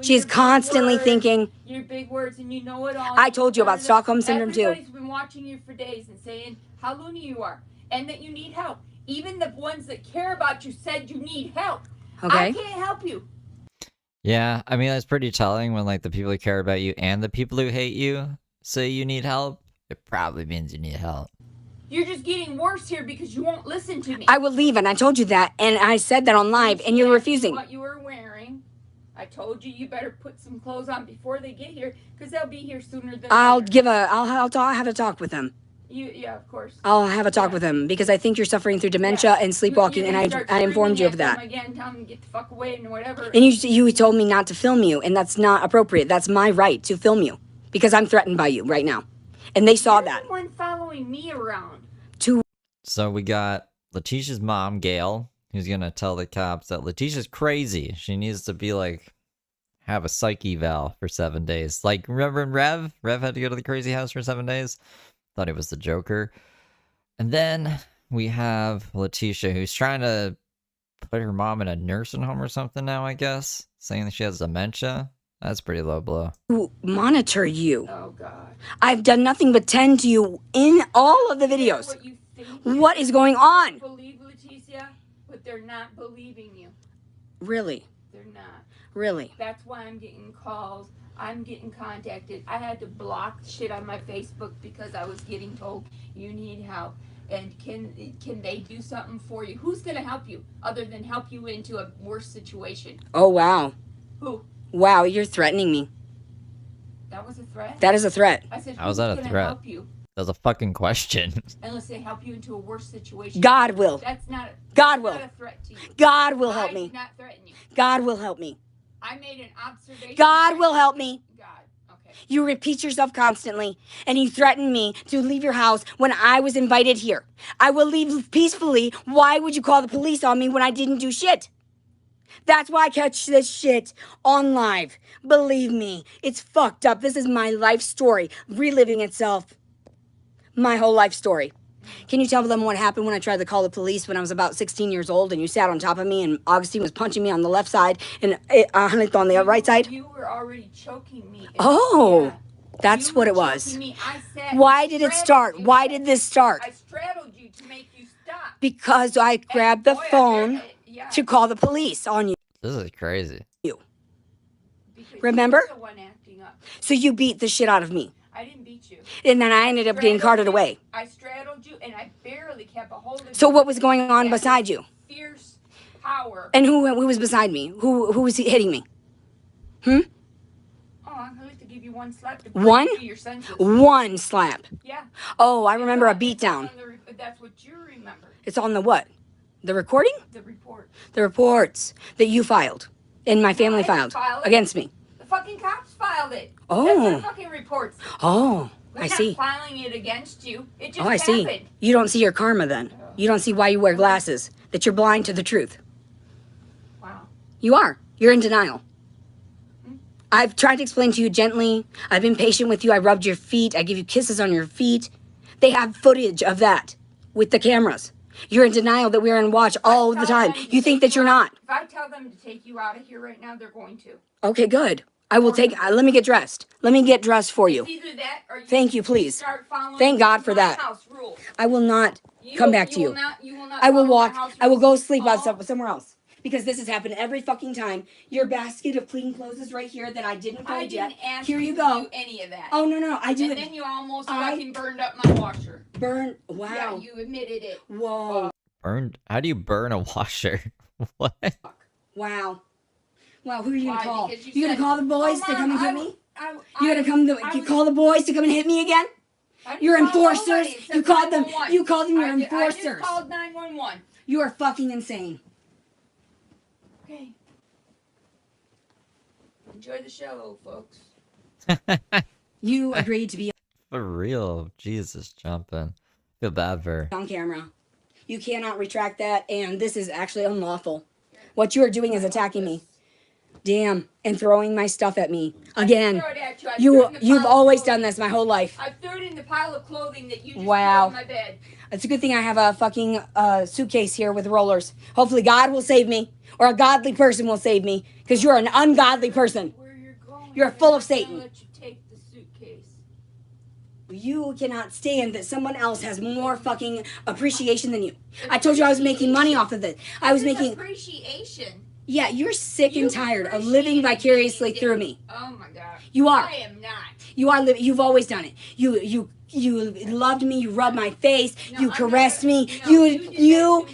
She's constantly thinking. Your big words, and you know it all. I told you about Stockholm Syndrome too. Everybody's been watching you for days and saying how loony you are and that you need help. Even the ones that care about you said you need help. Okay. I can't help you. Yeah, I mean, that's pretty telling when, like, the people who care about you and the people who hate you say you need help. It probably means you need help. You're just getting worse here because you won't listen to me. I will leave, and I told you that, and I said that on live, and you're refusing. What you were wearing. I told you better put some clothes on before they get here because they'll be here sooner than I'll later. I'll have a talk with them. Yeah, of course. I'll have a talk with them because I think you're suffering through dementia and sleepwalking, and I informed you of that. Again, tell them to get the fuck away and whatever. And you told me not to film you, and that's not appropriate. That's my right to film you because I'm threatened by you right now, and they saw that. You're the one following me around. So we got Leticia's mom, Gail, who's gonna tell the cops that Leticia's crazy. She needs to be like, have a psych eval for 7 days. Like, remember in Rev? Rev had to go to the crazy house for 7 days. Thought it was the Joker. And then we have Leticia, who's trying to put her mom in a nursing home or something now, I guess. Saying that she has dementia. That's pretty low blow. To monitor you. Oh, God. I've done nothing but tend to you in all of the videos. What is going on? Believe Leticia, but they're not believing you. Really? They're not. Really? That's why I'm getting calls. I'm getting contacted. I had to block shit on my Facebook because I was getting told you need help. And can they do something for you? Who's gonna help you other than help you into a worse situation? Oh, wow. Who? Wow, you're threatening me. That was a threat? That is a threat. I said, How is who's that a gonna threat? help you? That was a fucking question. Unless they help you into a worse situation. God will. That's not. God will. Not a threat to you. God will help I me. did not threaten you. God will help me. I made an observation. God will help me. God. Okay. You repeat yourself constantly, and you threaten me to leave your house when I was invited here. I will leave peacefully. Why would you call the police on me when I didn't do shit? That's why I catch this shit on live. Believe me, it's fucked up. This is my life story, reliving itself. My whole life story. Can you tell them what happened when I tried to call the police when I was about 16 years old and you sat on top of me and Augustine was punching me on the left side and Hanith on the right side? You were already choking me. Oh, Yeah. that's You what were it was. choking me. I sat Why and did it straddled start? you. Why did this start? I straddled you to make you stop. Because I grabbed the boy, phone yeah. to call the police on you. This is crazy. Because Remember? you were the one acting up. So you beat the shit out of me. I didn't beat you. And then I ended up getting carted away. I straddled you, and I barely kept a hold of you. So what was going on beside you? Fierce power. And who was beside me? Who was hitting me? Oh, I'm going to give you one slap to bring One? you to your senses. One slap. Yeah. Oh, I remember a beatdown. That's what you remember. It's on the what? The recording? The report. The reports that you filed and my family filed against me. The fucking cops filed it. Oh. That's the fucking reports. Oh, We're I not see. filing it against you. It just Oh, I see. happened. You don't see your karma then. You don't see why you wear glasses, that you're blind to the truth. Wow. You are. You're in denial. I've tried to explain to you gently. I've been patient with you. I rubbed your feet. I give you kisses on your feet. They have footage of that with the cameras. You're in denial that we're in watch all the time. You think that you're not. If I tell them to take you out of here right now, they're going to. Okay, good. I will take. Let me get dressed. Let me get dressed for you. It's either that or you Thank you, please. start following Thank God for my that. house rules. I will not come back to you. You will not I will follow my walk. house I will go rules. sleep somewhere else. Because this has happened every fucking time. Your basket of clean clothes is right here that I didn't fold yet. Ask Here you to go. do any of that. Oh, no. I do And it. then you almost fucking burned up my washer. Wow. Yeah, you admitted it. Whoa. Burned? How do you burn a washer? What? Wow. Wow, who are you going to call? Because You going to call the boys to come and hit me? You going I to call the boys to come and hit me again? You're enforcers. You called them. You called them your enforcers. I just called 911. You are fucking insane. Okay. Enjoy the show, folks. You agreed to be For real. Jesus, jumping. Feel bad for her. on camera. You cannot retract that, and this is actually unlawful. What you are doing is attacking me. Damn, and throwing my stuff at me again. You've always done this my whole life. I threw it in the pile of clothing that you just Wow. threw on my bed. It's a good thing I have a fucking suitcase here with rollers. Hopefully God will save me, or a godly person will save me, because you're an ungodly person. Where you're going, You're full of I'm gonna Satan. let you take the suitcase. You cannot stand that someone else has more fucking appreciation than you. I told you I was making money off of it. I was making appreciation. Yeah, you're sick and tired of living vicariously through me. Oh my god. You are. I am not. You are living. You've always done it. You loved me. You rubbed my face. No, you I'm caressed not- me. no, you did that to me. You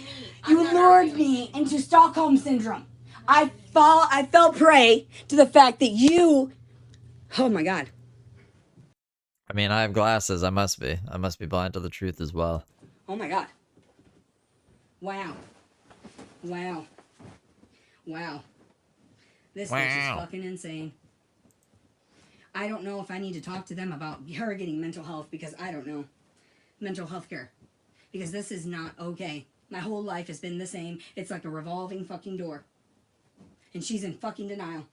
I'm not lured arguing. me into Stockholm syndrome. I fell prey to the fact that you. Oh my god. I mean, I have glasses. I must be. I must be blind to the truth as well. Oh my god. Wow. Wow. Wow. This bitch is fucking insane. I don't know if I need to talk to them about her getting mental health, because I don't know. Mental health care. Because this is not okay. My whole life has been the same. It's like a revolving fucking door. And she's in fucking denial.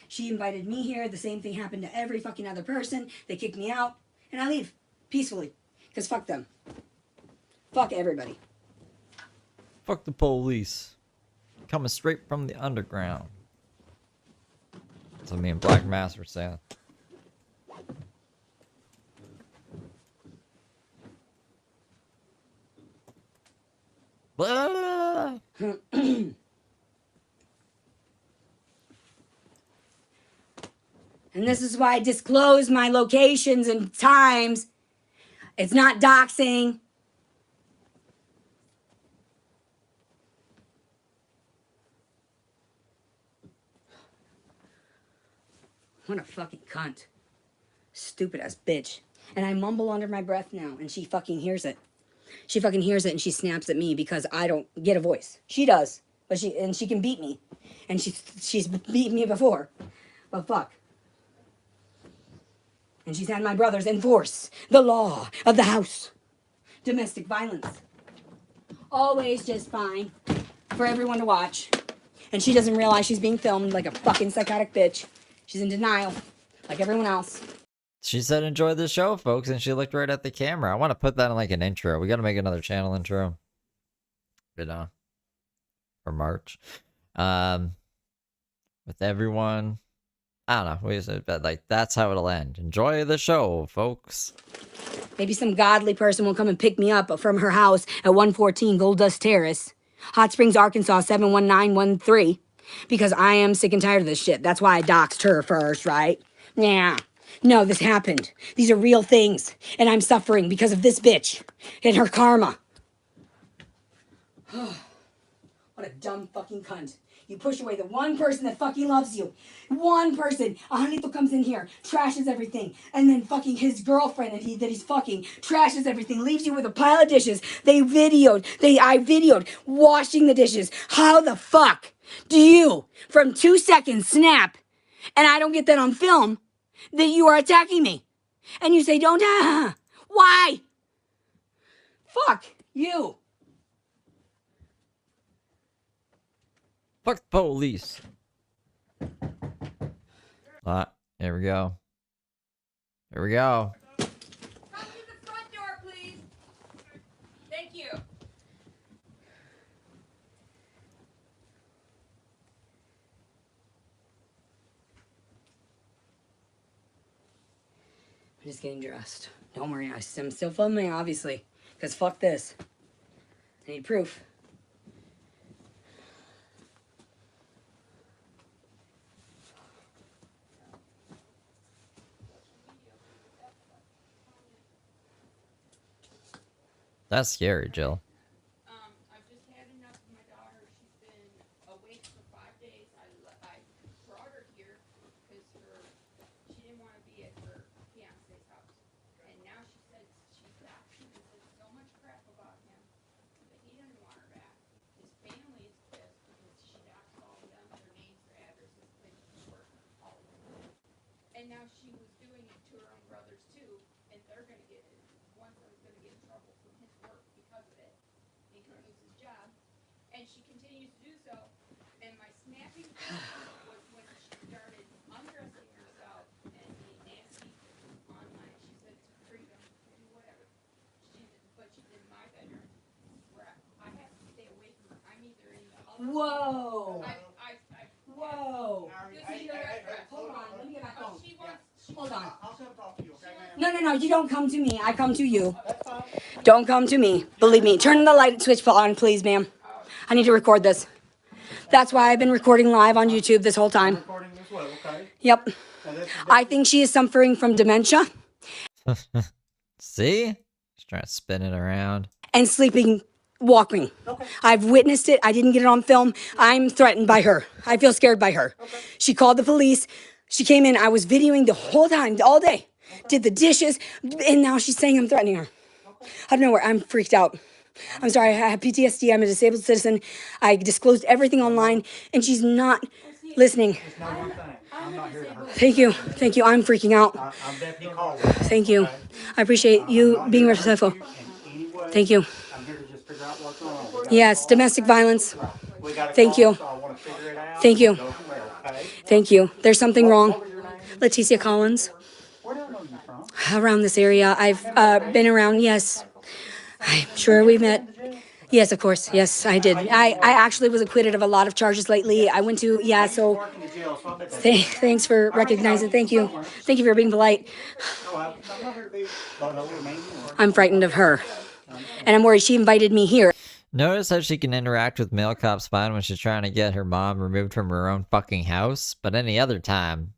She invited me here. The same thing happened to every fucking other person. They kicked me out. And I leave. Peacefully. Because fuck them. Fuck everybody. Fuck the police. Coming straight from the underground. That's what me and Black Mass were saying. Blah! And this is why I disclose my locations and times. It's not doxing. What a fucking cunt. Stupid ass bitch. And I mumble under my breath now, and she fucking hears it. She fucking hears it, and she snaps at me because I don't get a voice. She does, but she can beat me, and she's beaten me before. But fuck. And she's had my brothers enforce the law of the house. Domestic violence. Always just fine for everyone to watch. And she doesn't realize she's being filmed like a fucking psychotic bitch. She's in denial, like everyone else. She said enjoy the show, folks, and she looked right at the camera. I want to put that in like an intro. We got to make another channel intro. You know, for March. With everyone. I don't know. We said, but like that's how it'll end. Enjoy the show, folks. Maybe some godly person will come and pick me up from her house at 114 Gold Dust Terrace, Hot Springs, Arkansas 71913. Because I am sick and tired of this shit. That's why I doxed her first, right? Yeah. No, this happened. These are real things. And I'm suffering because of this bitch and her karma. What a dumb fucking cunt. You push away the one person that fucking loves you. One person. Anito comes in here, trashes everything. And then fucking his girlfriend that he's fucking trashes everything, leaves you with a pile of dishes. I videoed washing the dishes. How the fuck do you, from 2 seconds, snap, and I don't get that on film, that you are attacking me? And you say, don't, why? Fuck you. Fuck the police. Here we go. Here we go. Come to the front door, please. Thank you. I'm just getting dressed. Don't worry, I'm still filming, obviously. Because fuck this. I need proof. That's scary, Jill. I've just had enough of my daughter. She's been awake for 5 days. I brought her here because she didn't want to be at her fiance's house. And now she says she's back. She said so much crap about him, but he doesn't want her back. His family is pissed because she doxed all of them, their names, their addresses, places of work, all of them. And now she was doing it to her own brothers too, and they're going to get it. One of them's going to get in trouble from his work because of it. He could lose his job. And she continues to do so. And my snapping was when she started undressing herself and being nasty online. She said it's freedom to do whatever. But she's in my bedroom where I have to stay away from her. I'm either in the other Whoa. Whoa. Hold on, let me get back home. Hold on. No, you don't come to me. I come to you. Don't come to me. Believe me. Turn the light switch on, please, ma'am. I need to record this. That's why I've been recording live on YouTube this whole time. Yep. I think she is suffering from dementia. See? She's trying to spin it around. And sleeping walking. I've witnessed it. I didn't get it on film. I'm threatened by her. I feel scared by her. She called the police. She came in. I was videoing the whole time, all day. Did the dishes. And now she's saying I'm threatening her. Out of nowhere. I'm freaked out. I'm sorry. I have PTSD. I'm a disabled citizen. I disclosed everything online. And she's not listening. Thank you. Thank you. I'm freaking out. Thank you. I appreciate you being respectful. Thank you. Yes, domestic violence. Thank you. Thank you. Thank you. There's something wrong. Leticia Collins. Around this area. I've been around, yes. I'm sure we met. Yes, of course. Yes, I did. I actually was acquitted of a lot of charges lately. I went to, yeah, so thanks for recognizing. Thank you. Thank you for being polite. I'm frightened of her. And I'm worried she invited me here. Notice how she can interact with male cops fine when she's trying to get her mom removed from her own fucking house, but any other time,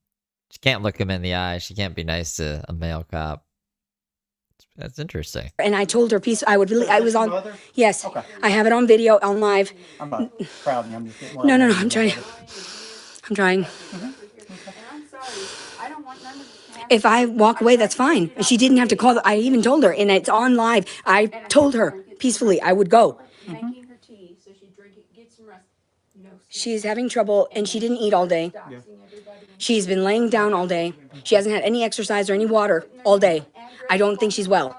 She can't look him in the eye. She can't be nice to a male cop. That's interesting. And I told her I was on, yes, okay. I have it on video, on live. I'm not proud of you. I'm just getting No, I'm trying. I'm trying. If I walk away, that's fine. She didn't have to call. I even told her, and it's on live. I told her peacefully I would go. Making her tea, so she drink it, get some rest. She's having trouble, and she didn't eat all day. She's been laying down all day. She hasn't had any exercise or any water all day. I don't think she's well.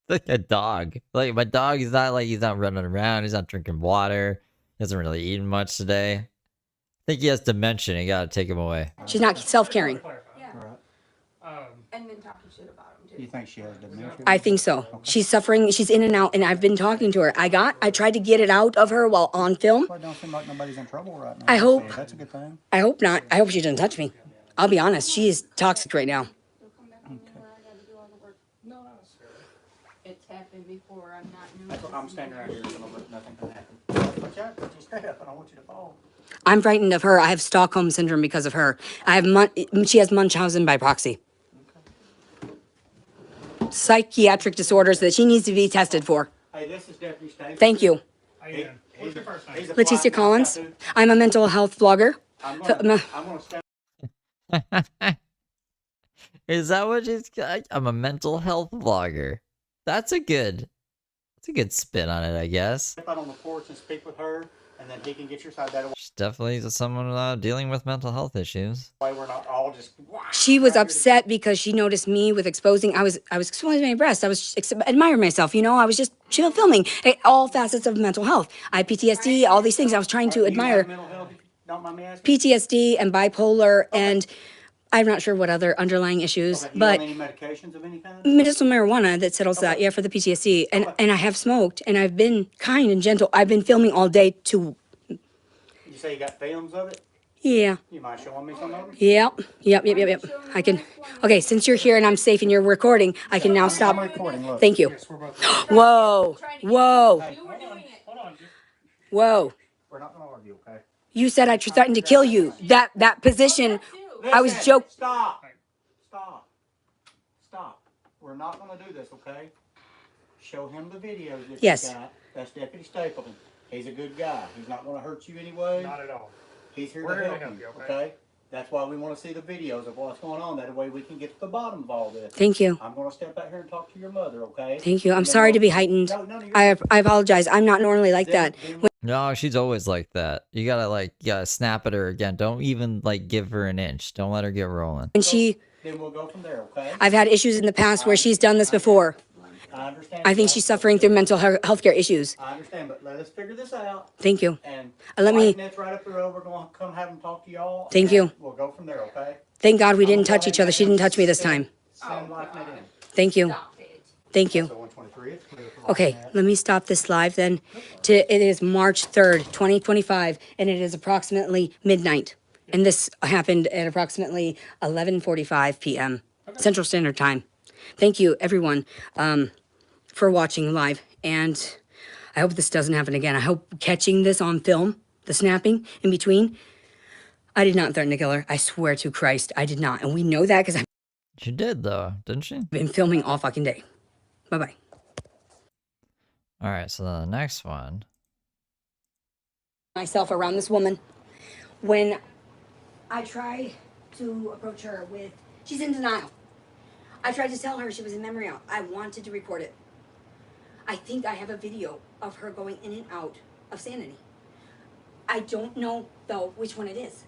Like a dog. Like my dog is not like he's not running around. He's not drinking water. He hasn't really eaten much today. I think he has dementia. You gotta take him away. She's not self-caring. And then talking shit about him too. You think she has dementia? I think so. She's suffering. She's in and out, and I've been talking to her. I tried to get it out of her while on film. Well, it don't seem like nobody's in trouble right now. I hope. So that's a good thing. I hope not. I hope she doesn't touch me. I'll be honest. She is toxic right now. It's happened before. I'm not. That's what I'm standing right here, so nothing can happen. Watch out, you stay up. I don't want you to fall. I'm frightened of her. I have Stockholm syndrome because of her. She has Munchausen by proxy. Psychiatric disorders that she needs to be tested for. Hey, this is Deputy Stapleton. Thank you. What's your first name? Leticia Collins. I'm a mental health blogger. I'm gonna stand. Is that what she's got? I'm a mental health blogger. That's a good spin on it, I guess. Step out on the porch and speak with her, and then he can get your side that way. She's definitely someone dealing with mental health issues. Why we're not all just. She was upset because she noticed me with exposing. I was exposing my breast. I was admiring myself. You know, I was just filming all facets of mental health. I had PTSD, all these things. I was trying to admire Don't mind me asking? PTSD and bipolar, and I'm not sure what other underlying issues, Okay, you but on any medications of any kind? medicinal marijuana that settles that. Yeah, for the PTSD, and I have smoked, and I've been kind and gentle. I've been filming all day to. You say you got films of it? Yeah. You mind showing me some of them? Yep. I can. Okay, since you're here and I'm safe and you're recording, I can now stop. I'm recording, look. Thank you. Yes, we're both- Whoa. Hey, hold on. Whoa. We're not gonna argue, okay? You said I threatened to kill you. That position. I was Listen, joking. Stop. We're not gonna do this, okay? Show him the videos that Yes. you got. That's Deputy Stapleton. He's a good guy. He's not gonna hurt you anyway. Not at all. He's here We're to here to help help you, you, okay? That's why we want to see the videos of what's going on. That way we can get to the bottom of all this. Thank you. I'm going to step out here and talk to your mother, okay? Thank you. I'm And then sorry to we'll- be heightened. No, you're I apologize. I'm not normally like that. No, she's always like that. You gotta snap at her again. Don't even give her an inch. Don't let her get rolling. When she, Then we'll go from there, okay? I've had issues in the past where she's done this before. I understand. I think she's suffering through mental health care issues. I understand, but let us figure this out. Thank you. And Let me. That's right up the road. We're going to come have them talk to y'all. Thank and you. We'll go from there, okay? Thank God we didn't touch each other. She didn't touch me this time. Send LifeNet in. Thank you. Thank you. So 123, it's clear for Okay, LifeNet. let me stop this live then. It is March 3rd, 2025, and it is approximately midnight. And this happened at approximately 11:45 p.m. Central Standard Time. Thank you, everyone, for watching live. And I hope this doesn't happen again. I hope catching this on film, the snapping in between. I did not threaten to kill her. I swear to Christ, I did not. And we know that because I've She did though, didn't she? been filming all fucking day. Bye-bye. All right, so the next one. Myself around this woman when I tried to approach her with, she's in denial. I tried to tell her she was in memory out. I wanted to report it. I think I have a video of her going in and out of sanity. I don't know though which one it is,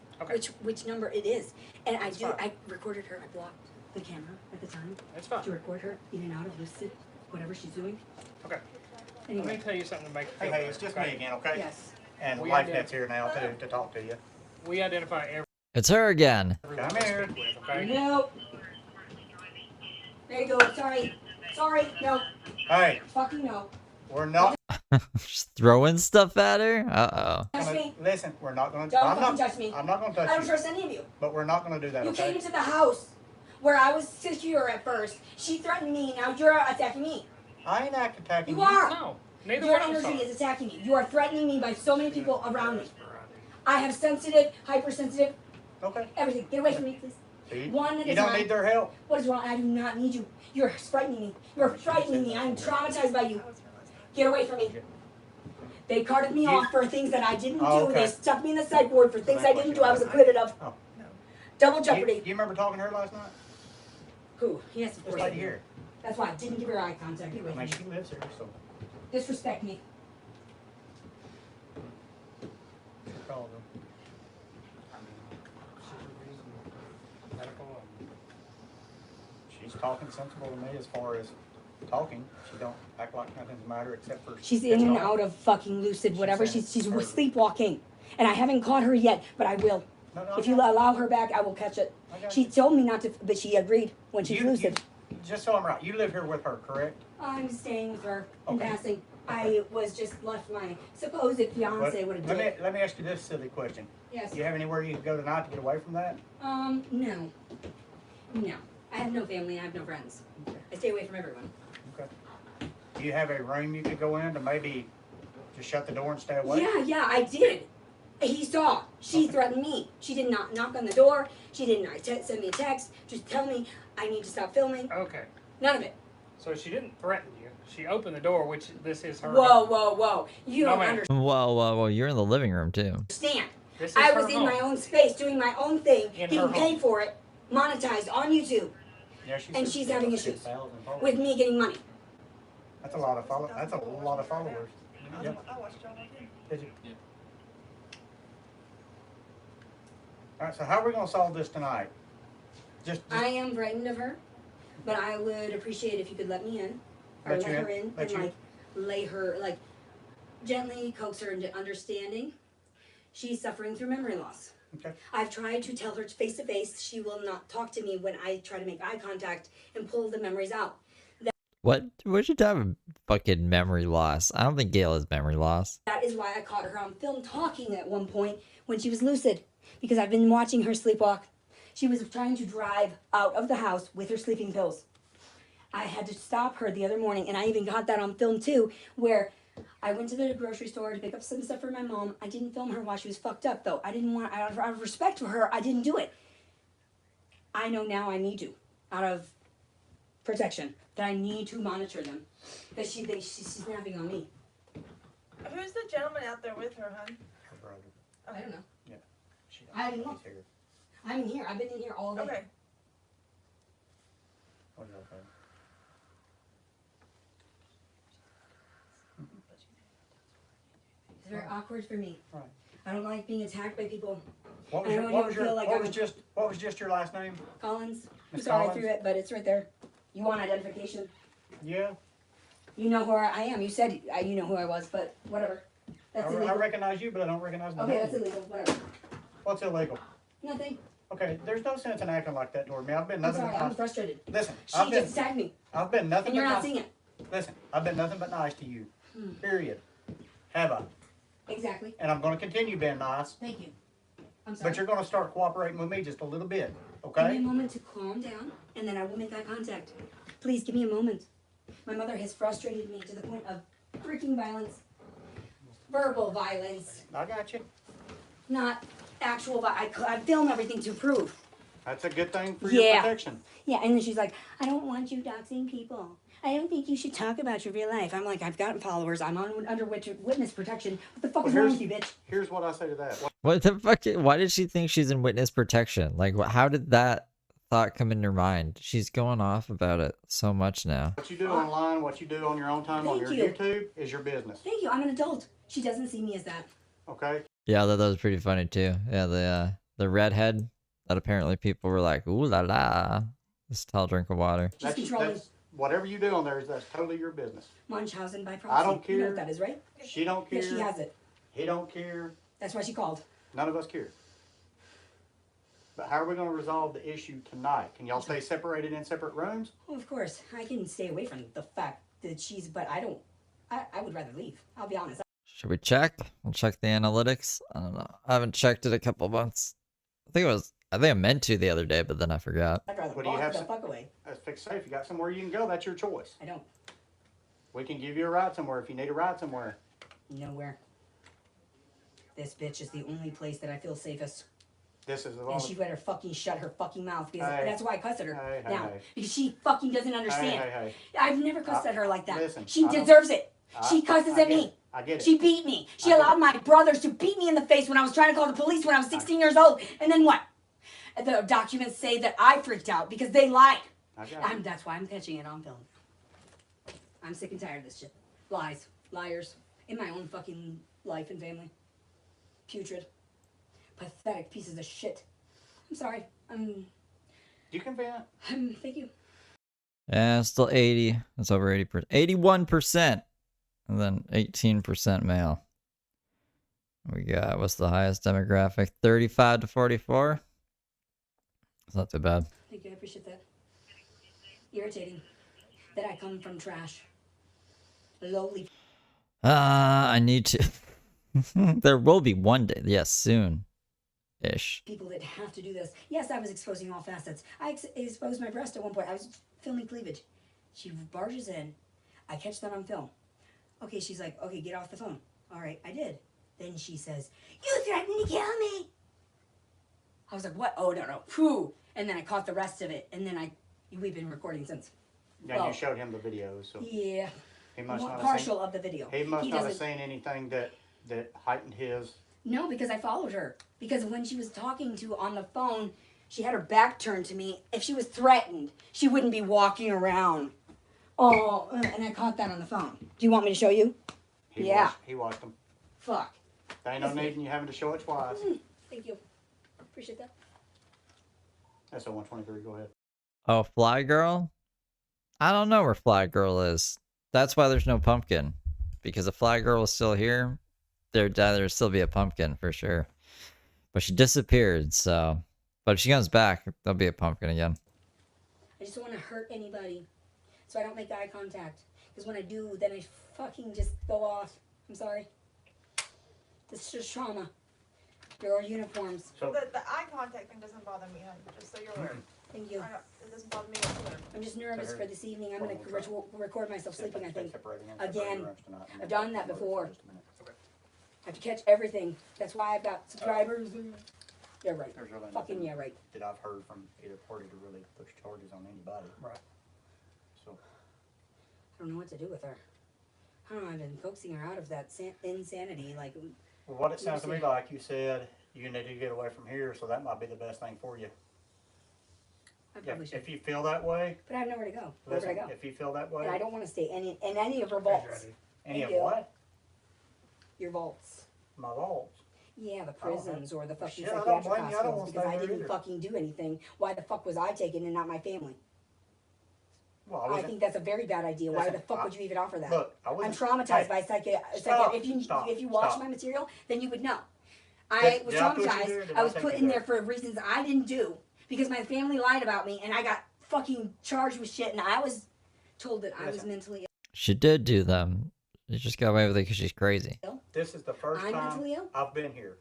which number it is, and I recorded her. I blocked the camera at the time. That's fine. To record her in and out of lucid, whatever she's doing. Okay. Anyway. Let me tell you something to make you feel Hey, better, it's just okay? me again, okay? Yes. And We LifeNet's here now, too, to talk to you. We identify It's her again. everyone Come we here. speak with, okay? No. There you go. Sorry. No. Hey, Fucking no. we're not Just throwing stuff at her. Uh Touch gonna, me. listen, we're not gonna, Don't I'm fucking not, touch me. I'm not gonna I touch don't you, trust any of you. but we're not gonna do that, You okay? came into the house where I was secure at first. She threatened me. Now you're attacking me. I ain't attacking You you. are. No, neither Your one of us energy are. is attacking me. You are threatening me by so many people around me. I have sensitive, hypersensitive Okay. Everything. Get away from me, please. See? One at a You don't time. need their help. What is wrong? I do not need you. You're frightening me. You're frightening me. I'm traumatized by you. Get away from me. They carted me off for things that I didn't do. They stuck me in the psych ward for things I didn't do. I was acquitted of. Oh. Double jeopardy. You remember talking to her last night? Who? Yes, of course. This lady here. That's why I didn't give her eye contact. Get away I from mean, me. she lives here, so. Disrespect me. Call her. I mean, she's medical and she's talking sensible to me as far as talking. She don't act like nothing's the matter except for She's in and out of fucking lucid, whatever. She's sleepwalking. And I haven't caught her yet, but I will. No, if you allow her back, I will catch it. She told me not to, but she agreed when she's lucid. Just so I'm right, you live here with her, correct? I'm staying with her in passing. I was just left my supposed fiance would have did. Let me ask you this silly question. Yes. Do you have anywhere you can go tonight to get away from that? No. No. I have no family. I have no friends. I stay away from everyone. Okay. Do you have a room you could go in to maybe just shut the door and stay away? Yeah, I did. He saw. She threatened me. She did not knock on the door. She did not send me a text. Just tell me I need to stop filming. Okay. None of it. So she didn't threaten you. She opened the door, which this is her. Whoa. You don't understand. Whoa. You're in the living room too. I was in my own space doing my own thing, In getting her paid home. for it, monetized on YouTube. Yeah, And she's having issues 6,000 followers. with me getting money. That's a lot of followers. That's a lot of followers. Yeah. I watched y'all again. Did you? Yeah. All right. So how are we gonna solve this tonight? Just I am frightened of her, but I would appreciate if you could let me in, or Let let you her in? in, Let and you like lay her, like gently coax her into understanding. She's suffering through memory loss. Okay. I've tried to tell her face to face. She will not talk to me when I try to make eye contact and pull the memories out. What? What's your type of fucking memory loss? I don't think Gail has memory loss. That is why I caught her on film talking at one point when she was lucid, because I've been watching her sleepwalk. She was trying to drive out of the house with her sleeping pills. I had to stop her the other morning, and I even got that on film too, where I went to the grocery store to pick up some stuff for my mom. I didn't film her while she was fucked up, though. I didn't want, out of respect for her, I didn't do it. I know now I need to, out of protection, that I need to monitor them, that she's snapping on me. Who's the gentleman out there with her, hon? Her brother. I don't know. Yeah. I didn't know. He's here. I'm in here. I've been in here all day. Okay. Oh, you're okay. It's very awkward for me. Right. I don't like being attacked by people. What was I your, don't what even was your, feel like what I'm was just, what was just your last name? Collins. I'm Miss sorry I Collins? threw it, but it's right there. You want identification? Yeah. You know who I am. You said you know who I was, but whatever. That's I illegal. recognize you, but I don't recognize the Okay, name. that's illegal. Whatever. What's illegal? Nothing. Okay, there's no sense in acting like that toward me. I've been I'm nothing sorry. but I'm nice. frustrated. Listen, She I've been, just attacked me, I've been nothing and you're but not nice. seeing it. Listen, I've been nothing but nice to you. Period. Have I? Exactly. And I'm going to continue being nice. Thank you. I'm sorry. But you're going to start cooperating with me just a little bit, Give me okay? a moment to calm down, and then I will make eye contact. Please give me a moment. My mother has frustrated me to the point of freaking violence, verbal violence, I got you. not actual violence. I film everything to prove. That's a good thing for your protection. Yeah, and then she's like, I don't want you doxing people. I don't think you should talk about your real life. I'm like, I've gotten followers. I'm on under witness protection. What the fuck is wrong with you, bitch? Here's what I say to that. What the fuck? Why did she think she's in witness protection? Like, how did that thought come in her mind? She's going off about it so much now. What you do online, what you do on your own time on your Thank you. YouTube is your business, Thank you. I'm an adult. She doesn't see me as that. okay? Yeah, that was pretty funny too. Yeah, the redhead that apparently people were like, ooh la la, this tall drink of water. She's controlling. Whatever you do on there, that's totally your business. Munchausen by proxy. I don't care. You know what that is, right? She don't care. Yeah, she has it. He don't care. That's why she called. None of us care. But how are we going to resolve the issue tonight? Can y'all stay separated in separate rooms? Well, of course, I can stay away from the fact that she's, but I don't. I would rather leave. I'll be honest. Should we check? We'll check the analytics. I don't know. I haven't checked it a couple months. I think I meant to the other day, but then I forgot. I'd rather What do you walk have the some- fuck away. Let's fix safe. You got somewhere you can go. That's your choice. I don't. We can give you a ride somewhere if you need a ride somewhere. Nowhere. This bitch is the only place that I feel safest. This is the And only... she better fucking shut her fucking mouth, because Hey. that's why I cuss at her Hey, now. hey. Because she fucking doesn't understand. Hey. I've never cussed at her like that. Listen, She I don't- deserves it. She I cusses get at me. it. I get it. She beat me. She I get allowed it. my brothers to beat me in the face when I was trying to call the police when I was 16 years old. And then what? The documents say that I freaked out because they lied. That's why I'm catching it on film. I'm sick and tired of this shit. Lies. Liars. In my own fucking life and family. Putrid. Pathetic pieces of shit. I'm sorry. You can vent. Thank you. Yeah, still 80. That's over 80%. 81%. And then 18% male. We got, what's the highest demographic? 35 to 44? It's not too bad. Thank you. I appreciate that. Irritating that I come from trash. Lowly. I need to. There will be one day. Yes, soon. Ish. People that have to do this. Yes, I was exposing all facets. I exposed my breast at one point. I was filming cleavage. She barges in. I catch that on film. Okay, she's like, okay, get off the phone. All right, I did. Then she says, you threatened to kill me. I was like, what? Oh, no. Phew. And then I caught the rest of it. And then we've been recording since. Yeah, well, you showed him the video, so... Yeah. He must not partial of the video. He must not have seen anything that heightened his... No, because I followed her. Because when she was talking on the phone, she had her back turned to me. If she was threatened, she wouldn't be walking around. Oh, and I caught that on the phone. Do you want me to show you? He watched them. Fuck. There ain't no need in you having to show it twice. Thank you. Appreciate that. That's 123. Go ahead. Oh, Fly Girl? I don't know where Fly Girl is. That's why there's no pumpkin. Because if Fly Girl was still here, there'd still be a pumpkin for sure. But she disappeared, so... But if she comes back, there'll be a pumpkin again. I just don't want to hurt anybody. So I don't make eye contact. Because when I do, then I fucking just go off. I'm sorry. This is just trauma. There are uniforms. So the eye contact thing doesn't bother me, honey, just so you're aware. Thank you. It doesn't bother me whatsoever. I'm just nervous for this evening. I'm going to record myself sleeping, I think. Again. I've done that before. I have to catch everything. That's why I've got subscribers. Yeah, right. Really fucking yeah, right. That I've heard from either party to really push charges on anybody. Right. So. I don't know what to do with her. I don't know. I've been coaxing her out of that insanity. Like. Well, what it sounds to me like, you said you need to get away from here, so that might be the best thing for you. I probably should. If you feel that way. But I have nowhere to go. Where would I go? If you feel that way. And I don't want to stay in any of her vaults. Any of what? Your vaults. My vaults. Yeah, the prisons or the fucking Shit, psychiatric hospitals, because I didn't fucking do anything. Why the fuck was I taken and not my family? Well, I think that's a very bad idea. Why the fuck would you even offer that? Look, I'm traumatized by if you watch my material, then you would know. I was traumatized. I was put in there for reasons I didn't do because my family lied about me and I got fucking charged with shit and I was told that I was mentally ill. She did do them. She just got away with it because she's crazy. This is the first I'm time mentally ill? I've been here.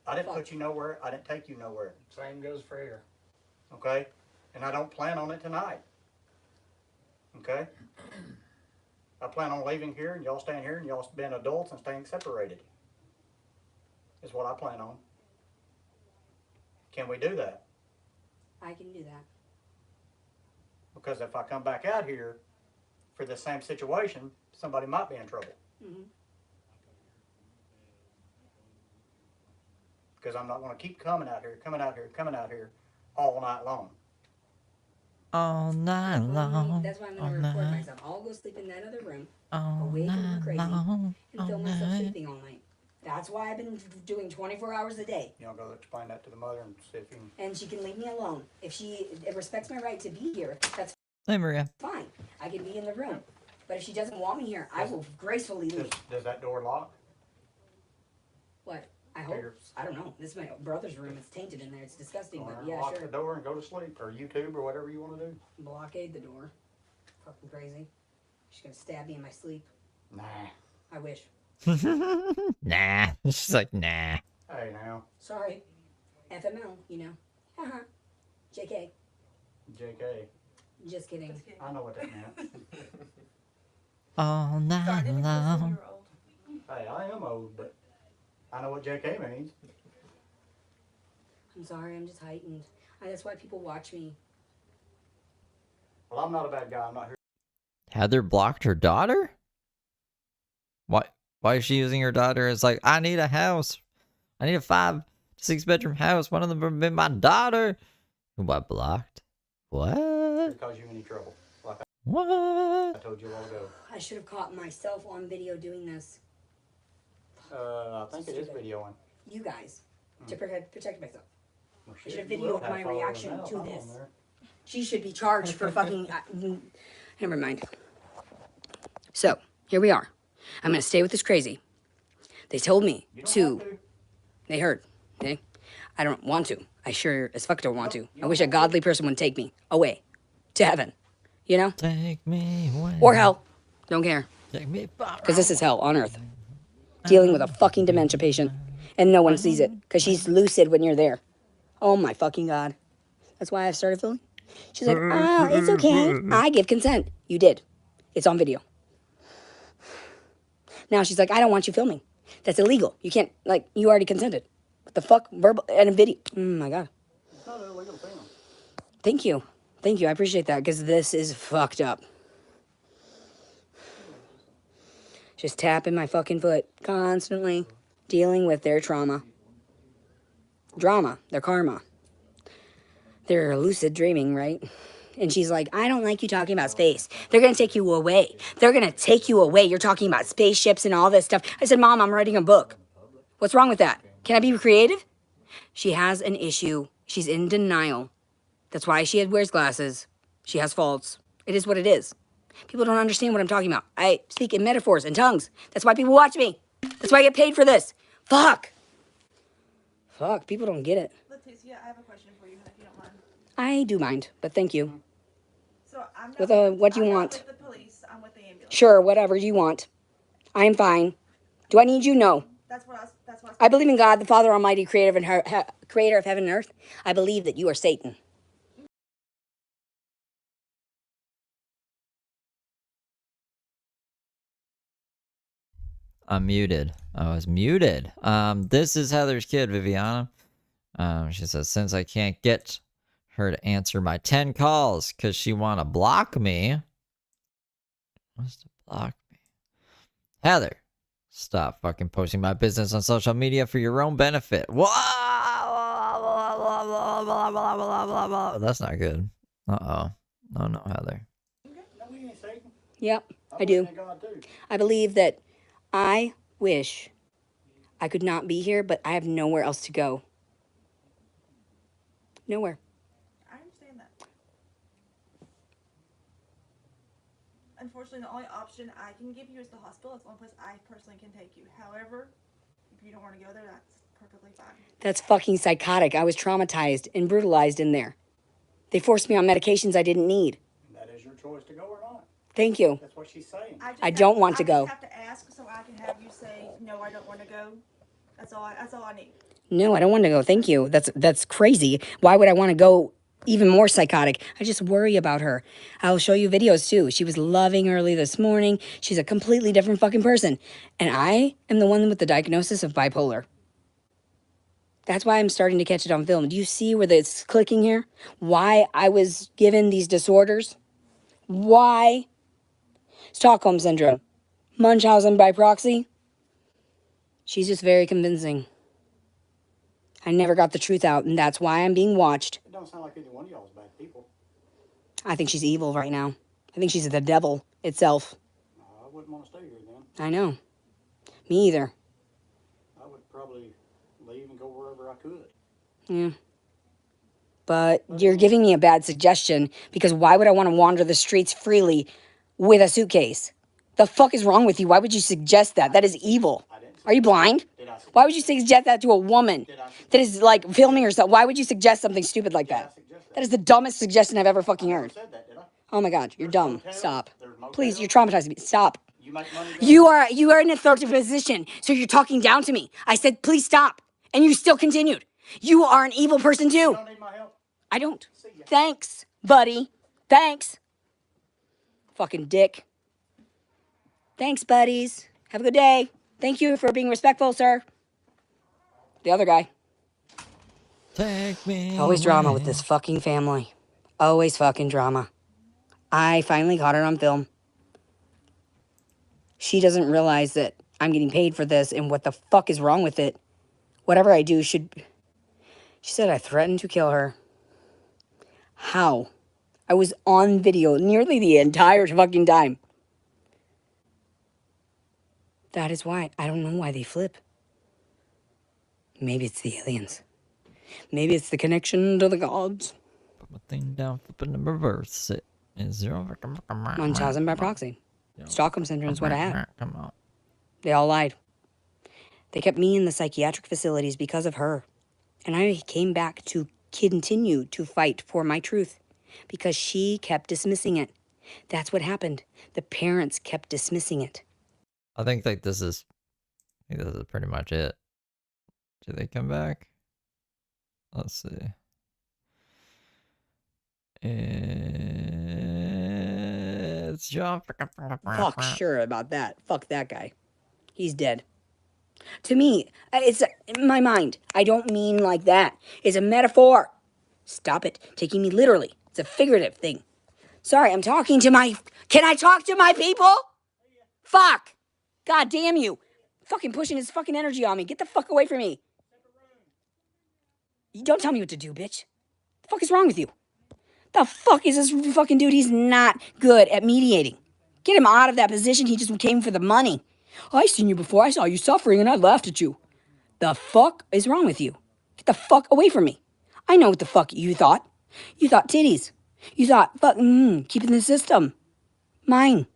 I didn't put you nowhere. I didn't take you nowhere. Same goes for here. Okay? And I don't plan on it tonight. Okay? I plan on leaving here and y'all staying here and y'all being adults and staying separated. Is what I plan on. Can we do that? I can do that. Because if I come back out here for the same situation, somebody might be in trouble. Mm-hmm. Because I'm not going to keep coming out here all night long. All night long. That's why I'm going to record myself. I'll go sleep in that other room, away from her crazy, and film myself sleeping all night. That's why I've been doing 24 hours a day. You know, go explain that to the mother and see if you can... And she can leave me alone. If she respects my right to be here, that's Hey, Maria. fine. I can be in the room. But if she doesn't want me here, I will gracefully leave. Does that door lock? What? I hope. I don't know. This is my brother's room. It's tainted in there. It's disgusting, but yeah, lock sure. the door and go to sleep, or YouTube, or whatever you want to do. Blockade the door. Fucking crazy. She's gonna stab me in my sleep. Nah. I wish. Nah. She's like, nah. Hey, now. Sorry. FML, you know. Haha. JK. JK. Just kidding. I know what that meant. All night long. Hey, I am old, but I know what JK means. I'm sorry, I'm just heightened. That's why people watch me. Well, I'm not a bad guy. I'm not here. Heather blocked her daughter? Why is she using her daughter as like, I need a house. I need a 5 to 6 bedroom house. One of them would be my daughter. What, blocked? What? To cause you any trouble. Like What? I told you a while ago. I should have caught myself on video doing this. I think it is videoing. You guys, to protect myself. Well, I should have you will videoed my followers reaction now, to I'm this. on there. She should be charged for fucking. Never mind. So, here we are. I'm gonna stay with this crazy. They told me to. They heard. Okay? I don't want to. I sure as fuck don't want to. I wish a godly person would take me away to heaven. You know? Take me away. Or hell. Don't care. Take me far. Because this is hell on earth. Dealing with a fucking dementia patient. And no one sees it. Because she's lucid when you're there. Oh my fucking God. That's why I started filming. She's like, oh, it's okay. I give consent. You did. It's on video. Now she's like, I don't want you filming. That's illegal. You can't, like, you already consented. What the fuck? Verbal and a video. Oh my God. It's not illegal to film. Thank you. Thank you. I appreciate that because this is fucked up. Just tapping my fucking foot constantly, dealing with their trauma. Drama, their karma. They're lucid dreaming, right? And she's like, I don't like you talking about space. They're going to take you away. They're going to take you away. You're talking about spaceships and all this stuff. I said, Mom, I'm writing a book. What's wrong with that? Can I be creative? She has an issue. She's in denial. That's why she wears glasses. She has faults. It is what it is. People don't understand what I'm talking about. I speak in metaphors and tongues. That's why people watch me. That's why I get paid for this. Fuck. Fuck, people don't get it. Leticia, I have a question for you, if you don't mind. I do mind, but thank you. So I'm not With with, what do you I'm want? not with the police. I'm with the ambulance. Sure, whatever you want. I am fine. Do I need you? No. That's what I was. I believe in God, the Father Almighty, creator of heaven and earth. I believe that you are Satan. I'm muted. I was muted. This is Heather's kid, Viviana. She says, since I can't get her to answer my 10 calls because she want to block me. Wants to block me. Heather, stop fucking posting my business on social media for your own benefit. That's not good. Uh-oh. Oh, no, Heather. Yep, I do. I believe that I wish I could not be here, but I have nowhere else to go. Nowhere. I understand that. Unfortunately, the only option I can give you is the hospital. It's the only place I personally can take you. However, if you don't want to go there, that's perfectly fine. That's fucking psychotic. I was traumatized and brutalized in there. They forced me on medications I didn't need. That is your choice to go or not. Thank you. That's what she's saying. I don't want to go. I just have to ask so I can have you say, no, I don't want to go. That's all I need. No, I don't want to go. Thank you. That's crazy. Why would I want to go? Even more psychotic. I just worry about her. I'll show you videos too. She was loving early this morning. She's a completely different fucking person. And I am the one with the diagnosis of bipolar. That's why I'm starting to catch it on film. Do you see where it's clicking here? Why I was given these disorders? Why? Stockholm Syndrome. Munchausen by proxy. She's just very convincing. I never got the truth out, and that's why I'm being watched. It don't sound like either one of y'all is bad people. I think she's evil right now. I think she's the devil itself. I wouldn't want to stay here then. I know. Me either. I would probably leave and go wherever I could. Yeah. But you're giving me a bad suggestion because why would I want to wander the streets freely with a suitcase? The fuck is wrong with you? Why would you suggest that? That is evil. Are you blind? Why would you suggest that to a woman that is like filming herself? Why would you suggest something stupid like that? That is the dumbest suggestion I've ever fucking heard. Oh my God, you're dumb. Stop. Please, you're traumatizing me. Stop. You are in an authoritative position, so you're talking down to me. I said, please stop. And you still continued. You are an evil person too. I don't. Thanks, buddy. Thanks. Fucking dick. Thanks, buddies. Have a good day. Thank you for being respectful, sir. The other guy. Take me Always drama with away. this fucking family. Always fucking drama. I finally got it on film. She doesn't realize that I'm getting paid for this and what the fuck is wrong with it. Whatever I do should... She said I threatened to kill her. How? I was on video nearly the entire fucking time. That is why. I don't know why they flip. Maybe it's the aliens. Maybe it's the connection to the gods. Put my thing down, flip it and reverse it. Is zero. Munchausen by proxy. Stockholm syndrome is what I had. Come on. They all lied. They kept me in the psychiatric facilities because of her. And I came back to continue to fight for my truth because she kept dismissing it. That's what happened. The parents kept dismissing it. I think this is pretty much it. Do they come back? Let's see. It's John. Fuck sure about that. Fuck that guy. He's dead. To me, it's in my mind. I don't mean like that. It's a metaphor. Stop it. Taking me literally. It's a figurative thing. Sorry, I'm talking to my... Can I talk to my people? Fuck. God damn you. Fucking pushing his fucking energy on me. Get the fuck away from me. You don't tell me what to do, bitch. The fuck is wrong with you? The fuck is this fucking dude? He's not good at mediating. Get him out of that position. He just came for the money. I seen you before. I saw you suffering and I laughed at you. The fuck is wrong with you? Get the fuck away from me. I know what the fuck you thought. You thought titties. You thought, fuck, keeping the system. Mine.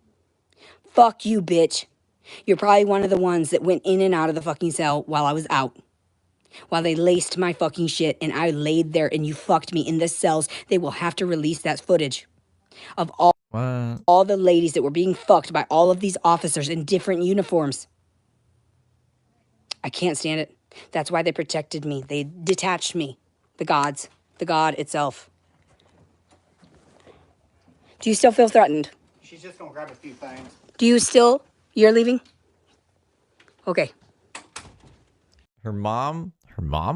Fuck you, bitch. You're probably one of the ones that went in and out of the fucking cell while I was out. While they laced my fucking shit and I laid there and you fucked me in the cells, they will have to release that footage of all the ladies that were being fucked by all of these officers in different uniforms. I can't stand it. That's why they protected me. They detached me. The gods. The God itself. Do you still feel threatened? She's just gonna grab a few things. Do you still? You're leaving? Okay. Her mom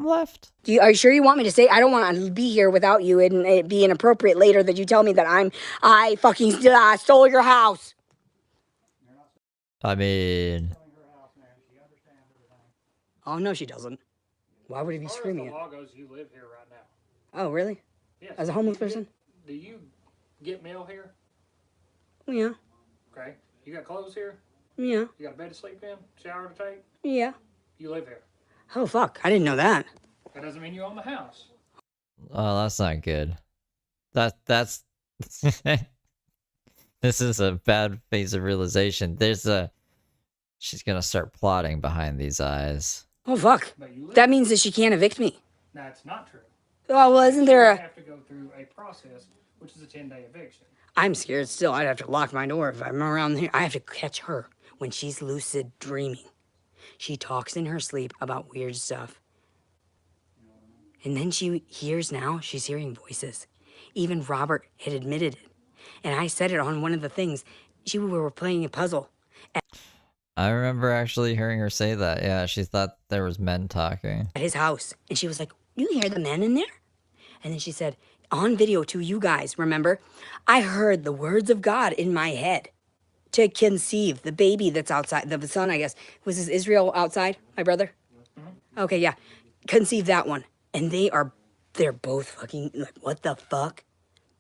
left? Are you sure you want me to stay? I don't want to be here without you and it be inappropriate later that you tell me that I fucking stole your house. I mean... Oh, no, she doesn't. Why would he be screaming As it? the law goes, you live here right now. Oh, really? Yes. As a homeless person? Do you get mail here? Yeah. Okay. You got clothes here? Yeah. You got a bed to sleep in? Shower to take? Yeah. You live here. Oh, fuck. I didn't know that. That doesn't mean you own the house. Oh, that's not good. That's... This is a bad phase of realization. She's gonna start plotting behind these eyes. Oh, fuck. That means that she can't evict me. That's not true. Oh, well, isn't there You have to go through a process, which is a 10-day eviction. I'm scared still. I'd have to lock my door if I'm around here. I have to catch her when she's lucid dreaming. She talks in her sleep about weird stuff. And then she's hearing voices. Even Robert had admitted it. And I said it on one of the things. We were playing a puzzle. I remember actually hearing her say that. Yeah, she thought there was men talking. At his house. And she was like, you hear the men in there? And then she said, on video to you guys, remember? I heard the words of God in my head to conceive the baby that's outside, the son, I guess. Was this Israel outside, my brother? Okay, yeah. Conceive that one. And they're both fucking, like, what the fuck?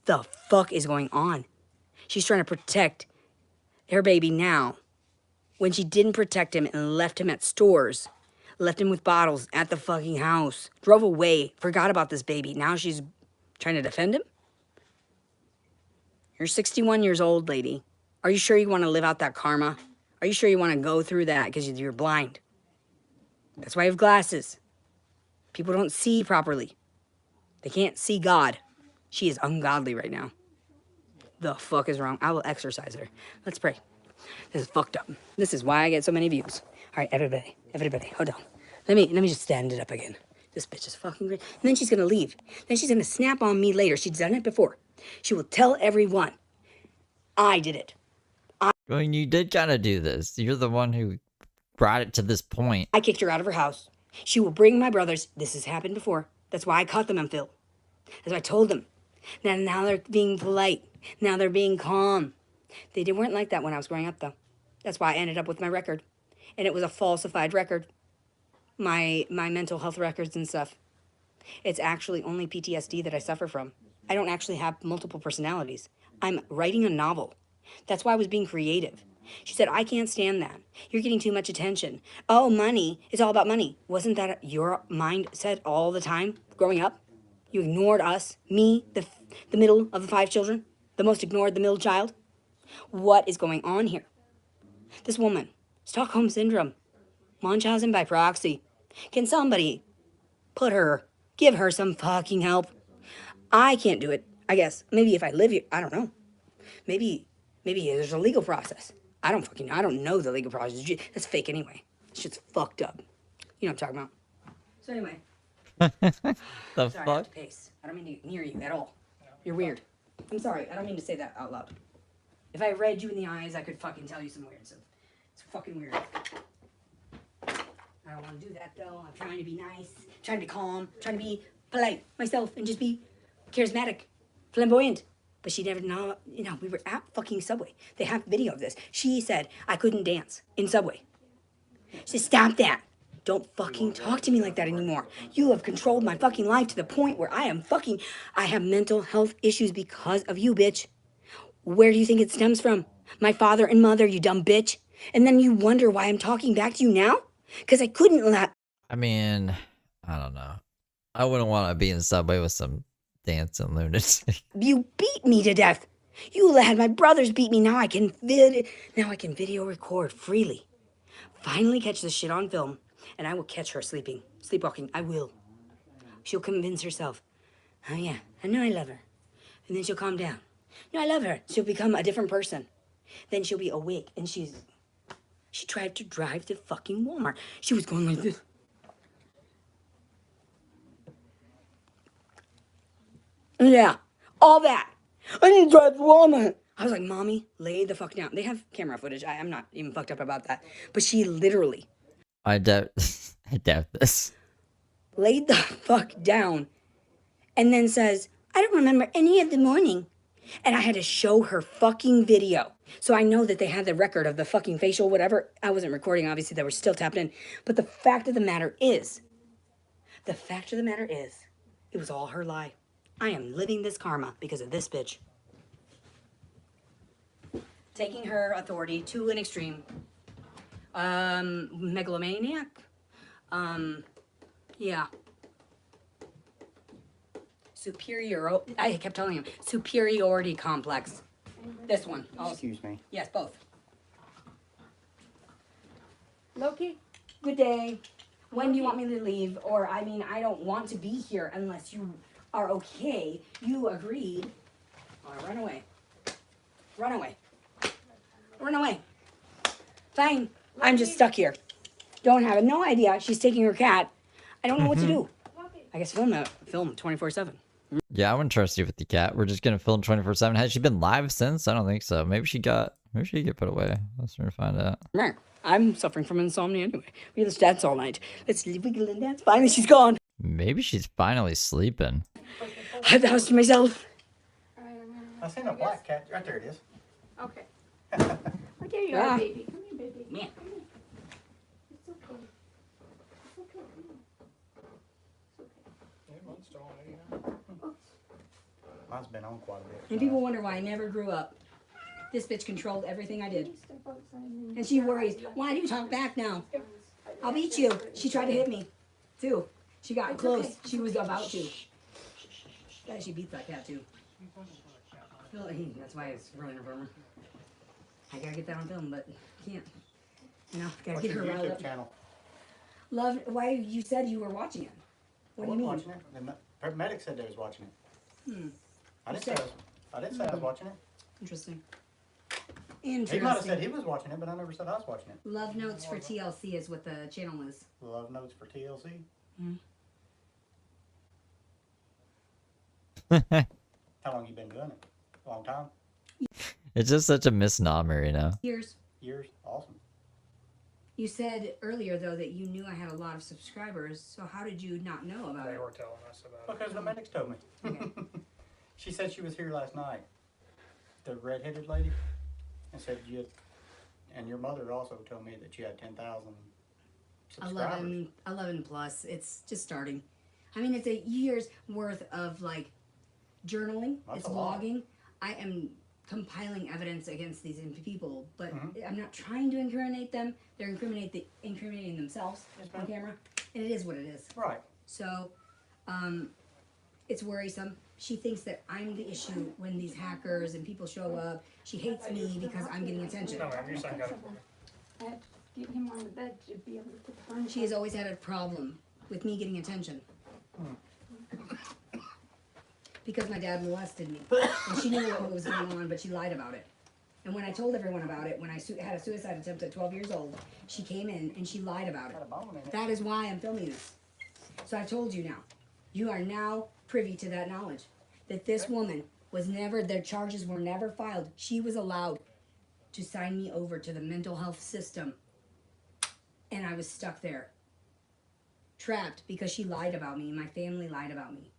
The fuck is going on? She's trying to protect her baby now. When she didn't protect him and left him at stores, left him with bottles at the fucking house, drove away, forgot about this baby. Now she's trying to defend him? You're 61 years old, lady. Are you sure you want to live out that karma? Are you sure you want to go through that because you're blind? That's why you have glasses. People don't see properly. They can't see God. She is ungodly right now. The fuck is wrong? I will exorcise her. Let's pray. This is fucked up. This is why I get so many views. All right, everybody, hold on. Let me just stand it up again. This bitch is fucking great. And then she's gonna leave. Then she's gonna snap on me later. She's done it before. She will tell everyone, I did it. Well, you did kind of do this. You're the one who brought it to this point. I kicked her out of her house. She will bring my brothers. This has happened before. That's why I caught them on film. That's why I told them. Now they're being polite. Now they're being calm. They weren't like that when I was growing up, though. That's why I ended up with my record. And it was a falsified record. My mental health records and stuff. It's actually only PTSD that I suffer from. I don't actually have multiple personalities. I'm writing a novel. That's why I was being creative. She said, I can't stand that. You're getting too much attention. Oh, money. It's all about money. Wasn't that your mindset all the time growing up? You ignored us, me, the middle of the 5 children, the most ignored, the middle child. What is going on here? This woman, Stockholm Syndrome, Munchausen by proxy. Can somebody give her some fucking help? I can't do it, I guess. Maybe if I live here, I don't know. Maybe there's a legal process. I don't know the legal process. That's fake anyway. Shit's fucked up. You know what I'm talking about. So anyway. The Sorry, I have fuck? to pace. I don't mean to get near you at all. You're weird. I'm sorry. I don't mean to say that out loud. If I read you in the eyes, I could fucking tell you some weird stuff. It's fucking weird. I don't want to do that though. I'm trying to be nice, trying to be calm, trying to be polite myself and just be charismatic, flamboyant. But she never know. You know, we were at fucking Subway. They have video of this. She said I couldn't dance in Subway. She said, stop that. Don't fucking talk to me like that anymore. You have controlled my fucking life to the point where I have mental health issues because of you, bitch. Where do you think it stems from? My father and mother, you dumb bitch. And then you wonder why I'm talking back to you now? Because I couldn't let... I mean, I don't know. I wouldn't want to be in Subway with some dancing lunatic. You beat me to death. You had my brothers beat me. Now I can video record freely. Finally catch this shit on film. And I will catch her sleepwalking. I will. She'll convince herself. Oh yeah, I know I love her. And then she'll calm down. No, I love her. She'll become a different person. Then she'll be awake and she tried to drive to fucking Walmart. She was going like this. Yeah, all that. I need to drive to Walmart. I was like, Mommy, lay the fuck down. They have camera footage. I'm not even fucked up about that. But she literally... I doubt this. Laid the fuck down and then says, I don't remember any of the morning. And I had to show her fucking video. So I know that they had the record of the fucking facial, whatever. I wasn't recording, obviously, they were still tapped in. But the fact of the matter is, it was all her lie. I am living this karma because of this bitch. Taking her authority to an extreme. Megalomaniac. Yeah. I kept telling him, superiority complex. This one. Excuse me. Yes, both. Loki, good day. When do you want me to leave? Or, I mean, I don't want to be here unless you are okay. You agreed. Oh, run away. Run away. Run away. Fine. I'm just stuck here. Don't have no idea. She's taking her cat. I don't know what to do. I guess film 24/7. Yeah, I wouldn't trust you with the cat. We're just gonna film 24/7. Has she been live since? I don't think so. Maybe she get put away. Let's try to find out. I'm suffering from insomnia anyway. We just dance all night. Let's wiggle and dance. Finally, she's gone. Maybe she's finally sleeping. I have the house to myself. I seen a black cat. Right there it is. Okay. Oh, there you are, baby. Come here, baby. Man. Come here. It's okay. It's okay. It's okay. Mine's been on quite a bit. And people wonder why I never grew up. This bitch controlled everything I did. And she worries, why do you talk back now? I'll beat you. She tried to hit me, too. She got close. She was about to. Yeah, she beats that cat, too. That's why it's ruining her. I gotta get that on film, but can't. You know, gotta get her riled up. Channel? Love, why you said you were watching it? What do you mean? Watching it. The paramedic said they was watching it. I didn't say I was watching it. Interesting. He might have said he was watching it, but I never said I was watching it. Love Notes for TLC is what the channel is. Love Notes for TLC? How long you been doing it? A long time? It's just such a misnomer, you know? Years. Years? Awesome. You said earlier though that you knew I had a lot of subscribers. So how did you not know about They it? were telling us about it. Because the medics told me. Okay. She said she was here last night. The redheaded lady, and said you had, and your mother also told me that you had 10,000 subscribers. 11 plus. It's just starting. I mean, it's a year's worth of like journaling. That's it's a lot. logging. I am compiling evidence against these people, but I'm not trying to incriminate them. They're incriminating themselves on camera, and it is what it is. Right. So, it's worrisome. She thinks that I'm the issue when these hackers and people show up. She hates me because I'm getting attention. No, ma'am, your son got it for me. I had to get him on the bed to be able to put the phone. She has always had a problem with me getting attention. Because my dad molested me. And she knew what was going on, but she lied about it. And when I told everyone about it, when I had a suicide attempt at 12 years old, she came in and she lied about it. That is why I'm filming this. So I told you now. You are now privy to that knowledge. That this woman was never, their charges were never filed. She was allowed to sign me over to the mental health system. And I was stuck there. Trapped because she lied about me. My family lied about me.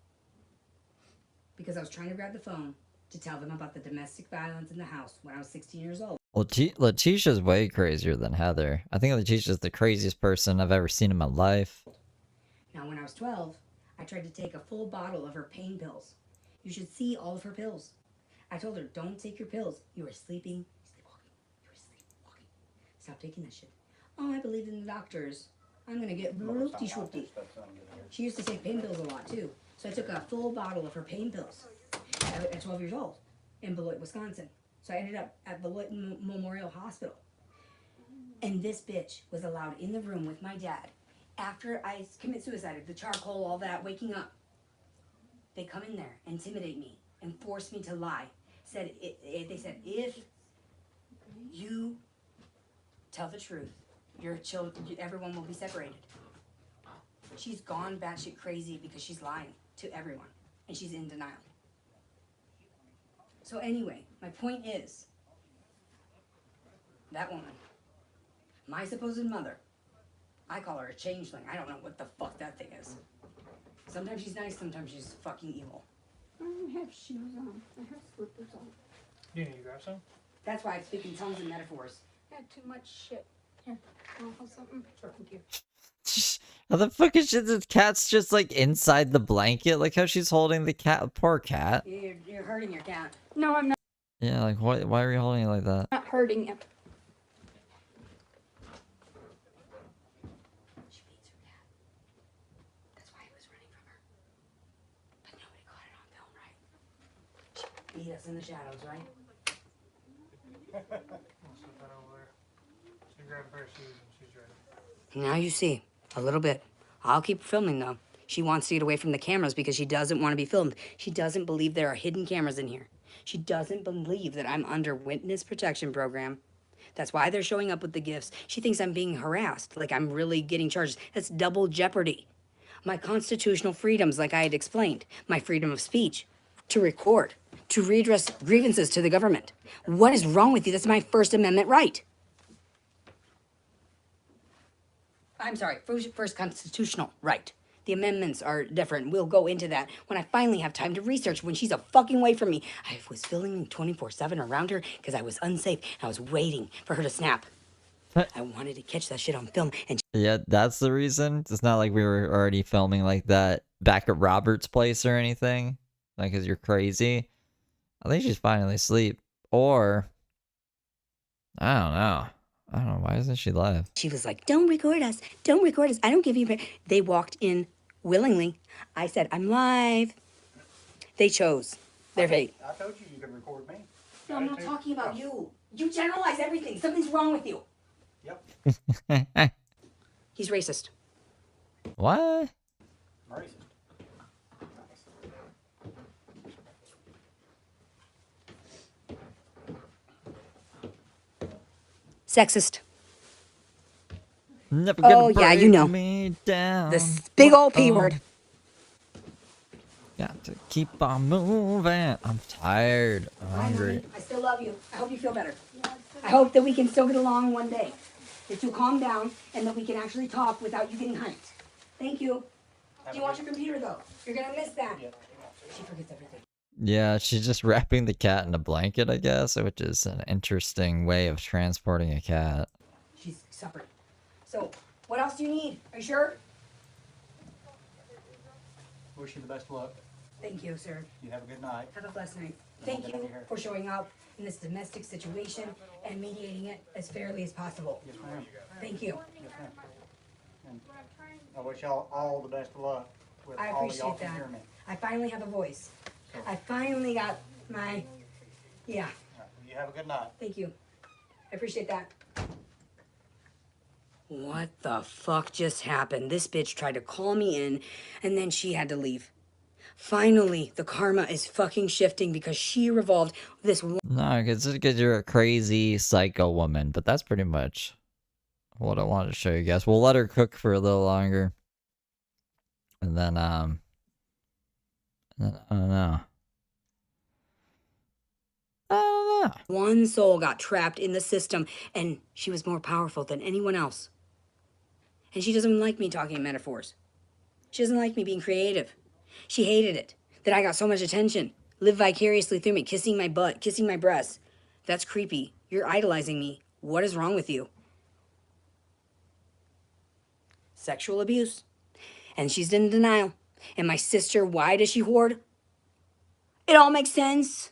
Because I was trying to grab the phone to tell them about the domestic violence in the house when I was 16 years old. Leticia's way crazier than Heather. I think Leticia's the craziest person I've ever seen in my life. Now, when I was 12, I tried to take a full bottle of her pain pills. You should see all of her pills. I told her, don't take your pills. You are sleeping, sleepwalking. You are sleepwalking. Stop taking that shit. Oh, I believe in the doctors. I'm gonna get loopty swoopty. She used to take pain pills a lot too. So I took a full bottle of her pain pills at 12 years old in Beloit, Wisconsin. So I ended up at Beloit Memorial Hospital. And this bitch was allowed in the room with my dad after I commit suicide, the charcoal, all that, waking up. They come in there, intimidate me, and force me to lie. They said, if you tell the truth, your children, everyone will be separated. She's gone batshit crazy because she's lying to everyone, and she's in denial. So anyway, my point is, that woman, my supposed mother, I call her a changeling. I don't know what the fuck that thing is. Sometimes she's nice, sometimes she's fucking evil. I don't have shoes on. I have slippers on. Do you need to grab some? That's why I speak in tongues and metaphors. I had too much shit. Here, want to hold something? Sure. Thank you. How the fuck is shit? The cat's just like inside the blanket. Like how she's holding the cat. Poor cat. You're hurting your cat. No, I'm not. Yeah, like why are you holding it like that? Not hurting him. She beats her cat. That's why he was running from her. But nobody caught it on film, right? She beat us in the shadows, right? I'll slip that over there. She can grab a pair of shoes and she's ready. Now you see, a little bit. I'll keep filming though. She wants to get away from the cameras because she doesn't want to be filmed. She doesn't believe there are hidden cameras in here. She doesn't believe that I'm under witness protection program. That's why they're showing up with the gifts. She thinks I'm being harassed, like I'm really getting charged. That's double jeopardy. My constitutional freedoms, like I had explained. My freedom of speech, to record, to redress grievances to the government. What is wrong with you? That's my First Amendment right. I'm sorry, first constitutional right. The amendments are different. We'll go into that when I finally have time to research when she's a fucking away from me. I was filming 24/7 around her because I was unsafe. I was waiting for her to snap. I wanted to catch that shit on film. And Yeah, that's the reason. It's not like we were already filming like that back at Robert's place or anything. Like, cause you're crazy. I think she's finally asleep. Or, I don't know. I don't know. Why isn't she live? She was like, don't record us. Don't record us. I don't give you... They walked in willingly. I said, I'm live. They chose their fate. I told you you could record me. No, I'm not talking about you. You generalize everything. Something's wrong with you. Yep. He's racist. What? I'm racist. Sexist. Never gonna Oh, yeah, you break know. me down. This big old P word. Got to keep on moving. I'm tired. I'm hungry. I still love you. I hope you feel better. I hope that we can still get along one day. is to calm down and that we can actually talk without you getting hyped. Thank you. Do you want your computer though? You're gonna miss that. She forgets everything. Yeah, she's just wrapping the cat in a blanket, I guess, which is an interesting way of transporting a cat. She's suffering. So, what else do you need? Are you sure? Wish you the best of luck. Thank you, sir. You have a good night. Have a blessed night. Thank you for showing up in this domestic situation and mediating it as fairly as possible. Yes, ma'am. Thank you. Yes, ma'am. And I wish y'all all the best of luck with I all of y'all appreciate from that. here, man. I finally have a voice. I finally got my, yeah. All right, you have a good night. Thank you. I appreciate that. What the fuck just happened? This bitch tried to call me in and then she had to leave. Finally, the karma is fucking shifting because she revolved this one. No, because you're a crazy psycho woman, but that's pretty much what I wanted to show you guys. We'll let her cook for a little longer. And then, I don't know. One soul got trapped in the system and she was more powerful than anyone else. And she doesn't like me talking in metaphors. She doesn't like me being creative. She hated it, that I got so much attention. Live vicariously through me, kissing my butt, kissing my breasts. That's creepy. You're idolizing me. What is wrong with you? Sexual abuse. And she's in denial. And my sister, why does she hoard? It all makes sense.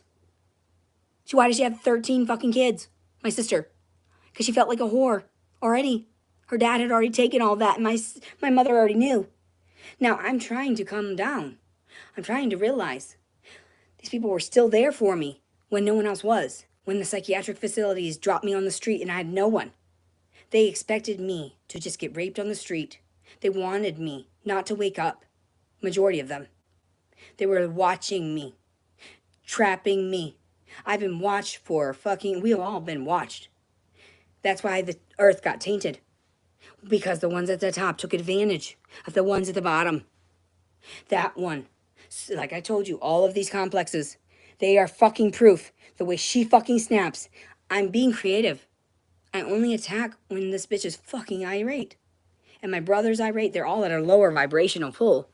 Why does she have 13 fucking kids? My sister. Because she felt like a whore already. Her dad had already taken all that, and my mother already knew. Now, I'm trying to calm down. I'm trying to realize these people were still there for me when no one else was. When the psychiatric facilities dropped me on the street and I had no one. They expected me to just get raped on the street. They wanted me not to wake up. Majority of them. They were watching me. Trapping me. I've been watched for we've all been watched. That's why the earth got tainted. Because the ones at the top took advantage of the ones at the bottom. That one. Like I told you, all of these complexes, they are fucking proof. The way she fucking snaps. I'm being creative. I only attack when this bitch is fucking irate. And my brother's irate. They're all at a lower vibrational pull.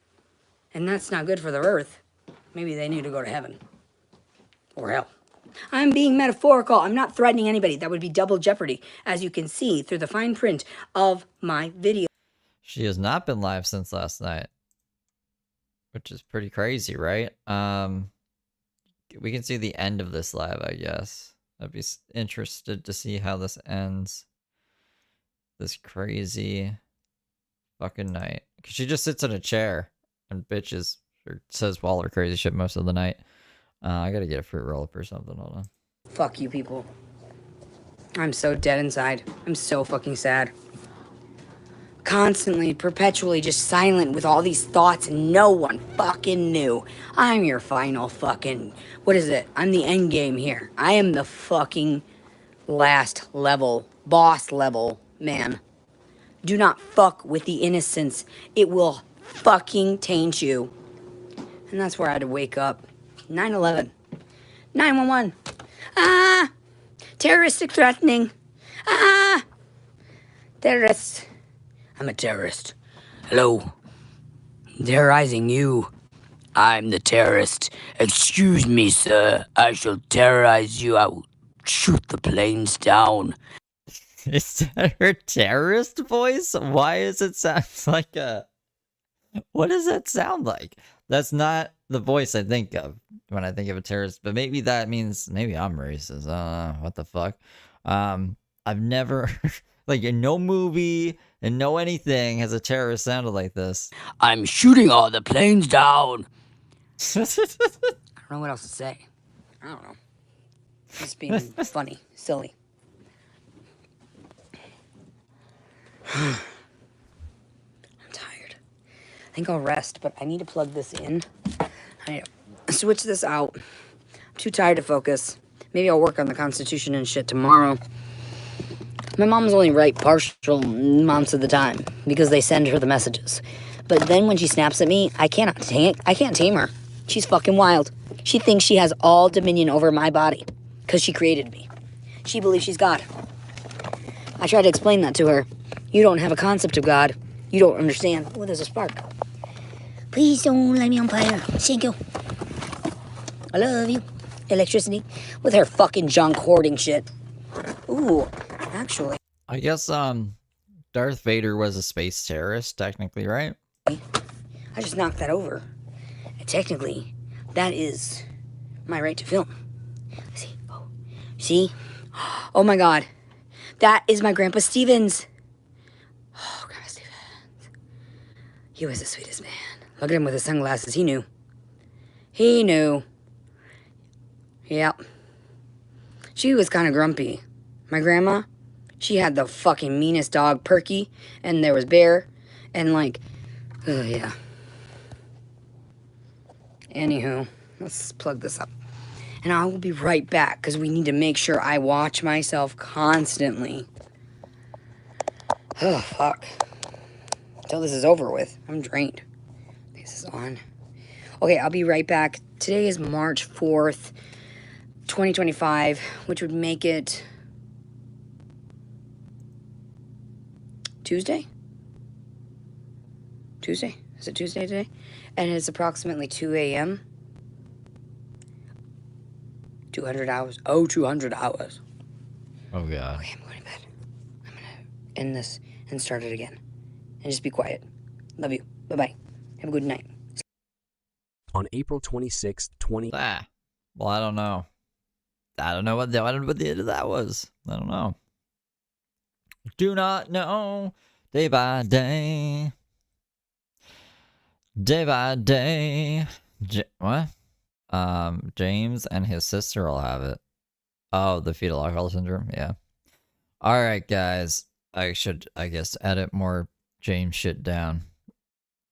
And that's not good for the earth. Maybe they need to go to heaven. Or hell. I'm being metaphorical. I'm not threatening anybody. That would be double jeopardy, as you can see through the fine print of my video. She has not been live since last night, which is pretty crazy, right? We can see the end of this live, I guess. I'd be interested to see how this ends. This crazy fucking night. Because she just sits in a chair and bitches or says all her crazy shit most of the night. I gotta get a fruit roll up or something. Hold on. Fuck you people. I'm so dead inside. I'm so fucking sad. Constantly, perpetually just silent with all these thoughts and no one fucking knew. I'm your final fucking... What is it? I'm the end game here. I am the fucking last level, boss level man. Do not fuck with the innocence. It will fucking taint you. And that's where I had to wake up. 9/11. 911. Ah! Terroristic threatening. Ah! Terrorists. I'm a terrorist. Hello. Terrorizing you. I'm the terrorist. Excuse me, sir. I shall terrorize you. I will shoot the planes down. Is that her terrorist voice? Why does it sound like a... What does that sound like? That's not the voice I think of when I think of a terrorist, but maybe that means maybe I'm racist. What the fuck? I've never, like in no movie and no anything has a terrorist sounded like this. I'm shooting all the planes down. I don't know what else to say. I don't know. Just being funny, silly. I'm tired. I think I'll rest, but I need to plug this in. I need to switch this out. I'm too tired to focus. Maybe I'll work on the Constitution and shit tomorrow. My mom's only right partial amounts of the time because they send her the messages. But then when she snaps at me, I can't tame her. She's fucking wild. She thinks she has all dominion over my body because she created me. She believes she's God. I tried to explain that to her. You don't have a concept of God. You don't understand. Oh, there's a spark. Please don't light me on fire. Thank you. I love you. Electricity. With her fucking junk hoarding shit. Ooh, actually. I guess, Darth Vader was a space terrorist, technically, right? I just knocked that over. And technically, that is my right to film. See? Oh, see? Oh my god. That is my Grandpa Stevens. Oh, Grandpa Stevens. He was the sweetest man. Look at him with his sunglasses. He knew. He knew. Yep. She was kind of grumpy. My grandma, she had the fucking meanest dog, Perky, and there was Bear, and like, oh yeah. Anywho, let's plug this up. And I will be right back, because we need to make sure I watch myself constantly. Oh, fuck. Until this is over with. I'm drained. This is on. Okay, I'll be right back. Today is March 4th, 2025, which would make it Tuesday? Tuesday? Is it Tuesday today? And it's approximately 2 a.m. 200 hours. Oh, 200 hours. Oh, God. Okay, I'm going to bed. I'm going to end this and start it again. And just be quiet. Love you. Bye-bye. Have a good night. On April 26th, Well, I don't know. I don't know what the end of that was. I don't know. Do not know. Day by day. Day by day. What? James and his sister will have it. Oh, the fetal alcohol syndrome. Yeah. All right, guys. I should, I guess, edit more James shit down.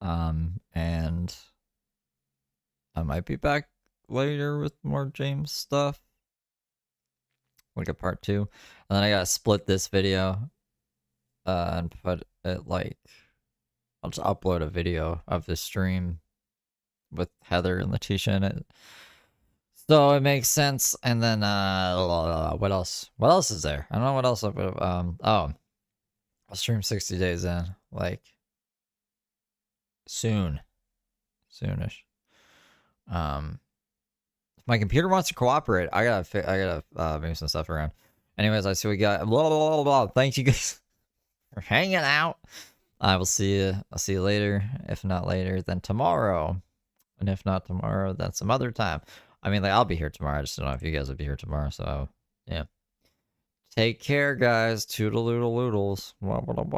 And I might be back later with more James stuff. Like a part 2. And then I gotta split this video. And put it like, I'll just upload a video of the stream with Heather and Leticia in it. So it makes sense. And then, what else? What else is there? I don't know what else. Oh, I'll stream 60 days in, like, soonish. If my computer wants to cooperate, I gotta move some stuff around. Anyways, I see we got blah, blah, blah, blah. Thank you guys for hanging out. I will see you. I'll see you later. If not later, then tomorrow. And if not tomorrow, then some other time. I mean, like, I'll be here tomorrow. I just don't know if you guys will be here tomorrow. So, yeah. Take care, guys. Toodle-oodle-oodles.